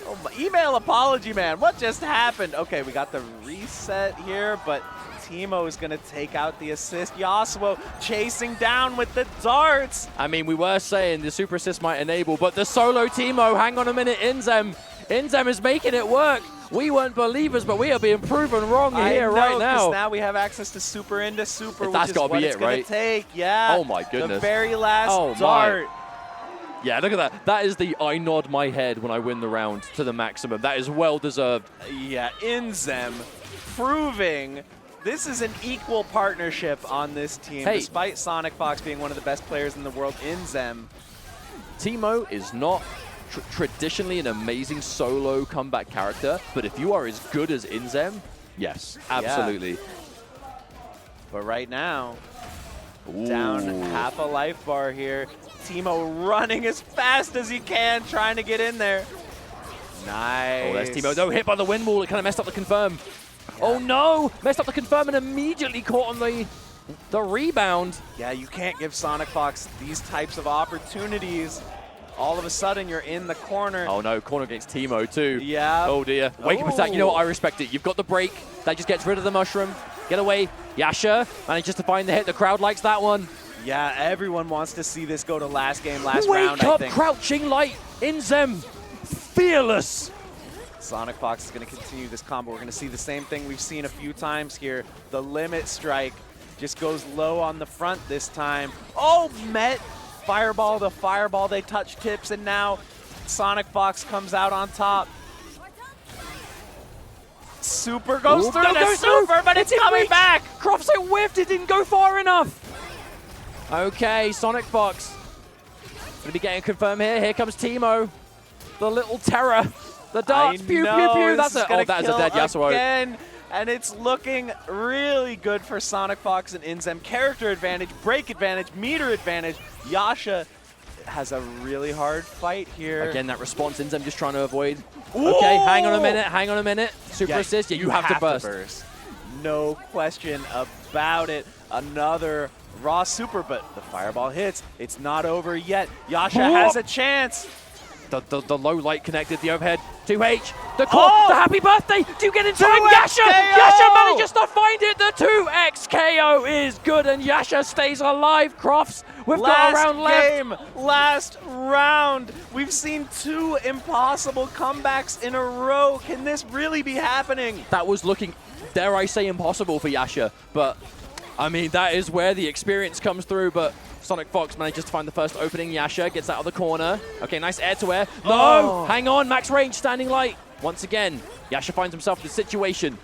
Oh, email apology, man. What just happened? Okay, we got the reset here, but Teemo is going to take out the assist. Yasuo chasing down with the darts. I mean, we were saying the super assist might enable, but the solo Teemo, hang on a minute, INZEM is making it work. We weren't believers, but we are being proven wrong here right now. Now we have access to super into super, That's which is what it's going to take. Yeah. Oh my goodness. The very last dart. Yeah, look at that. That is the I nod my head when I win the round to the maximum. That is well deserved. Yeah, INZEM proving this is an equal partnership on this team. Hey. Despite SonicFox being one of the best players in the world, INZEM. Teemo is not traditionally an amazing solo comeback character, but if you are as good as INZEM, yes, absolutely. Yeah. But right now, down half a life bar here. Teemo running as fast as he can, trying to get in there. Nice. Oh, there's Teemo. No, hit by the wind wall. It kind of messed up the confirm. Yeah. Oh, no. Messed up the confirm and immediately caught on the rebound. Yeah, you can't give SonicFox these types of opportunities. All of a sudden, you're in the corner. Oh, no. Corner against Teemo, too. Yeah. Oh, dear. Wake up attack. You know what? I respect it. You've got the break. That just gets rid of the mushroom. Get away. Yasha manages to find the hit. The crowd likes that one. Yeah, everyone wants to see this go to last game, last round, I think. Wake up, crouching light, INZEM, fearless. SonicFox is going to continue this combo. We're going to see the same thing we've seen a few times here. The limit strike just goes low on the front this time. Oh, met fireball to fireball. They touch tips, and now SonicFox comes out on top. Super goes through the super, but it's coming back. Crofts it whiffed, it didn't go far enough. Okay, SonicFox. Gonna be getting confirmed here. Here comes Teemo. The little terror. The darts. Pew, pew, pew. That's a dead Yasuo. Again, and it's looking really good for SonicFox and INZEM. Character advantage, break advantage, meter advantage. Yasha has a really hard fight here. Again, that response, INZEM just trying to avoid. Ooh. Okay, hang on a minute. Super assist. Yeah, you have to burst. No question about it. Another raw super, but the fireball hits. It's not over yet. Yasha has a chance. The low light connected, the overhead. 2H, the core, the happy birthday. Do you get into it? Yasha! Yasha manages to find it. The 2x KO is good, and Yasha stays alive. Crofts, we've got a round left. Last round. We've seen 2 impossible comebacks in a row. Can this really be happening? That was looking, dare I say, impossible for Yasha, but I mean, that is where the experience comes through, but SonicFox manages to find the first opening. Yasha gets out of the corner. Okay, nice air-to-air. No! Hang on, max range, standing light. Once again, Yasha finds himself in the situation.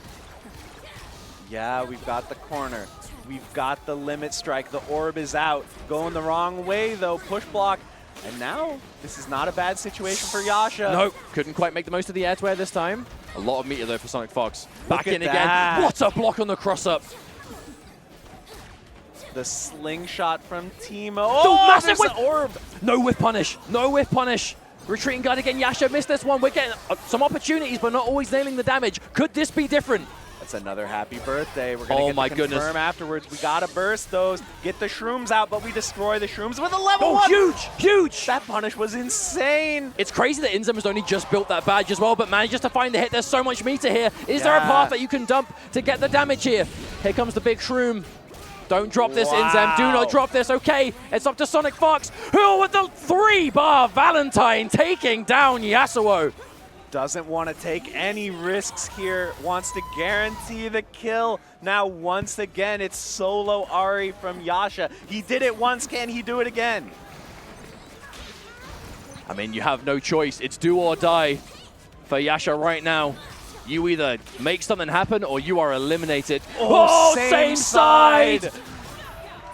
Yeah, we've got the corner. We've got the limit strike. The orb is out. Going the wrong way, though. Push block. And now, this is not a bad situation for Yasha. Nope, couldn't quite make the most of the air-to-air this time. A lot of meter, though, for SonicFox. Back in again. What a block on the cross-up. The slingshot from Teemo. Oh, massive orb. No whiff punish. No whiff punish. Retreating guard again. Yasha missed this one. We're getting some opportunities, but not always nailing the damage. Could this be different? That's another happy birthday. We're going to get the confirm afterwards. We got to burst those. Get the shrooms out, but we destroy the shrooms with a level 1. Huge. That punish was insane. It's crazy that INZEM has only just built that badge as well, but manages to find the hit. There's so much meter here. Is there a path that you can dump to get the damage here? Here comes the big shroom. Don't drop this, INZEM. Do not drop this. Okay, it's up to SonicFox. Who with the 3-bar Valentine taking down Yasuo. Doesn't want to take any risks here. Wants to guarantee the kill. Now, once again, it's solo Ahri from Yasha. He did it once. Can he do it again? I mean, you have no choice. It's do or die for Yasha right now. You either make something happen or you are eliminated. Oh, same side.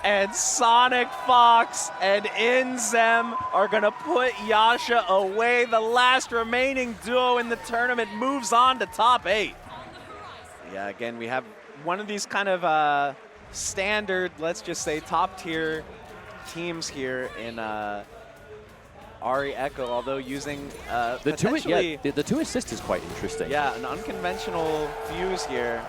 And SonicFox and INZEM are going to put Yasha away. The last remaining duo in the tournament moves on to top 8. Yeah, again, we have one of these kind of standard, let's just say, top-tier teams here in Ahri Ekko, although using The potentially... two assist is quite interesting. Yeah, an unconventional fuse here.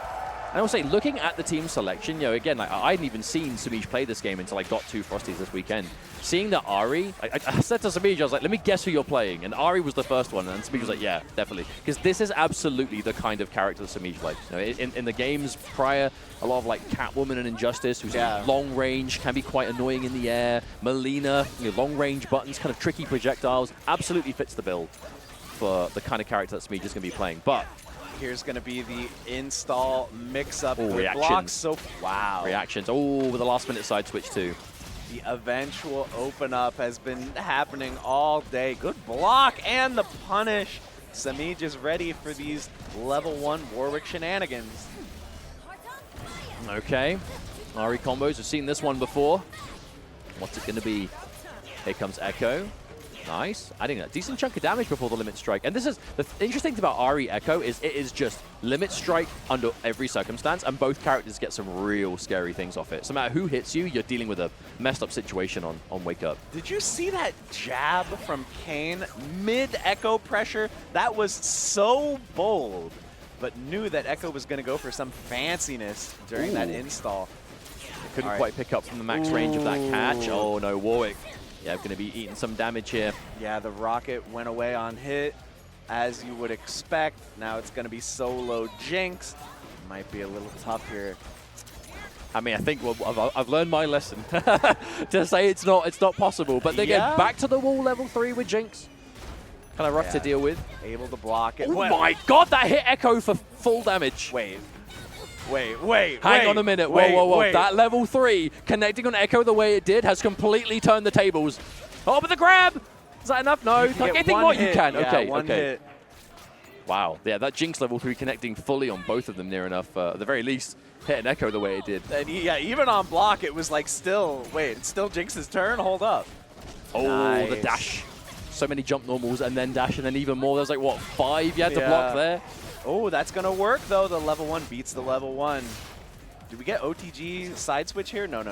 And I will say, looking at the team selection, you know, again, like, I hadn't even seen Semiij play this game until I got 2 Frosties this weekend. Seeing that Ahri, I said to Semiij, I was like, let me guess who you're playing. And Ahri was the first one, and Semiij was like, yeah, definitely. Because this is absolutely the kind of character Semiij likes. You know, in the games prior, a lot of like Catwoman and Injustice, who's long range, can be quite annoying in the air. Melina, you know, long range buttons, kind of tricky projectiles, absolutely fits the build for the kind of character that Semiij is going to be playing. But here's going to be the install mix-up. Reactions. Blocks. So, wow. Reactions. Oh, with the last-minute side switch, too. The eventual open-up has been happening all day. Good block and the punish. Semiij is ready for these level 1 Warwick shenanigans. Okay. Ahri combos. We've seen this one before. What's it going to be? Here comes Ekko. Nice. Adding a decent chunk of damage before the limit strike. And this is the interesting thing about Ahri Ekko is it is just limit strike under every circumstance, and both characters get some real scary things off it. So no matter who hits you, you're dealing with a messed up situation on Wake Up. Did you see that jab from Kayne mid Ekko pressure? That was so bold, but knew that Ekko was going to go for some fanciness during that install. Couldn't quite pick up from the max range of that catch. Oh no, Warwick. Yeah, going to be eating some damage here. Yeah, the rocket went away on hit, as you would expect. Now it's going to be solo Jinx. Might be a little tough here. I mean, I think I've learned my lesson to say it's not possible. But again, back to the wall level 3 with Jinx. Kind of rough to deal with. Able to block it. Oh my God, that hit Ekko for full damage. Hang on a minute. Whoa. That level 3 connecting on Ekko the way it did has completely turned the tables. Oh, but the grab! Is that enough? No. You can. Okay. One hit. Wow. Yeah, that Jinx level 3 connecting fully on both of them near enough. At the very least, hitting Ekko the way it did. And yeah, even on block, it was like still, it's still Jinx's turn? Hold up. Oh, nice. The dash. So many jump normals and then dash and then even more. There's like, what, 5 you had to block there? Oh, that's going to work, though. The level 1 beats the level 1. Did we get OTG side switch here? No.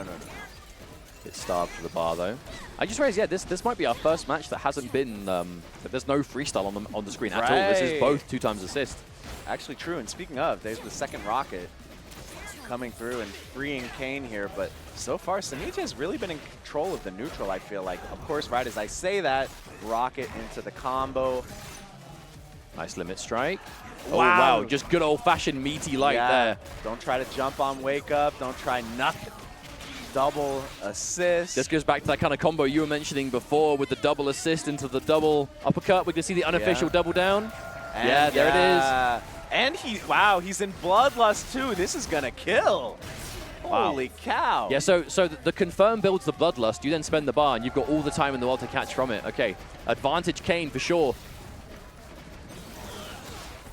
Get starved for the bar, though. I just realized, yeah, this might be our first match that hasn't been, that there's no freestyle on the screen at all. This is both 2x assist. Actually true, and speaking of, there's the second rocket coming through and freeing Kayne here, but so far, Semiij has really been in control of the neutral, I feel like. Of course, right as I say that, rocket into the combo. Nice limit strike. Wow. Oh, wow. Just good old-fashioned meaty light there. Don't try to jump on Wake Up. Don't try nothing. Double assist. This goes back to that kind of combo you were mentioning before with the double assist into the double uppercut. We can see the unofficial double down. And there it is. And he's in Bloodlust too. This is going to kill. Wow. Holy cow. Yeah, so the confirm builds the Bloodlust. You then spend the bar, and you've got all the time in the world to catch from it. Okay, advantage Kayne for sure.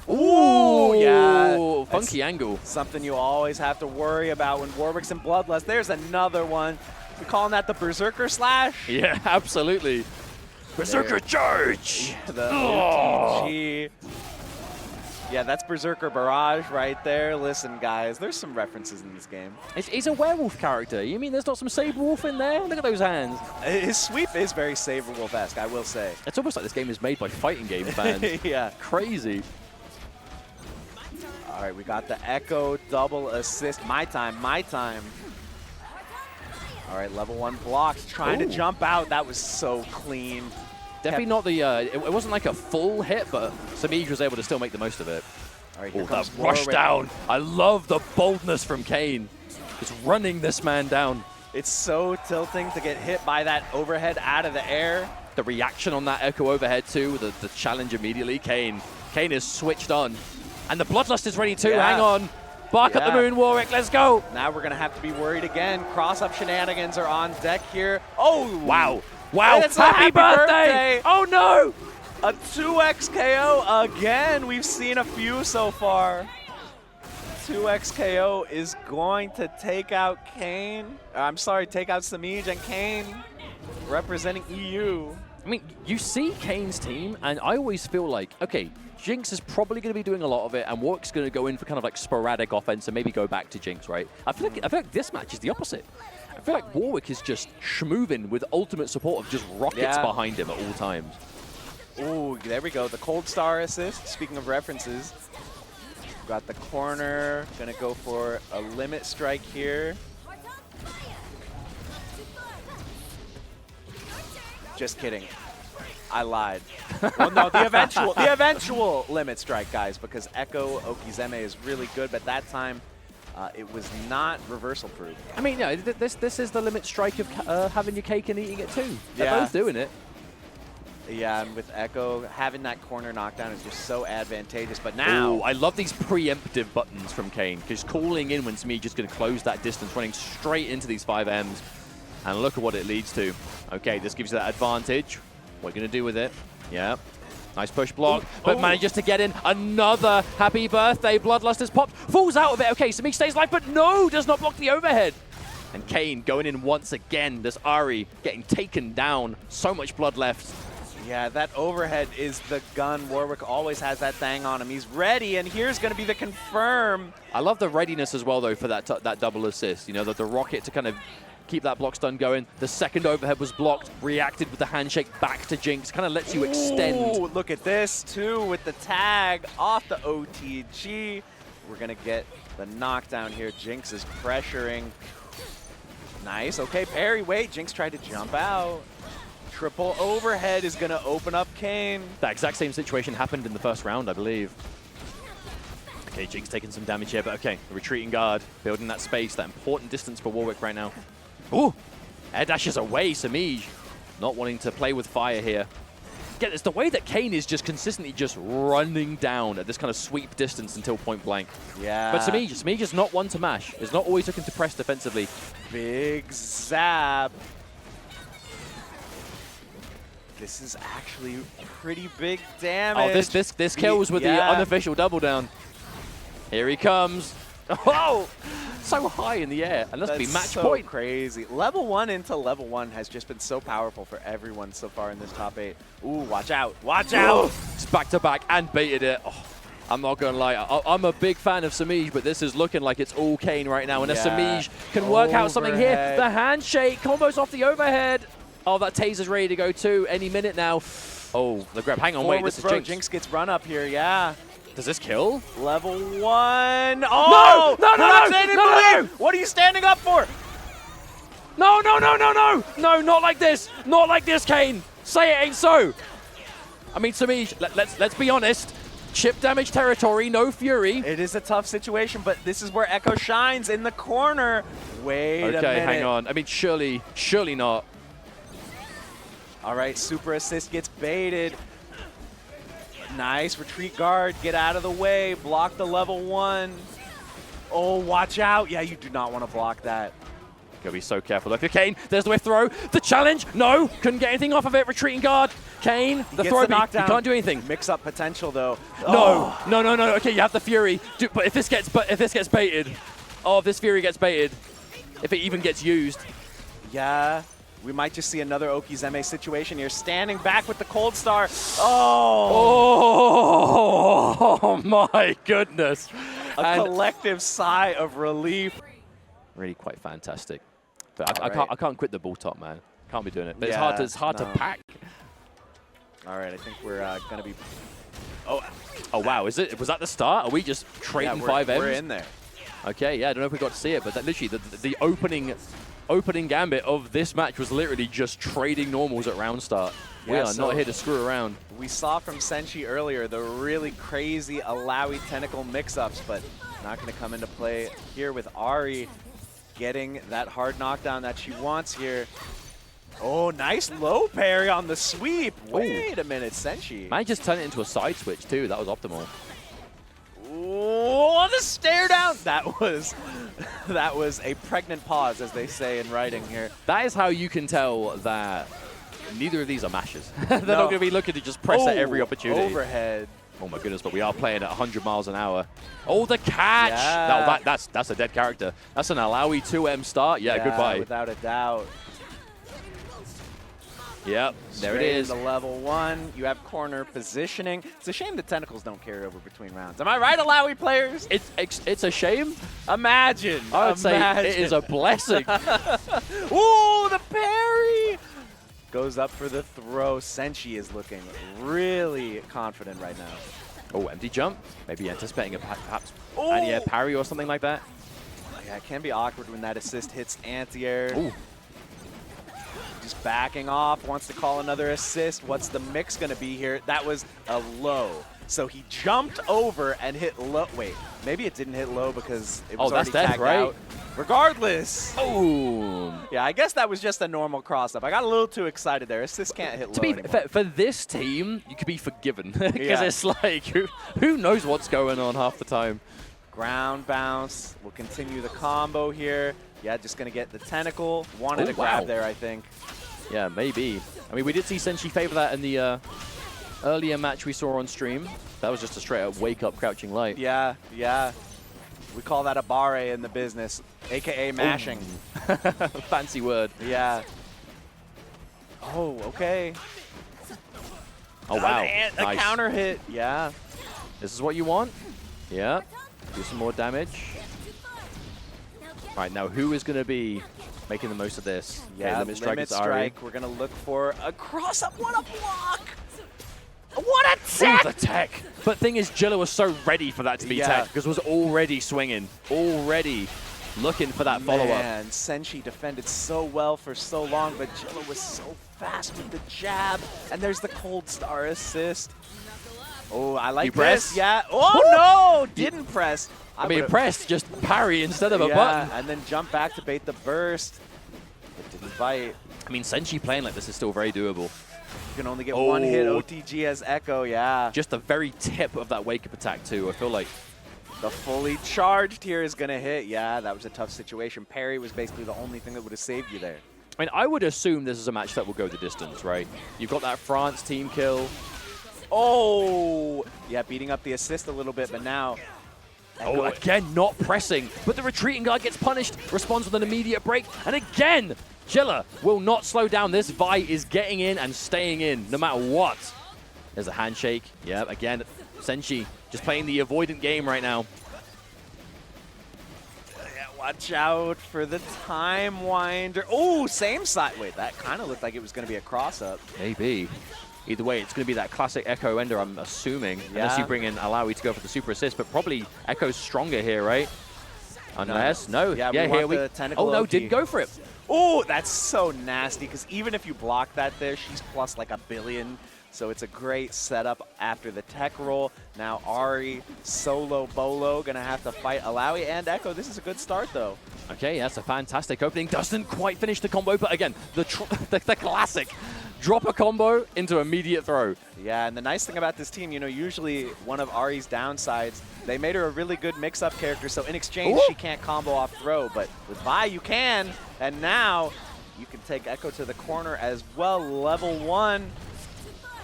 Ooh, yeah. Funky angle. Something you always have to worry about when Warwick's in Bloodlust. There's another one. We're calling that the Berserker Slash? Yeah, absolutely. Berserker Charge! The OTG. Yeah, that's Berserker Barrage right there. Listen, guys, there's some references in this game. He's a werewolf character. You mean there's not some Saber Wolf in there? Look at those hands. His sweep is very Saber Wolf-esque, I will say. It's almost like this game is made by fighting game fans. Yeah. Crazy. All right, we got the Ekko double assist. My time. All right, level 1 blocks. Trying to jump out. That was so clean. Definitely not the, it wasn't like a full hit, but Semiij was able to still make the most of it. All right, here comes that rush down. I love the boldness from Kayne. Just running this man down. It's so tilting to get hit by that overhead out of the air. The reaction on that Ekko overhead too, the challenge immediately. Kayne is switched on. And the Bloodlust is ready too. Hang on. Bark up the moon, Warwick. Let's go. Now we're going to have to be worried again. Cross-up shenanigans are on deck here. Oh! Wow. It's happy birthday! Oh, no! A 2x KO again. We've seen a few so far. 2x KO is going to take out Kayne. I'm sorry, take out Semiij and Kayne representing EU. I mean, you see Kayne's team, and I always feel like, okay, Jinx is probably going to be doing a lot of it, and Warwick's going to go in for kind of like sporadic offense and maybe go back to Jinx, right? I feel like this match is the opposite. I feel like Warwick is just schmoving with ultimate support of just rockets behind him at all times. Ooh, there we go. The cold star assist. Speaking of references, got the corner. Gonna go for a limit strike here. Just kidding. I lied. Well, no, the eventual limit strike, guys, because Ekko Okizeme is really good, but that time it was not reversal proof. I mean, no, this is the limit strike of having your cake and eating it too. They're both doing it. Yeah, and with Ekko, having that corner knockdown is just so advantageous. But now... Ooh, I love these preemptive buttons from Kayne, because calling in when Semiij just going to close that distance, running straight into these 5Ms. And look at what it leads to. Okay, this gives you that advantage. What are you going to do with it? Yeah. Nice push block, but manages to get in another happy birthday. Bloodlust is popped, falls out of it. Okay, Semiij stays alive, but no, does not block the overhead. And Kayne going in once again. This Ahri getting taken down. So much blood left. Yeah, that overhead is the gun. Warwick always has that thing on him. He's ready, and here's going to be the confirm. I love the readiness as well, though, for that double assist. You know, the rocket to kind of keep that block stun going. The second overhead was blocked, reacted with the handshake back to Jinx. Kind of lets you extend. Ooh, look at this, too, with the tag off the OTG. We're going to get the knockdown here. Jinx is pressuring. Nice. Okay, parry. Wait, Jinx tried to jump out. Triple overhead is going to open up Kayne. That exact same situation happened in the first round, I believe. Okay, Jinx taking some damage here, but okay, the retreating guard, building that space, that important distance for Warwick right now. Ooh, air dashes away, Semiij. Not wanting to play with fire here. Again, it's the way that Kayne is just consistently just running down at this kind of sweep distance until point blank. Yeah. But Semiij is not one to mash. Is not always looking to press defensively. Big zap. This is actually pretty big damage. Oh, this kills with the unofficial double down. Here he comes. Oh, so high in the air. And let's be match point. Crazy. Level 1 into level 1 has just been so powerful for everyone so far in this top 8. Ooh, watch out. Watch out. It's back to back and baited it. Oh, I'm not going to lie. I'm a big fan of Semiij, but this is looking like it's all Kayne right now. And if Semiij can work out something here, the handshake combos off the overhead. Oh, that taser's ready to go too any minute now. Oh, the grab. Hang on, wait. This is Jinx. Jinx gets run up here, yeah. Does this kill? Level 1. Oh! No! What are you standing up for? No! No, not like this. Not like this, Kayne. Say it ain't so. I mean, Semiij, let's be honest. Chip damage territory, no fury. It is a tough situation, but this is where Ekko shines in the corner. Wait a minute. Okay, hang on. I mean, surely not. All right, super assist gets baited. Nice retreat guard, get out of the way, block the level 1. Oh, watch out. Yeah, you do not want to block that. Gotta be so careful. Look at Kayne, there's the whiff throw. The challenge, no, couldn't get anything off of it. Retreating guard, Kayne, the throw back, you can't do anything. Mix up potential though. No. Okay, you have the fury. But if this gets baited, if this fury gets baited, if it even gets used. Yeah. We might just see another Okizeme situation here. Standing back with the cold star. Oh my goodness. A collective sigh of relief. Really quite fantastic. But I can't quit the ball top, man. Can't be doing it. But it's hard to pack. All right, I think we're going to be... Oh wow, was that the start? Are we just trading 5Ms? We're in there. Okay, yeah, I don't know if we got to see it, but that literally the opening gambit of this match was literally just trading normals at round start. We are not here to screw around. We saw from Senshii earlier the really crazy Illaoi tentacle mix-ups, but not going to come into play here with Ahri getting that hard knockdown that she wants here. Oh, nice low parry on the sweep. Wait a minute, Senshii. Might just turn it into a side switch too. That was optimal. Oh, the stare down. That was a pregnant pause, as they say in writing here. That is how you can tell that neither of these are mashers. They're not going to be looking to just press at every opportunity. Overhead. Oh my goodness, but we are playing at 100 miles an hour. Oh, the catch! Yeah. No, that's a dead character. That's an Illaoi 2M start. Yeah, goodbye. Without a doubt. Yep, there it Straight is. into level 1. You have corner positioning. It's a shame the tentacles don't carry over between rounds. Am I right, Illaoi players? It's a shame. Imagine. I would say it is a blessing. Ooh, the parry! Goes up for the throw. Senshii is looking really confident right now. Oh, empty jump. Maybe anticipating a perhaps Ooh. anti-air parry or something like that. Yeah, it can be awkward when that assist hits anti-air. Ooh. Just backing off, wants to call another assist. What's the mix going to be here? That was a low. So he jumped over and hit low. Wait, maybe it didn't hit low because it was already that's death, tagged right? out. Regardless. Oh. Yeah, I guess that was just a normal cross-up. I got a little too excited there. Assist can't hit low To be anymore. fair, for this team, you could be forgiven because Yeah. it's like who knows what's going on half the time. Ground bounce. We'll continue the combo here. Yeah, just going to get the tentacle. Wanted Oh, a grab wow. there, I think. Yeah, maybe. I mean, we did see Senshii favor that in the earlier match we saw on stream. That was just a straight-up wake-up crouching light. Yeah, yeah. We call that a barre in the business, a.k.a. mashing. Fancy word. Yeah. Oh, okay. Oh, wow. A Nice. counter hit. Yeah. This is what you want? Yeah. Do some more damage. All right, now who is going to be making the most of this? Yeah, limit strike limit is Ahri. strike. We're going to look for a cross-up. What a block! What a Ooh, tech! the tech. But thing is, Jila was so ready for that to be Yeah. tech because was already swinging, already looking for that follow-up. Man, Senshii defended so well for so long, but Jila was so fast with the jab. And there's the cold star assist. Oh, I like You press? this. Yeah. Oh, no! Didn't press. I mean, would've- press, just parry instead of a yeah, button. and then jump back to bait the burst. It didn't bite. I mean, Senshii playing like this is still very doable. You can only get one hit Oh. OTG as Ekko, yeah. Just the very tip of that wake-up attack, too. I feel like The fully charged here is going to hit. Yeah, that was a tough situation. Parry was basically the only thing that would have saved you there. I mean, I would assume this is a match that will go the distance, right? You've got that France team kill. Oh! Yeah, beating up the assist a little bit, but now... Oh, again, not pressing. But the retreating guy gets punished, responds with an immediate break. And again, Jila will not slow down. This Vi is getting in and staying in, no matter what. There's a handshake. Yeah, again, Senshii just playing the avoidant game right now. Yeah, watch out for the time winder. Oh, same side. Wait, that kind of looked like it was going to be a cross-up. Maybe. Either way, it's going to be that classic Ekko ender, I'm assuming. Yeah. Unless you bring in Illaoi to go for the super assist. But probably Ekko's stronger here, right? Unless, no. Yeah, we here want we the tentacle Oh, no, OT. didn't go for it. Oh, that's so nasty, because even if you block that there, she's plus like 1 billion. So it's a great setup after the tech roll. Now Ahri, solo bolo, going to have to fight Illaoi and Ekko. This is a good start, though. Okay, that's a fantastic opening. Doesn't quite finish the combo, but again, the classic. Drop a combo into immediate throw. Yeah, and the nice thing about this team, you know, usually one of Ahri's downsides, they made her a really good mix-up character, so in exchange, Ooh. she can't combo off throw, but with Vi, you can, and now you can take Ekko to the corner as well. Level 1.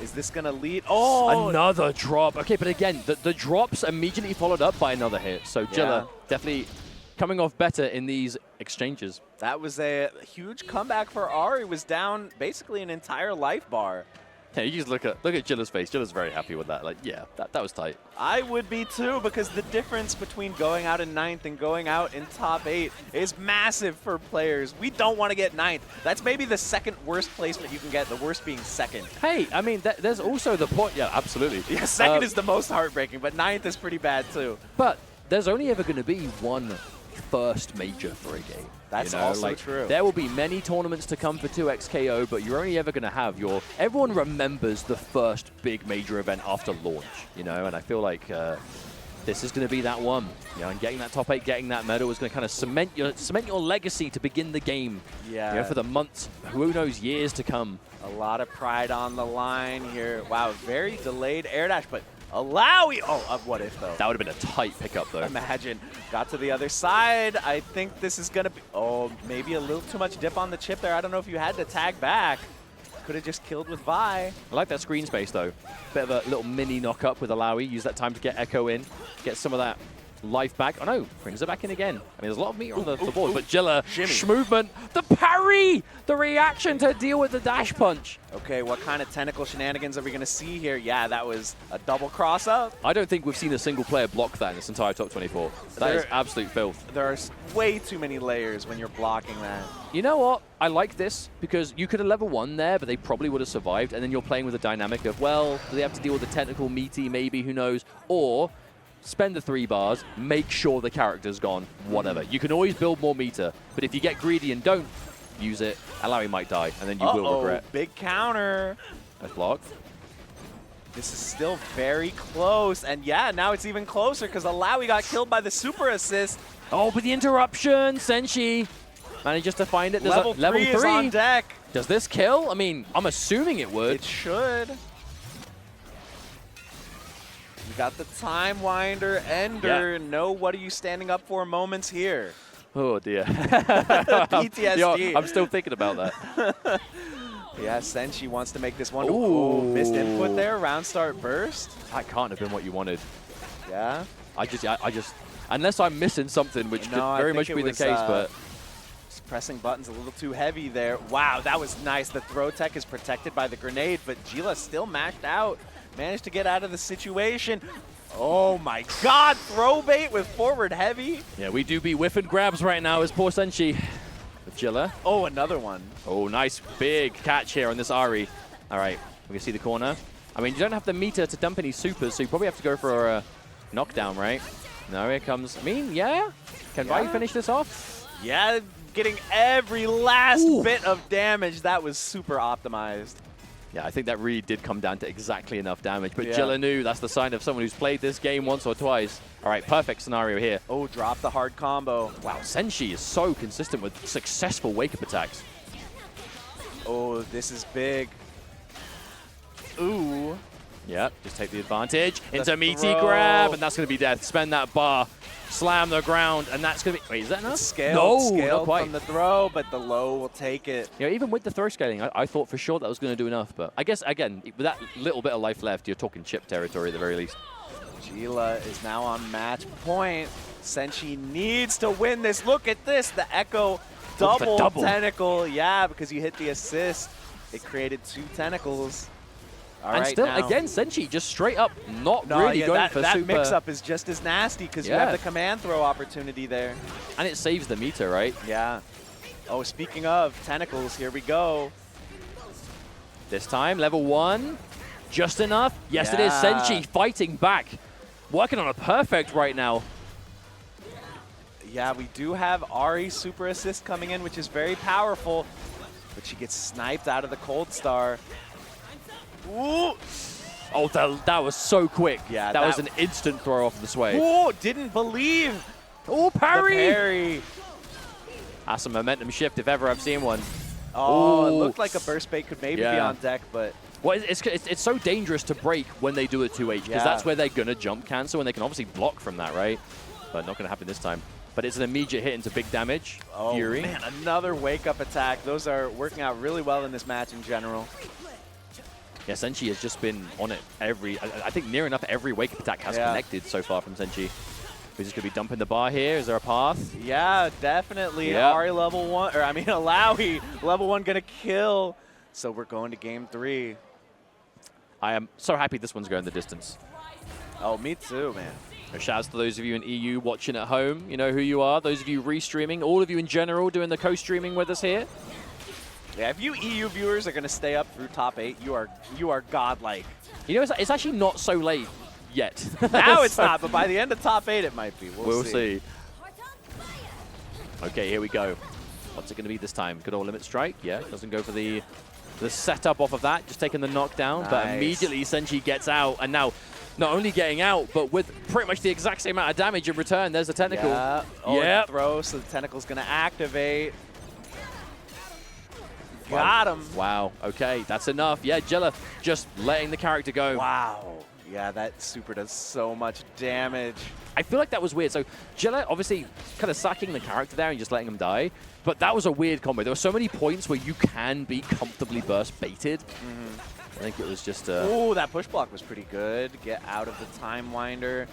Is this going to lead? Oh! Another drop. Okay, but again, the drops immediately followed up by another hit, so Jila definitely coming off better in these exchanges. That was a huge comeback for Ahri. Was down basically an entire life bar. Yeah, you just look at Jila's face. Jila's very happy with that. Like, yeah, that was tight. I would be too, because the difference between going out in 9th and going out in top 8 is massive for players. We don't want to get 9th. That's maybe the second worst placement you can get, the worst being 2nd. Hey, I mean, there's also the point. Yeah, absolutely. Yeah, 2nd is the most heartbreaking, but 9th is pretty bad too. But there's only ever going to be one first major for a game. That's you know, also like, true. There will be many tournaments to come for 2XKO, but you're only ever going to have your... Everyone remembers the first big major event after launch, you know, and I feel like this is going to be that one. You know, and getting that top 8, getting that medal is going to kind of cement your legacy to begin the game. Yeah. You know, for the months, who knows, years to come. A lot of pride on the line here. Wow, very delayed air dash, but Illaoi. Oh, what if though? That would have been a tight pickup though. Imagine. Got to the other side. I think this is going to be... Oh, maybe a little too much dip on the chip there. I don't know if you had to tag back. Could have just killed with Vi. I like that screen space though. Bit of a little mini knock up with Illaoi. Use that time to get Ekko in. Get some of that life back. Oh no, brings it back in again. I mean, there's a lot of meter on the board, but Jila, Shimmy. movement, the parry, the reaction to deal with the dash punch. Okay, what kind of tentacle shenanigans are we going to see here? Yeah, that was a double cross up. I don't think we've seen a single player block that in this entire top 24. That is absolute filth. There are way too many layers when you're blocking that. You know what? I like this because you could have level 1 there, but they probably would have survived. And then you're playing with the dynamic of, well, do they have to deal with the technical meaty, maybe, who knows? Or spend the 3 bars, make sure the character's gone, whatever. You can always build more meter, but if you get greedy and don't use it, Illaoi might die, and then you will regret. Big counter. That's blocked. This is still very close. And yeah, now it's even closer because Illaoi got killed by the super assist. Oh, but the interruption, Senshii manages to find it. There's Level level 3 is on deck. Does this kill? I mean, I'm assuming it would. It should. We got the Time Winder, Ender. Yeah. No, what are you standing up for moments here. Oh, dear. PTSD. Yo, I'm still thinking about that. Yeah, Senshii wants to make this one. Ooh. Missed input there. Round start burst. That can't have been what you wanted. Yeah. I just, unless I'm missing something, which could I very think much be was, the case, but pressing buttons a little too heavy there. Wow, that was nice. The throw tech is protected by the grenade, but Jila still mashed out. Managed to get out of the situation. Oh my god, throw bait with forward heavy. yeah, we do be whiff and grabs right now as poor Senshii with Jila. Oh, another one. Oh, nice big catch here on this Ahri. All right, we can see the corner. I mean, you don't have the meter to dump any supers, so you probably have to go for a knockdown, right? Now here comes, I mean, yeah. Can Vi finish this off? Yeah, getting every last bit of damage. That was super optimized. Yeah, I think that really did come down to exactly enough damage. But Yeah. Jila knew that's the sign of someone who's played this game once or twice. All right, perfect scenario here. Oh, drop the hard combo. Wow, Senshii is so consistent with successful wake-up attacks. Oh, this is big. Ooh. Yep, just take the advantage. The Into meaty throw. grab, and that's going to be death. Spend that bar, slam the ground, and that's going to be... Wait, is that enough? Scaled, No, not scaled quite. from the throw, but the low will take it. You know, even with the throw scaling, I thought for sure that was going to do enough. But I guess, again, with that little bit of life left, you're talking chip territory at the very least. Jila is now on match point. Senshii needs to win this. Look at this, the Ekko double tentacle. Yeah, because you hit the assist. It created 2 tentacles. All and right, still, now. again, Senshii just straight up not really going for that super. mix-up is just as nasty because you have the command throw opportunity there. And it saves the meter, right? Yeah. Oh, speaking of tentacles, here we go. This time, level 1. Just enough. Yes, it is. Yeah. Senshii fighting back. Working on a perfect right now. Yeah, we do have Ahri super assist coming in, which is very powerful. But she gets sniped out of the cold star. Ooh. Oh, that was so quick. Yeah, that was an instant throw off the sway. Ooh, didn't believe. Oh, parry! The parry. That's a momentum shift if ever I've seen one. Oh, it Ooh. looked like a burst bait could maybe be on deck, but... Well, it's so dangerous to break when they do a 2H, because that's where they're going to jump cancel, and they can obviously block from that, right? But not going to happen this time. But it's an immediate hit into big damage. Oh, Fury. man, another wake-up attack. Those are working out really well in this match in general. Yeah, Senshii has just been on it I think near enough every wake-up attack has connected so far from Senshii. We're just going to be dumping the bar here. Is there a path? Yeah, definitely. Yeah. Ahri level 1, or I mean, Illaoi level 1 going to kill. So we're going to game 3. I am so happy this one's going the distance. Oh, me too, man. A shout out to those of you in EU watching at home. You know who you are. Those of you restreaming. All of you in general doing the co-streaming with us here. Yeah, if you EU viewers are going to stay up through top 8, you are godlike. You know, it's actually not so late yet. Now it's not, but by the end of top 8 it might be. We'll see. Okay, here we go. What's it going to be this time? Good old limit strike. Yeah, doesn't go for the setup off of that. Just taking the knockdown. But immediately Senshii gets out. And now, not only getting out, but with pretty much the exact same amount of damage in return. There's a tentacle. Yeah. Oh, yep. throw, so the tentacle's going to activate. Got him. Wow. Okay, that's enough. Yeah, Jila just letting the character go. Wow. Yeah, that super does so much damage. I feel like that was weird. So Jila obviously kind of sacking the character there and just letting him die. But that was a weird combo. There were so many points where you can be comfortably burst baited. I think it was just... Ooh, that push block was pretty good. Get out of the Time Winder.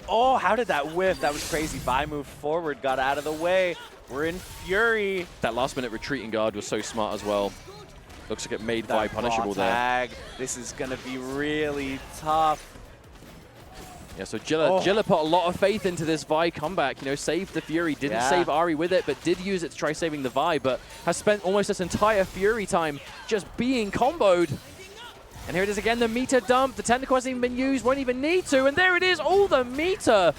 Oh, how did that whiff? That was crazy. Vi moved forward, got out of the way. We're in Fury. That last-minute retreating guard was so smart as well. Looks like it made Vi punishable there. This is going to be really tough. Yeah, so Jila put a lot of faith into this Vi comeback. You know, saved the Fury, didn't save Ahri with it, but did use it to try saving the Vi, but has spent almost this entire Fury time just being comboed. And here it is again, the meter dump. The technical hasn't even been used, won't even need to. And there it is, all the meter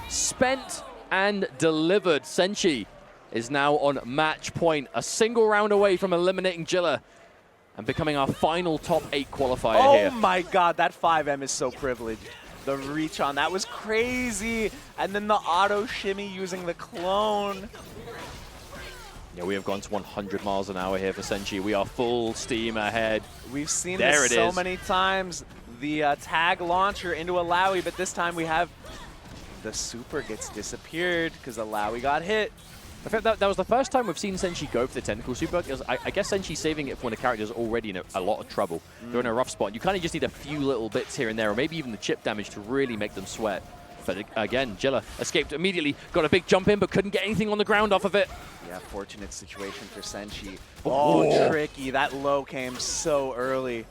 spent and delivered. Senshii is now on match point, a single round away from eliminating Jila and becoming our final top 8 qualifier here. Oh my god, that 5M is so privileged. The reach on that was crazy. And then the auto shimmy using the clone. Yeah, we have gone to 100 miles an hour here for Senshii. We are full steam ahead. We've seen this so many times. The tag launcher into Illaoi, but this time we have the super gets disappeared because Illaoi got hit. I think that was the first time we've seen Senshii go for the technical super. I guess Senshii's saving it for when a character's already in a lot of trouble. They're in a rough spot. You kind of just need a few little bits here and there, or maybe even the chip damage to really make them sweat. But again, Jila escaped immediately, got a big jump in, but couldn't get anything on the ground off of it. Yeah, fortunate situation for Senshii. Oh, tricky. That low came so early.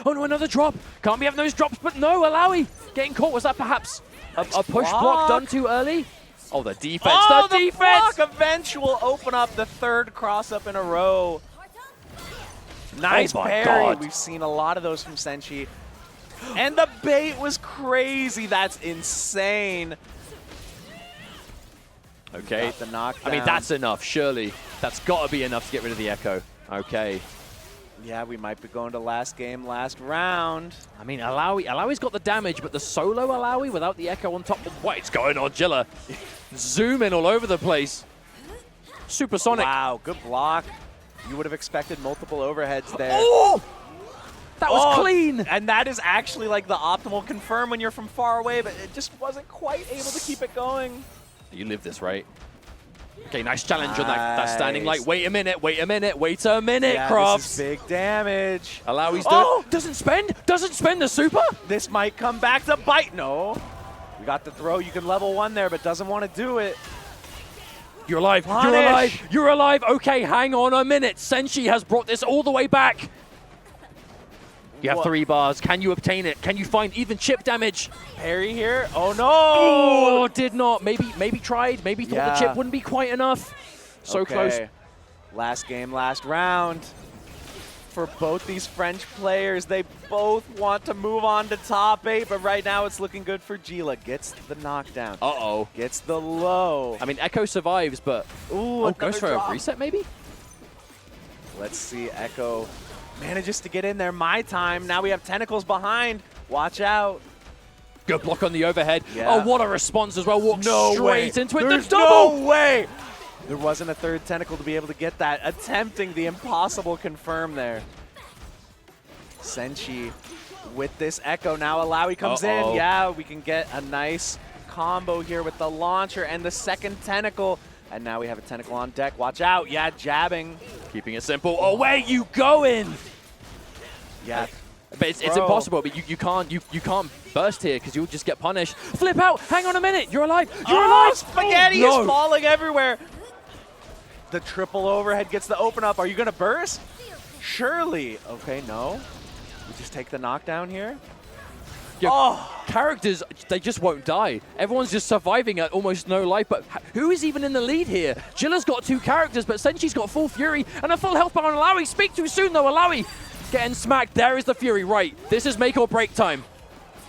Oh no, another drop. Can't be having those drops, but no, Illaoi getting caught. Was that perhaps a push block done too early? Oh, the defense, oh, the defense! Block eventual open up the third cross-up in a row. Nice parry. God. We've seen a lot of those from Senshii. And the bait was crazy. That's insane. Okay. Got the knockdown. I mean, that's enough, surely. That's got to be enough to get rid of the Ekko. Okay. Yeah, we might be going to last game, last round. I mean, Illaoi's got the damage, but the solo Illaoi without the Ekko on top. What is going on, Jila? Zooming all over the place. Supersonic. Wow, good block. You would have expected multiple overheads there. Oh! That was clean! And that is actually like the optimal confirm when you're from far away, but it just wasn't quite able to keep it going. You live this, right? Okay, nice challenge on that standing light. Wait a minute, wait a minute, wait a minute, yeah, Crofts. This is big damage. Illaoi's doing doesn't spend the super? This might come back to bite. No. We got the throw. You can level 1 there, but doesn't want to do it. You're alive, Punish. you're alive, you're alive. Okay, hang on a minute. Senshii has brought this all the way back. You have 3 bars. Can you obtain it? Can you find even chip damage? Parry here. Oh, no. Oh, did not. Maybe tried. Maybe thought the chip wouldn't be quite enough. So close. Last game, last round. For both these French players, they both want to move on to top 8, but right now it's looking good for Jila. Gets the knockdown. Uh-oh. Gets the low. I mean, Ekko survives, but goes for a reset maybe? Let's see, Ekko manages to get in there. My time. Now we have tentacles behind. Watch out. Good block on the overhead. Yeah. Oh, what a response as well. Walks straight into it. There's The double! no way. There wasn't a third tentacle to be able to get that. Attempting the impossible confirm there. Senshii with this Ekko. Now Illaoi comes in. Yeah, we can get a nice combo here with the launcher and the second tentacle. And now we have a tentacle on deck. Watch out. Yeah, jabbing. Keeping it simple. Oh, where you going? Yeah. But it's impossible. But you can't burst here because you'll just get punished. Flip out. Hang on a minute. You're alive. You're alive. Spaghetti is falling everywhere. The triple overhead gets the open up. Are you going to burst? Surely. Okay, no. We just take the knockdown here. Characters, they just won't die. Everyone's just surviving at almost no life, but who is even in the lead here? Jila's got 2 characters, but Senshii's got full Fury and a full health bar on Illaoi. Speak too soon, though, Illaoi. Getting smacked. There is the Fury, right. This is make or break time.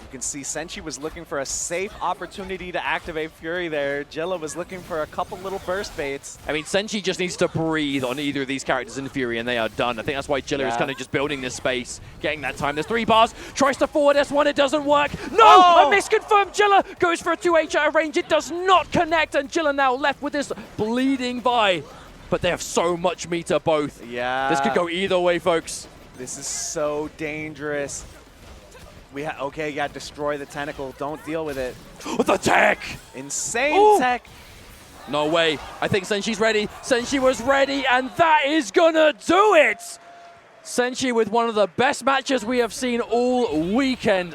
You can see Senshii was looking for a safe opportunity to activate Fury there. Jila was looking for a couple little burst baits. I mean, Senshii just needs to breathe on either of these characters in Fury, and they are done. I think that's why Jila is kind of just building this space, getting that time. There's 3 bars, tries to forward S1, it doesn't work. No, I misconfirmed. Jila goes for a 2H out of range. It does not connect, and Jila now left with this bleeding Vi. But they have so much meter both. Yeah. This could go either way, folks. This is so dangerous. Destroy the tentacle. Don't deal with it. The tech! Insane tech. No way. I think Senshii's ready. Senshii was ready, and that is gonna do it! Senshii with one of the best matches we have seen all weekend.